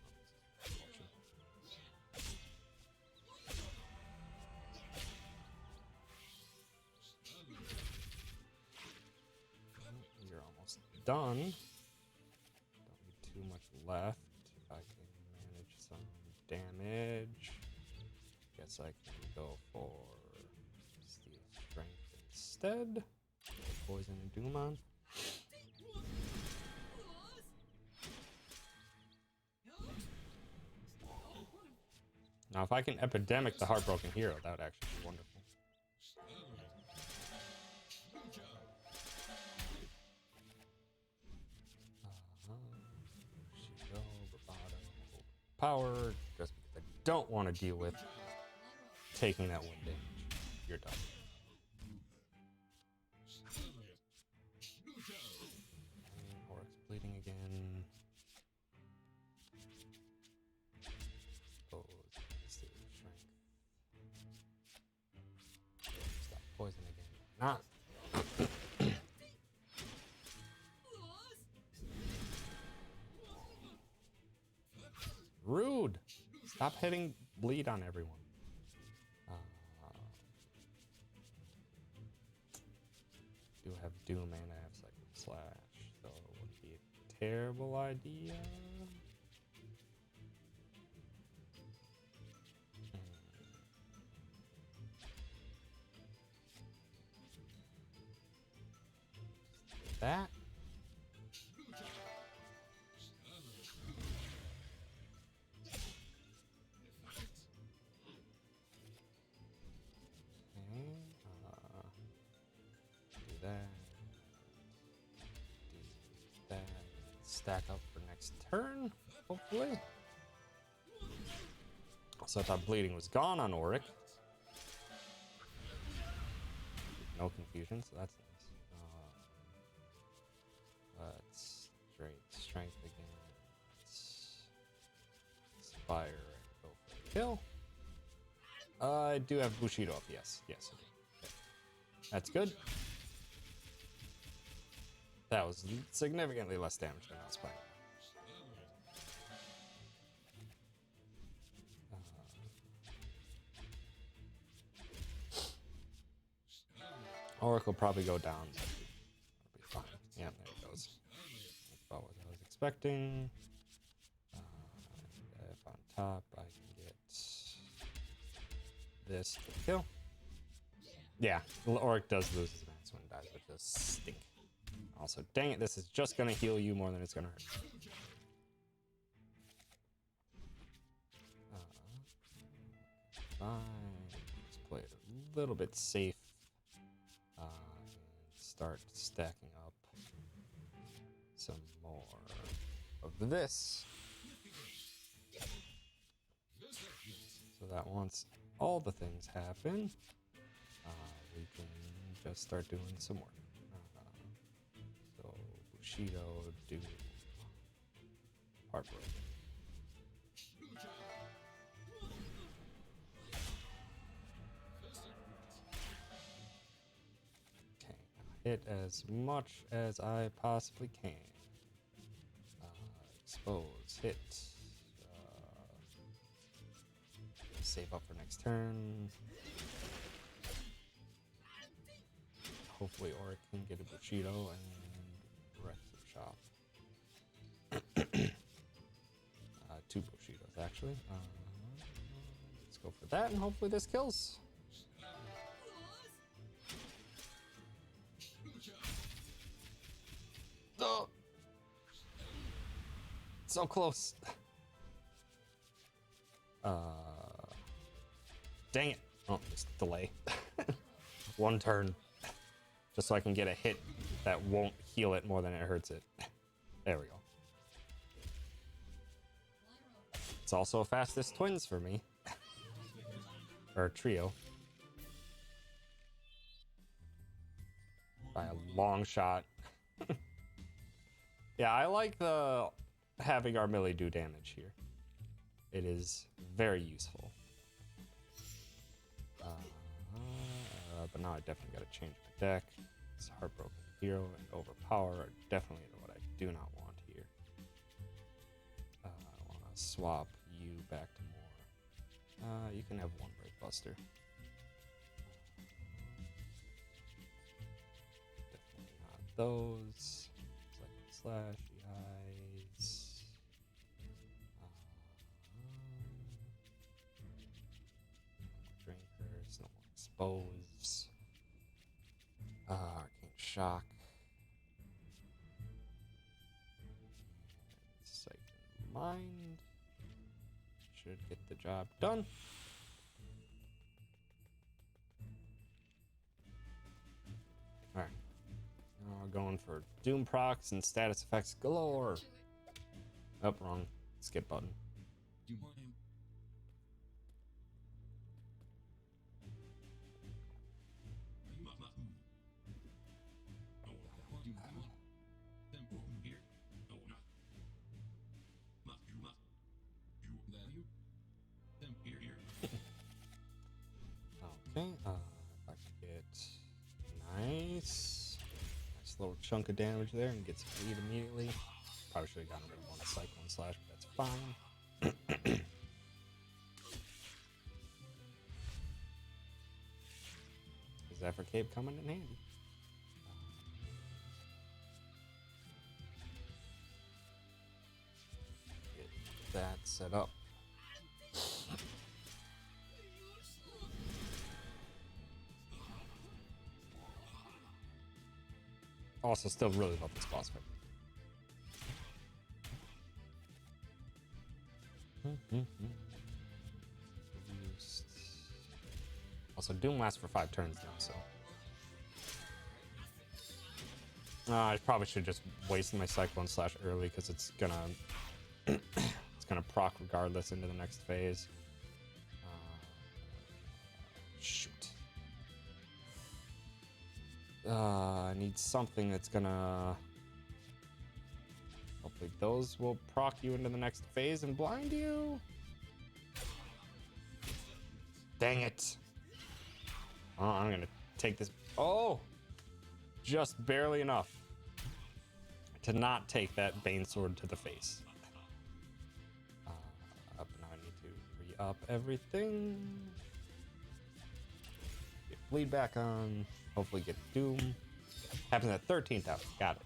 You're almost done. Don't need too much left. If I can manage some damage, guess I can go for Steel Strength instead. Poison and Doom on. Now, if I can Epidemic the Heartbroken Hero, that would actually be wonderful. Power, just because I don't want to deal with taking that wind damage. You're done. Auric's bleeding again. Oh, Steel Strength. Stop poison again. Not. Rude. Stop hitting bleed on everyone. Do have Doom and I have Cycle Slash, so it wouldn't be a terrible idea. That. Stack up for next turn, hopefully. So I thought bleeding was gone on Auric. No confusion, so that's nice. Let's strength again. Let's Inspire and go for the kill. I do have Bushido up, yes. Yes. Okay. That's good. That was significantly less damage than I was playing. Auric will probably go down. That'll be fine. Yeah, there it goes. That's about what I was expecting. If on top I can get this to kill. Yeah, Auric does lose his max when it dies, which does stink. Also, dang it, this is just gonna heal you more than it's gonna hurt. Fine. Let's play it a little bit safe. And start stacking up some more of this. So that once all the things happen, we can just start doing some work. So Bushido, do Heartbreak. Okay, hit as much as I possibly can. Expose, hit. Save up for next turn. Hopefully Auric can get a Bushido and wreck the shop. 2 Bushidos actually. Let's go for that and hopefully this kills. Oh! So close. Dang it. Oh, just delay. 1 turn. Just so I can get a hit that won't heal it more than it hurts it. There we go. It's also fastest twins for me. or trio. By a long shot. Yeah, I like the having our melee do damage here. It is very useful. But now I definitely got to change my deck. It's Heartbroken Hero and Overpower are definitely what I do not want here. I want to swap you back to more. You can have one Breakbuster. Definitely not those. Slash, eyes. Drinkers, no more expose. Arcane Shock. Sight and Mind. Should get the job done. Alright. Going for Doom procs and status effects galore. Oh, wrong. Skip button. Okay, if I could get nice little chunk of damage there and get some bleed immediately. Probably should have gotten rid of one Cyclone Slash, but that's fine. Is that for Cape coming in handy? Get that set up. Also, still really love this boss fight. Also, Doom lasts for 5 turns now, so. I probably should just waste my Cyclone Slash early because it's gonna proc regardless into the next phase. Shoot. I need something that's gonna. Hopefully, those will proc you into the next phase and blind you. Dang it. Oh, I'm gonna take this. Oh! Just barely enough to not take that Bane Sword to the face. Up now, I need to re-up everything. Get bleed back on. Hopefully get Doom. Happens at 13th hour. Got it.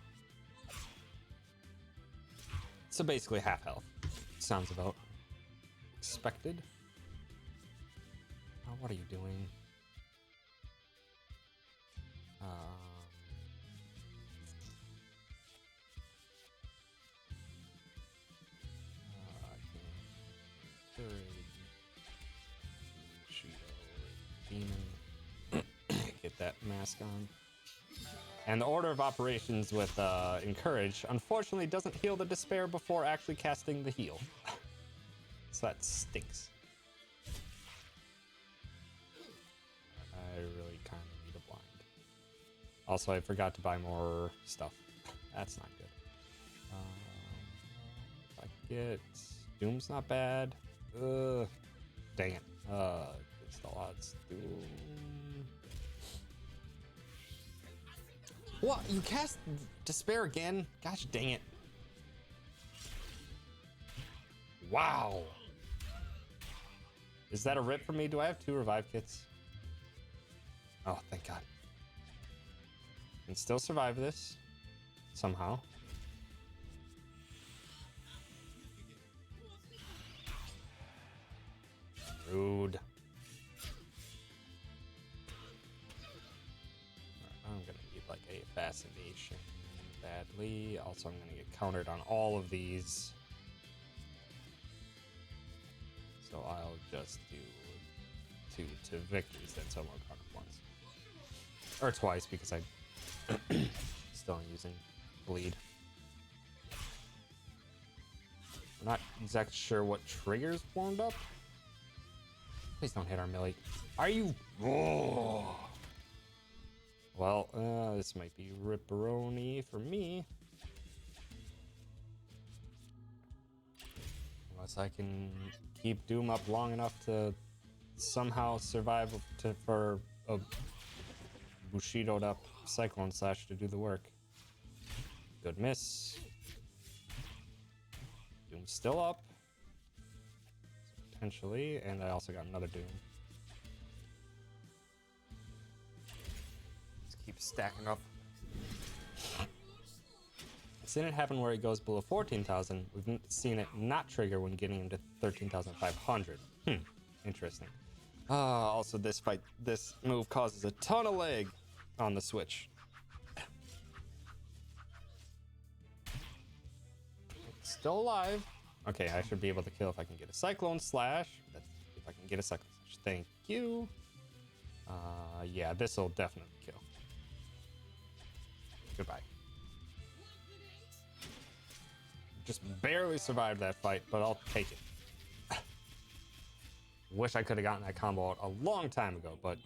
So basically half health. Sounds about expected. Oh, what are you doing? Demon. Get that mask on. And the order of operations with Encourage, unfortunately, doesn't heal the Despair before actually casting the heal. So that stinks. I really kind of need a blind. Also, I forgot to buy more stuff. That's not good. If I get... Doom's not bad. Dang it. It's the odds. Doom. What? You cast Despair again? Gosh dang it. Wow. Is that a rip for me? Do I have 2 revive kits? Oh, thank God. Can still survive this. Somehow. Rude. I'm gonna need like a fascination badly. Also, I'm gonna get countered on all of these. So I'll just do 2 to victories, then some more counter once. Or twice because I still am using bleed. I'm not exactly sure what triggers warmed up. Please don't hit our melee. Are you? Oh. Well, this might be ripperoni for me. Unless I can keep Doom up long enough to somehow survive for a Bushido'd up Cyclone Slash to do the work. Good miss. Doom's still up. Potentially, and I also got another Doom. Let's keep stacking up. Seen it happen where it goes below 14,000. We've seen it not trigger when getting into 13,500. Interesting. Also, this move causes a ton of lag on the Switch. It's still alive. Okay, I should be able to kill if I can get a Cyclone Slash. If I can get a Cyclone Slash. Thank you. Yeah, this will definitely kill. Goodbye. Just barely survived that fight, but I'll take it. Wish I could have gotten that combo out a long time ago, but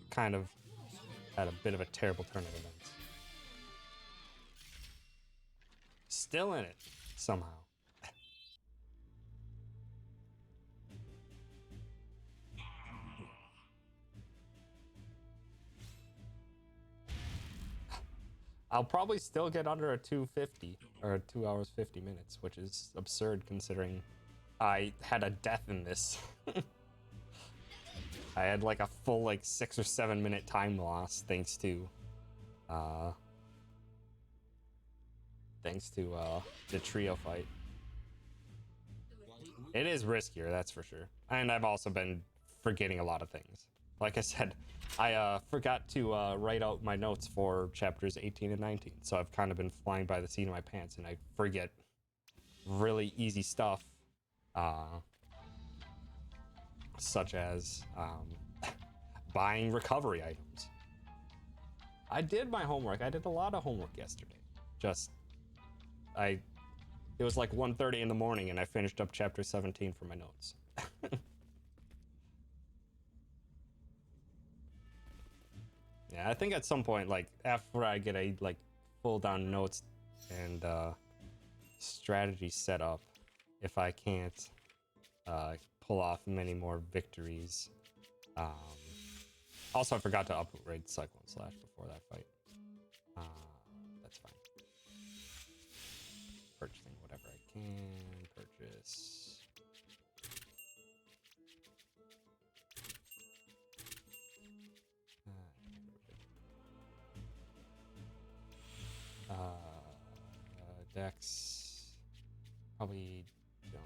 kind of had a bit of a terrible turn of events. Still in it, somehow. I'll probably still get under a 250 or 2 hours 50 minutes, which is absurd considering I had a death in this. I had like a full 6 or 7 minute time loss thanks to the trio fight. It is riskier, that's for sure. And I've also been forgetting a lot of things. Like I said, I forgot to write out my notes for chapters 18 and 19, so I've kind of been flying by the seat of my pants, and I forget really easy stuff, such as buying recovery items. I did my homework. I did a lot of homework yesterday. It was like 1:30 in the morning, and I finished up chapter 17 for my notes. Yeah, I think at some point, after I get a full down notes and strategy set up, if I can't pull off many more victories. Also, I forgot to upgrade Cyclone Slash before that fight. That's fine. Purchasing whatever I can purchase. Dex probably don't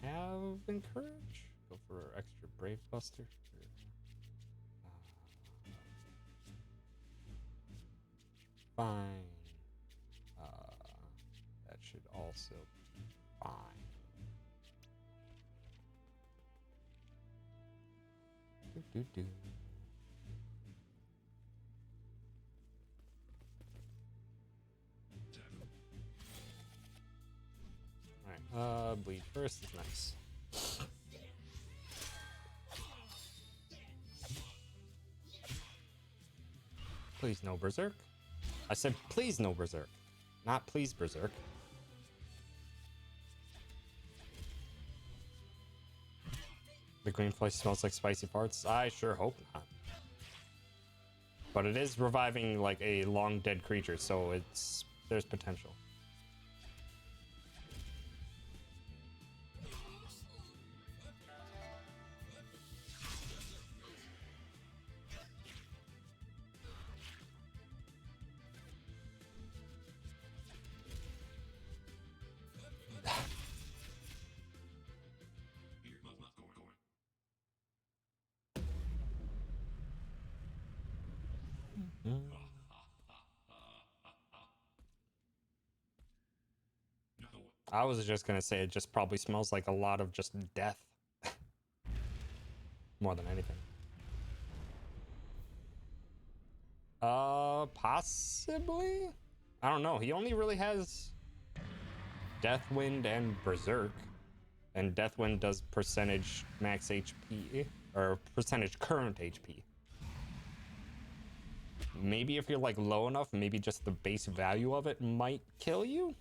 have Encourage. Go for extra Brave Buster. Fine. That should also be fine. Do. Alright, bleed first is nice. Please no Berserk. I said please no Berserk, not please Berserk. The green flesh smells like spicy parts. I sure hope not. But it is reviving a long dead creature, so there's potential. I was just gonna say it just probably smells like a lot of just death. More than anything. Possibly? I don't know. He only really has Deathwind and Berserk. And Deathwind does percentage max HP. or percentage current HP. Maybe if you're like low enough, maybe just the base value of it might kill you.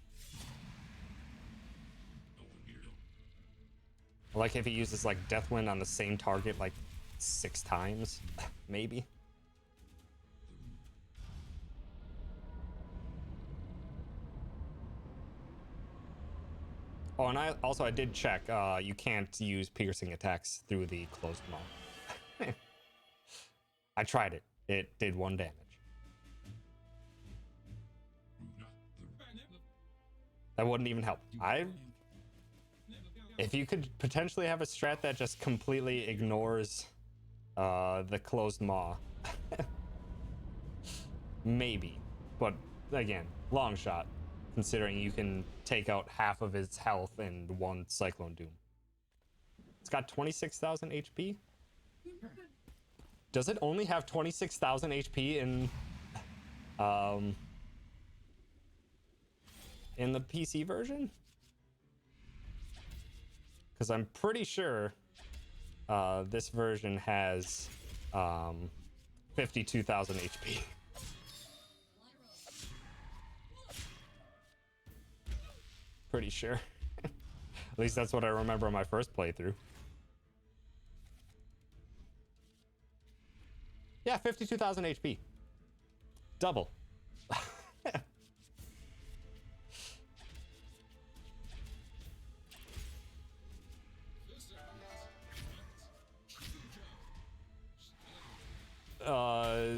Like if he uses like Deathwind on the same target like 6 times, maybe. Oh, and I did check. You can't use piercing attacks through the closed maw. I tried it. It did 1 damage. That wouldn't even help. If you could potentially have a strat that just completely ignores the closed maw, maybe. But again, long shot, considering you can take out half of his health in 1 Cyclone Doom. It's got 26,000 HP. Does it only have 26,000 HP in the PC version? Because I'm pretty sure this version has 52,000 HP. Pretty sure. At least that's what I remember on my first playthrough. Yeah, 52,000 HP. Double.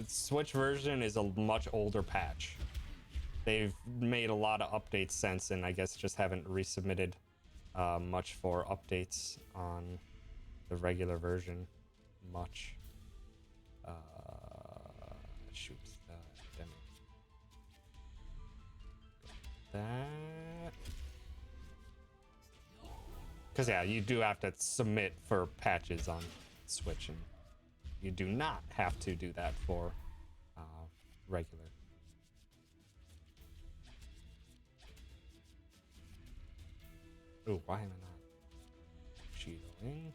Switch version is a much older patch. They've made a lot of updates since, and I guess just haven't resubmitted much for updates on the regular version. Much. Shoot. Damn it. That. Because, yeah, you do have to submit for patches on Switch, and you do not have to do that for regular. Ooh, why am I not cheating?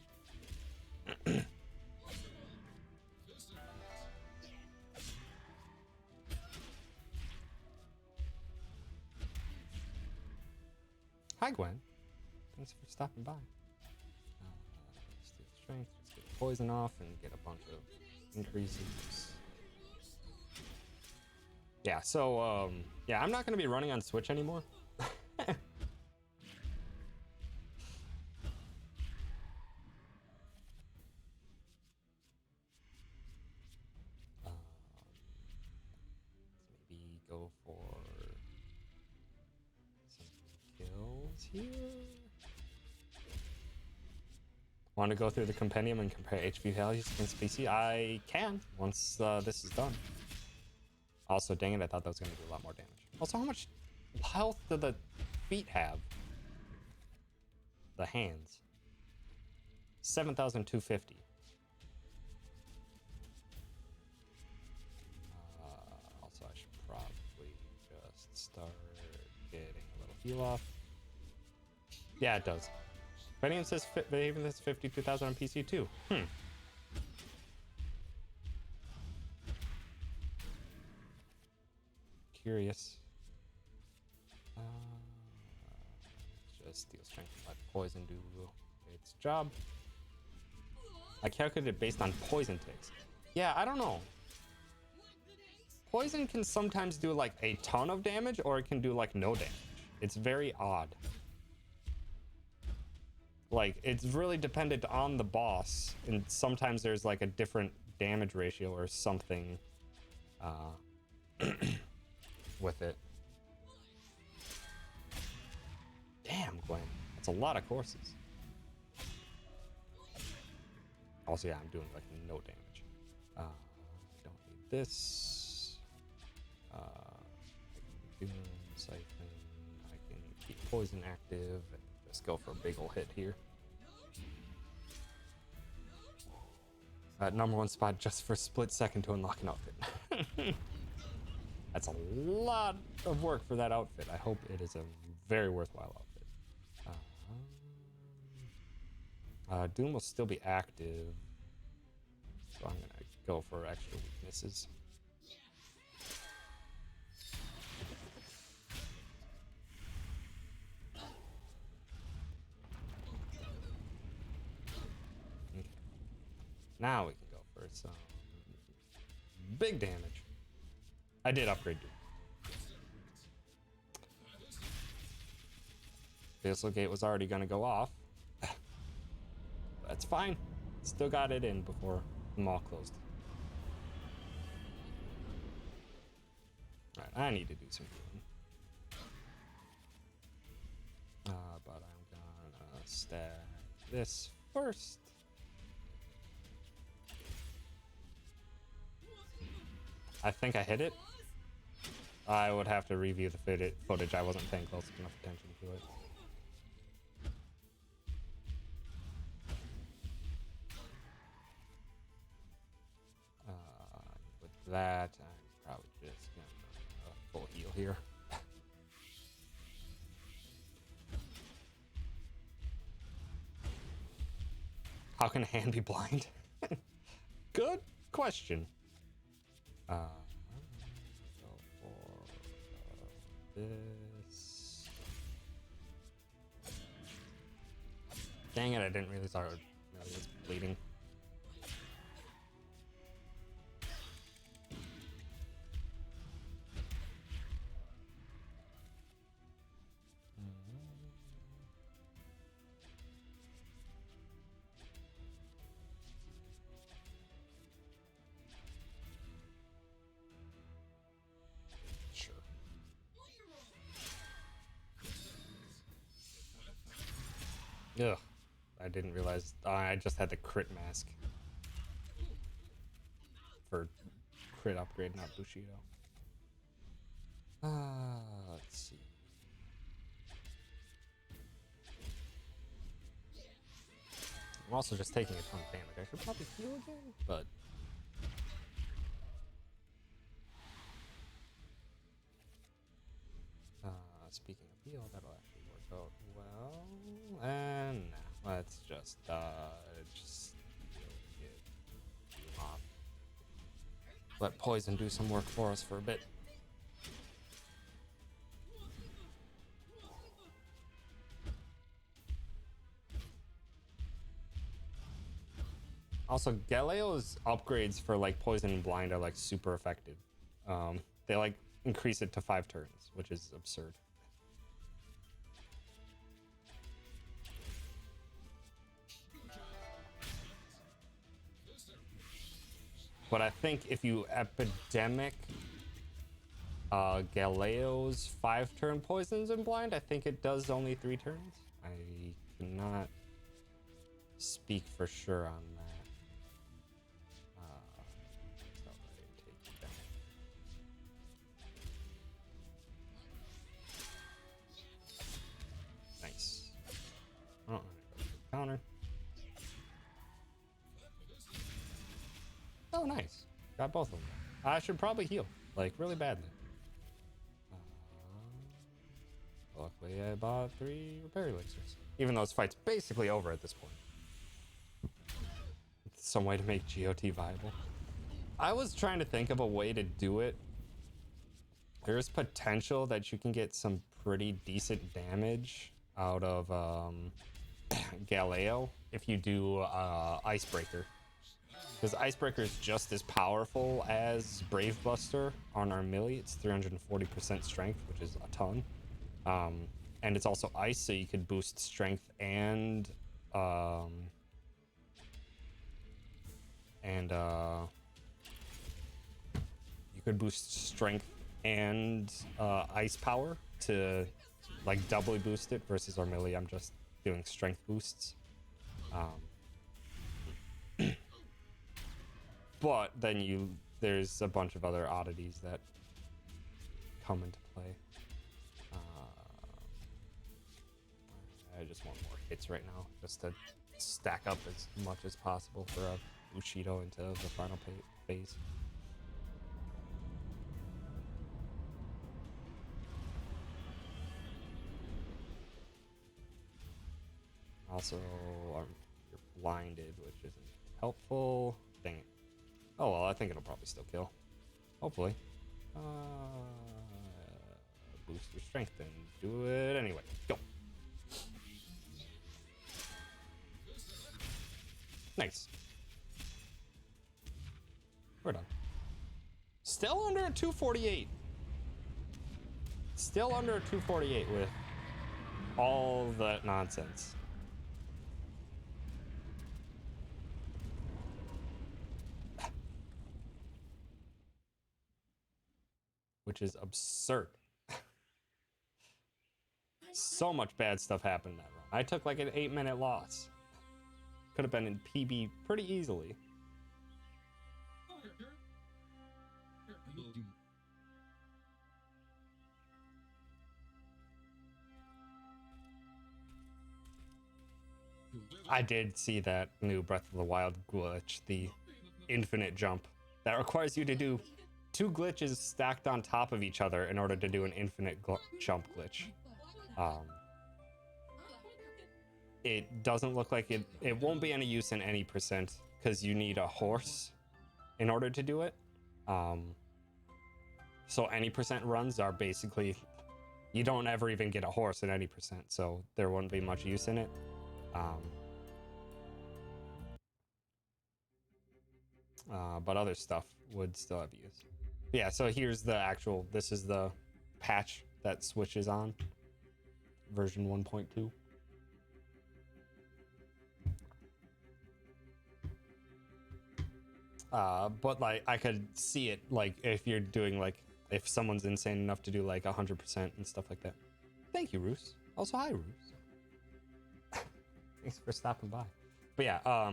Hi, Gwen. Thanks for stopping by. Steal strength, just get poison off and get a bunch of increases. Yeah, so, yeah, I'm not going to be running on Switch anymore. Maybe go for some kills here. Want to go through the compendium and compare HP values against PC? I can once this is done. Also, dang it, I thought that was going to do a lot more damage. Also, how much health do the feet have? The hands. 7,250. Also, I should probably just start getting a little heal off. Yeah, it does. Venium says even this 52,000 on PC too. Curious. Just steal strength and let poison do its job. I calculated it based on poison ticks. Yeah, I don't know. Poison can sometimes do like a ton of damage, or it can do like no damage. It's very odd. Like, it's really dependent on the boss, and sometimes there's like a different damage ratio or something with it. Damn, Gwen. That's a lot of courses. Also, yeah, I'm doing like no damage. I don't need this. I can do siphon. I can keep poison active and just go for a big ol' hit here. Number 1 spot just for a split second to unlock an outfit. That's a lot of work for that outfit. I hope it is a very worthwhile outfit. Doom will still be active. so I'm gonna go for extra weaknesses. Okay. Now we can go for some big damage. I did upgrade Doom. Vessel Gate was already gonna go off. That's fine. Still got it in before the mall closed. Alright, I need to do some healing. But I'm gonna stack this first. I think I hit it. I would have to review the footage. I wasn't paying close enough attention to it. With that, I'm probably just gonna full heal here. How can a hand be blind? Good question. Go for this. Dang it, I didn't realize I was bleeding. Ugh, I didn't realize I just had the crit mask for crit upgrade, not Bushido. Let's see. I'm also just taking a ton of damage. I should probably heal again, but speaking of heal, that'll actually work out well. And nah, let's just get off. Let poison do some work for us for a bit. Also, Galeo's upgrades for like poison and blind are like super effective. They like increase it to 5 turns, which is absurd. But I think if you epidemic Galeo's 5-turn poisons and blind, I think it does only 3 turns. I cannot speak for sure on that. Nice. Oh, counter. Oh, nice. Got both of them. I should probably heal, like, really badly. Luckily, I bought 3 repair elixirs. Even though this fight's basically over at this point. It's some way to make GOT viable. I was trying to think of a way to do it. There's potential that you can get some pretty decent damage out of Galeo if you do Icebreaker. Because Icebreaker is just as powerful as Brave Buster on our melee. It's 340% strength, which is a ton. And it's also ice, so you could boost strength and you could boost strength and ice power to like doubly boost it versus our melee. I'm just doing strength boosts. But then there's a bunch of other oddities that come into play. I just want more hits right now, just to stack up as much as possible for a Bushido into the final phase. Also, you're blinded, which isn't helpful. Dang it. Oh, well, I think it'll probably still kill. Hopefully. Boost your strength and do it anyway. Go. Nice. We're done. Still under a 248. Still under a 248 with all that nonsense. Which is absurd. So much bad stuff happened in that run. I took like an 8-minute loss. Could have been in PB pretty easily. I did see that new Breath of the Wild glitch, the infinite jump, that requires you to do 2 glitches stacked on top of each other in order to do an infinite jump glitch. It doesn't look like it won't be any use in any percent because you need a horse in order to do it. So any percent runs are basically, you don't ever even get a horse in any percent, so there wouldn't be much use in it. But other stuff would still have use. Yeah, so here's the actual, this is the patch that switches on, version 1.2. But like I could see it, like if you're doing like, if someone's insane enough to do like 100% and stuff like that. Thank you, Roos. Also, hi, Roos. Thanks for stopping by. But yeah,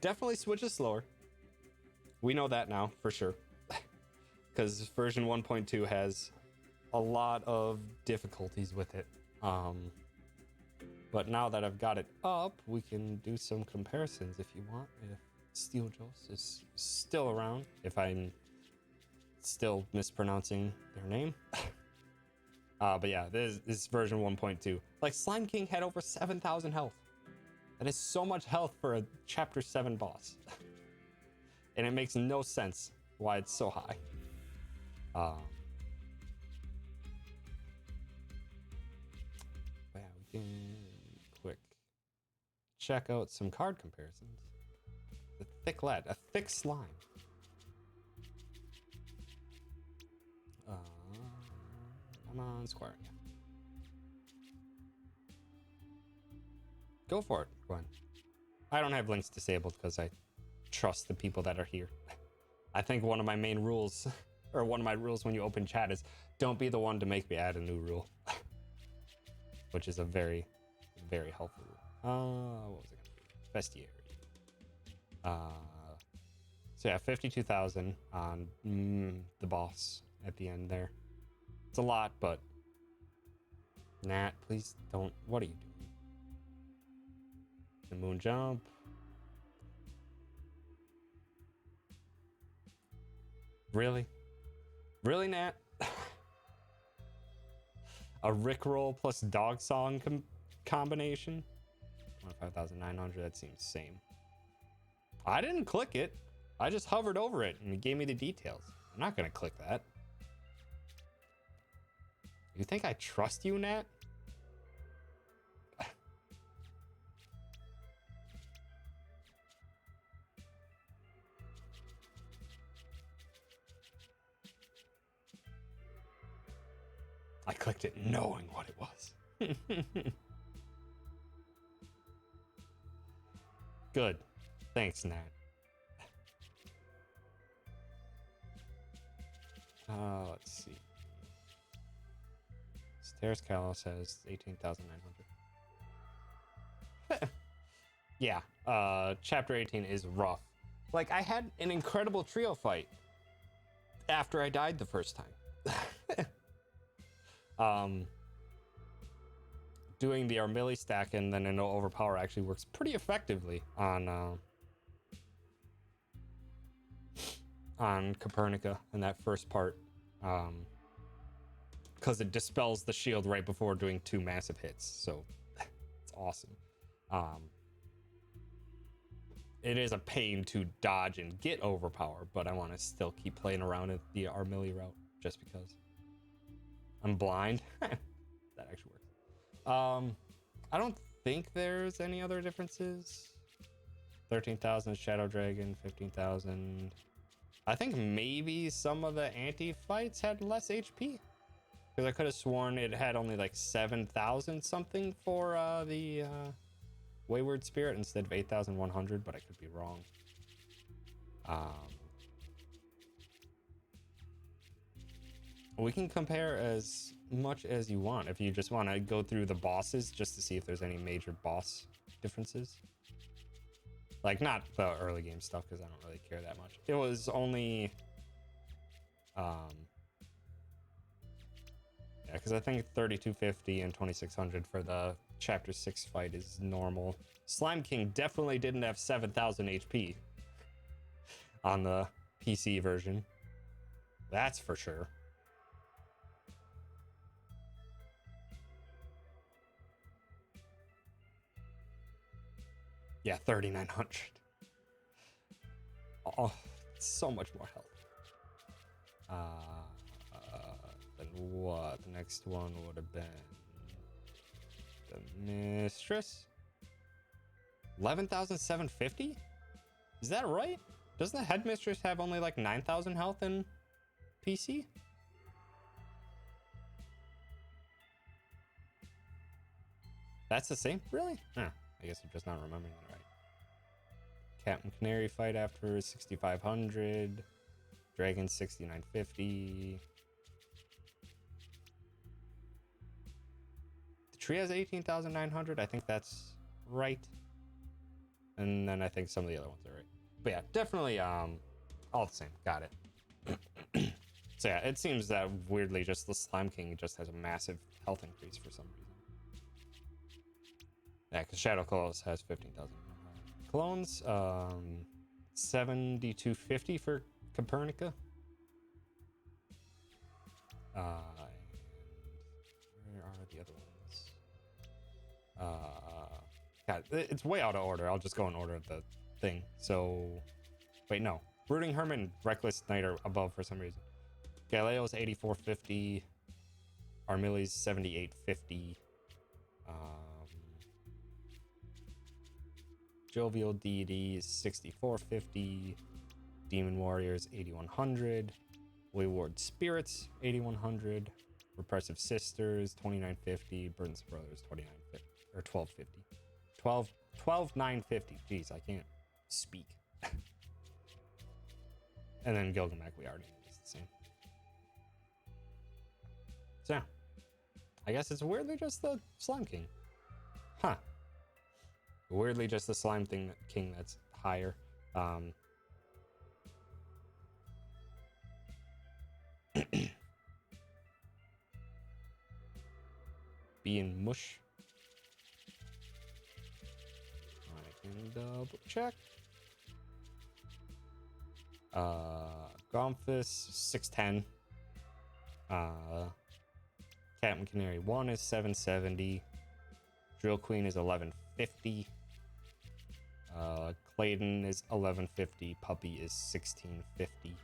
definitely switches slower. We know that now for sure, because version 1.2 has a lot of difficulties with it. But now that I've got it up, we can do some comparisons if you want. If Steel Jost is still around, if I'm still mispronouncing their name. But yeah, this is version 1.2. Like, Slime King had over 7,000 health. That is so much health for a chapter 7 boss. And it makes no sense why it's so high. Yeah, we can quick check out some card comparisons. The thick lead, a thick slime. I'm on Square. Go for it, Gwen. I don't have links disabled because I trust the people that are here. I think one of my main rules, or one of my rules when you open chat, is don't be the one to make me add a new rule. Which is a very, very helpful rule. What was it? Bestiary. So yeah, 52,000 on the boss at the end there. It's a lot, but Nat, please don't. What are you doing? The moon jump. Really? Really, Nat? A Rickroll plus dog song combination? 25,900, that seems same. I didn't click it. I just hovered over it and it gave me the details. I'm not gonna click that. You think I trust you, Nat? I clicked it knowing what it was. Good. Thanks, Nat. Let's see. Stairs Kalos has 18,900. Yeah, chapter 18 is rough. Like, I had an incredible trio fight after I died the first time. Doing the Armilli stack and then a no overpower actually works pretty effectively on Copernica in that first part, because it dispels the shield right before doing 2 massive hits, so it's awesome. it is a pain to dodge and get overpower, but I want to still keep playing around at the Armilly route just because I'm blind. That actually works. I don't think there's any other differences. 13,000 Shadow Dragon, 15,000. I think maybe some of the anti-fights had less HP. Because I could have sworn it had only like 7,000 something for the Wayward Spirit instead of 8,100, but I could be wrong. We can compare as much as you want if you just want to go through the bosses just to see if there's any major boss differences. Like, not the early game stuff, because I don't really care that much. It was only... yeah, because I think 3250 and 2600 for the Chapter 6 fight is normal. Slime King definitely didn't have 7,000 HP on the PC version. That's for sure. Yeah, 3,900. Oh, so much more health. Then what? The next one would have been the Mistress. 11,750? Is that right? Doesn't the Headmistress have only like 9,000 health in PC? That's the same? Really? Huh. I guess I'm just not remembering that right. Captain Canary fight after 6,500. Dragon 6,950. The tree has 18,900. I think that's right. And then I think some of the other ones are right. But yeah, definitely all the same. Got it. So yeah, it seems that weirdly just the Slime King just has a massive health increase for some reason. Yeah, because Shadow Claws has 15,000 clones. 7,250 for Copernica. And where are the other ones? God, it's way out of order. I'll just go in order of the thing. So, wait, no. Brooding Hermit, Reckless Knight are above for some reason. Galeo's 8,450. Armilly's 7,850. Jovial Deity is 6,450. Demon Warriors 8,100. Wayward Spirits 8,100. Repressive Sisters 2,950. Burdens Brothers 2,950 or 1,250. 12,950. Jeez, I can't speak. And then Gilgamesh we already know is the same. So yeah, I guess it's weirdly just the Slime King. Huh. Weirdly just the Slime King that's higher. Being mush. I can double check. Gomphis 610. Captain Canary 1 is 770. Drill Queen is 1150. Clayton is 1150. Puppy is 1650.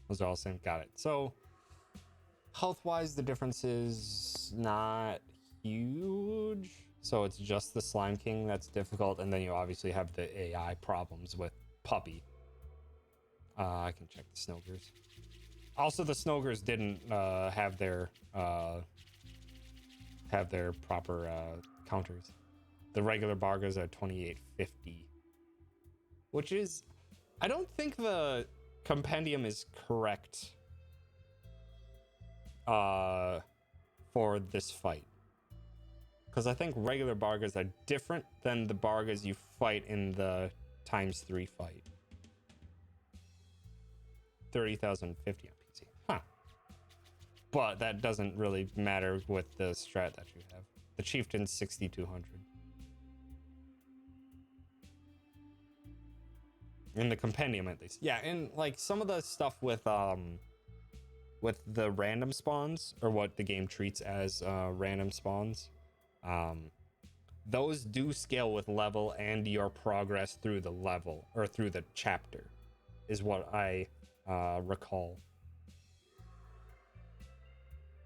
Those are all the same. Got it. So health-wise, the difference is not huge. So it's just the Slime King that's difficult, and then you obviously have the AI problems with Puppy. I can check the Snogers. Also, the Snogers didn't have their proper counters. The regular Bargas are 2,850, which is, I don't think the compendium is correct for this fight. Because I think regular Bargas are different than the Bargas you fight in the ×3 fight. 30,050 on PC. Huh. But that doesn't really matter with the strat that you have. The Chieftain's 6,200. In the compendium, at least. Yeah, and like some of the stuff with the random spawns, or what the game treats as random spawns, those do scale with level and your progress through the level, or through the chapter, is what I recall.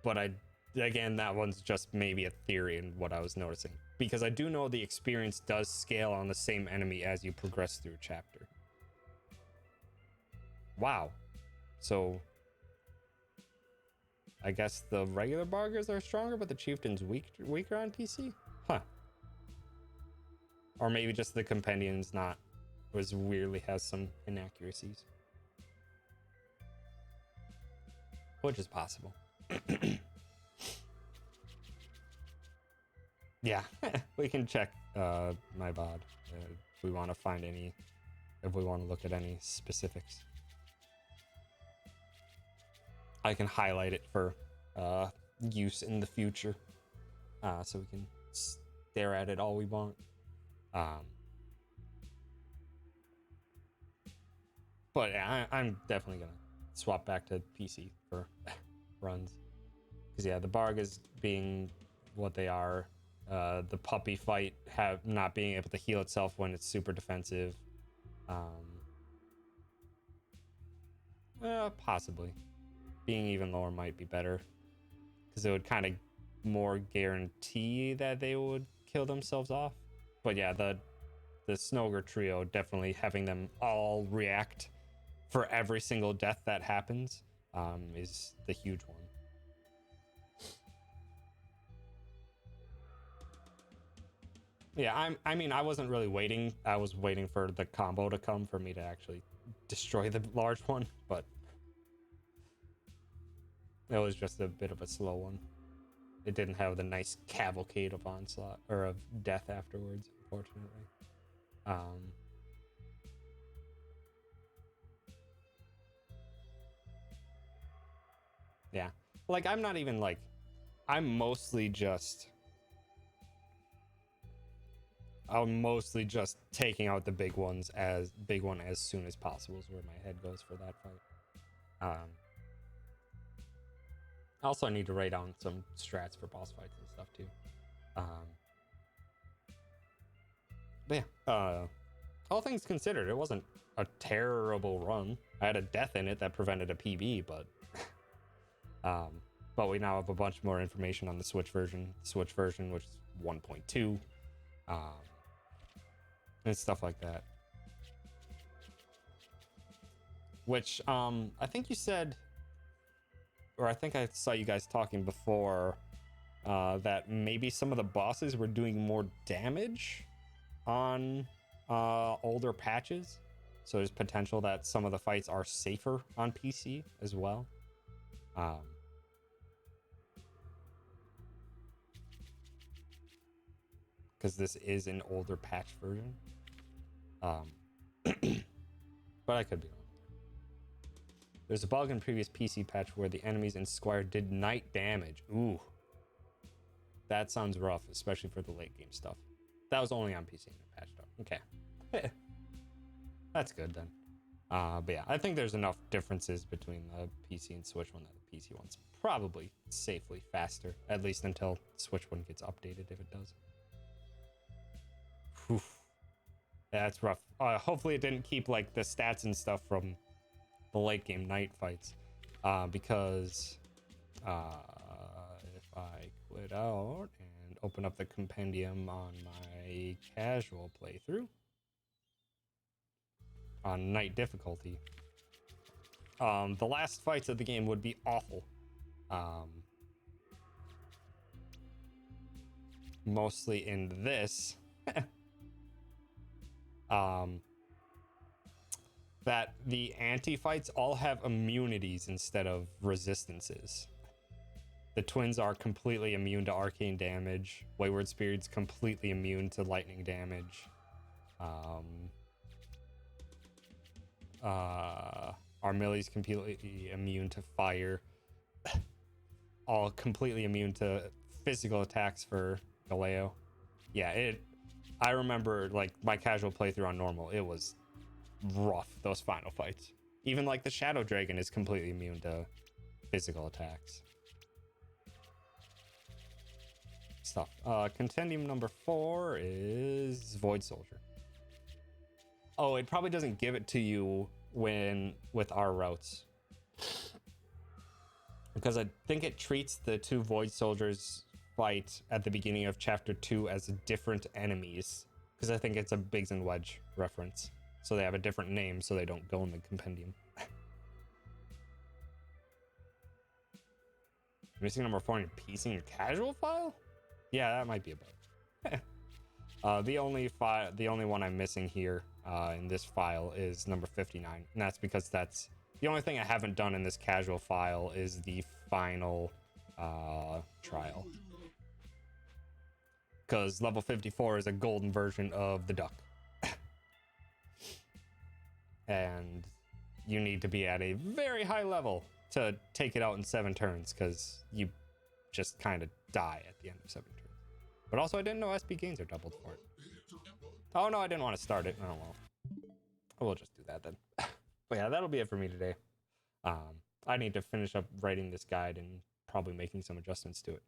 But again, that one's just maybe a theory in what I was noticing, because I do know the experience does scale on the same enemy as you progress through a chapter. Wow. So I guess the regular bargers are stronger, but the chieftain's weaker on PC? Huh. Or maybe just the compendion's not, was weirdly has some inaccuracies. Which is possible. Yeah, we can check my VOD if we want to find any, if we want to look at any specifics. I can highlight it for use in the future, so we can stare at it all we want. But yeah, I'm definitely gonna swap back to PC for runs, because yeah, the Bargas being what they are, the puppy fight not being able to heal itself when it's super defensive, possibly being even lower might be better, because it would kind of more guarantee that they would kill themselves off. But yeah, the Snogre trio, definitely having them all react for every single death that happens, is the huge one. Yeah, I mean, I wasn't really waiting. I was waiting for the combo to come for me to actually destroy the large one, but it was just a bit of a slow one. It didn't have the nice cavalcade of onslaught, or of death afterwards, unfortunately. Yeah, like I'm not even like, I'm mostly just taking out the big one as soon as possible is where my head goes for that fight. Also, I need to write down some strats for boss fights and stuff too. But yeah, all things considered, it wasn't a terrible run. I had a death in it that prevented a PB, but but we now have a bunch more information on the Switch version, which is 1.2, and stuff like that. Which I think you said, or I think I saw you guys talking before, that maybe some of the bosses were doing more damage on older patches, so there's potential that some of the fights are safer on PC as well. Because this is an older patch version. But I could be wrong. There's a bug in previous PC patch where the enemies in Squire did night damage. Ooh. That sounds rough, especially for the late game stuff. That was only on PC in the patch though. Okay. That's good then. But yeah, I think there's enough differences between the PC and Switch one that the PC one's probably safely faster, at least until Switch one gets updated, if it does. Whew. That's rough. Hopefully it didn't keep like the stats and stuff from the late game night fights, because if I quit out and open up the compendium on my casual playthrough on night difficulty, the last fights of the game would be awful. Mostly in this, that the anti-fights all have immunities instead of resistances. The twins are completely immune to arcane damage. Wayward Spirit's completely immune to lightning damage. Armili's completely immune to fire. All completely immune to physical attacks for Galeo. Yeah, I remember like my casual playthrough on normal, it was rough, those final fights. Even like the Shadow Dragon is completely immune to physical attacks. Stuff. Contendium number 4 is Void Soldier. Oh, it probably doesn't give it to you with our routes, because I think it treats the 2 Void Soldiers fight at the beginning of chapter 2 as different enemies, because I think it's a Biggs and Wedge reference, so they have a different name so they don't go in the compendium. Missing number 4 in your PC in your casual file? Yeah, that might be a bug. The only one I'm missing here in this file is number 59, and that's because that's the only thing I haven't done in this casual file is the final trial, because level 54 is a golden version of the duck. And you need to be at a very high level to take it out in 7 turns, because you just kind of die at the end of 7 turns. But also, I didn't know SP gains are doubled for it. Oh no, I didn't want to start it. Oh well. We'll just do that then. But yeah, that'll be it for me today. I need to finish up writing this guide and probably making some adjustments to it.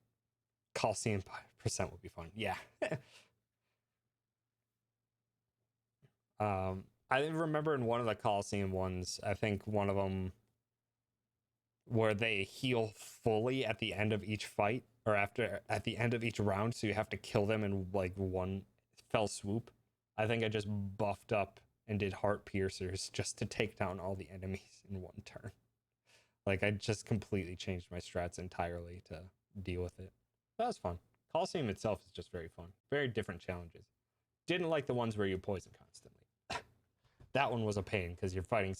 Coliseum % would be fun. Yeah. I remember in one of the Coliseum ones, I think one of them where they heal fully at the end of each fight, or at the end of each round, so you have to kill them in like one fell swoop. I think I just buffed up and did heart piercers just to take down all the enemies in one turn. Like, I just completely changed my strats entirely to deal with it. That was fun. Coliseum itself is just very fun. Very different challenges. Didn't like the ones where you poison constantly. That one was a pain because you're fighting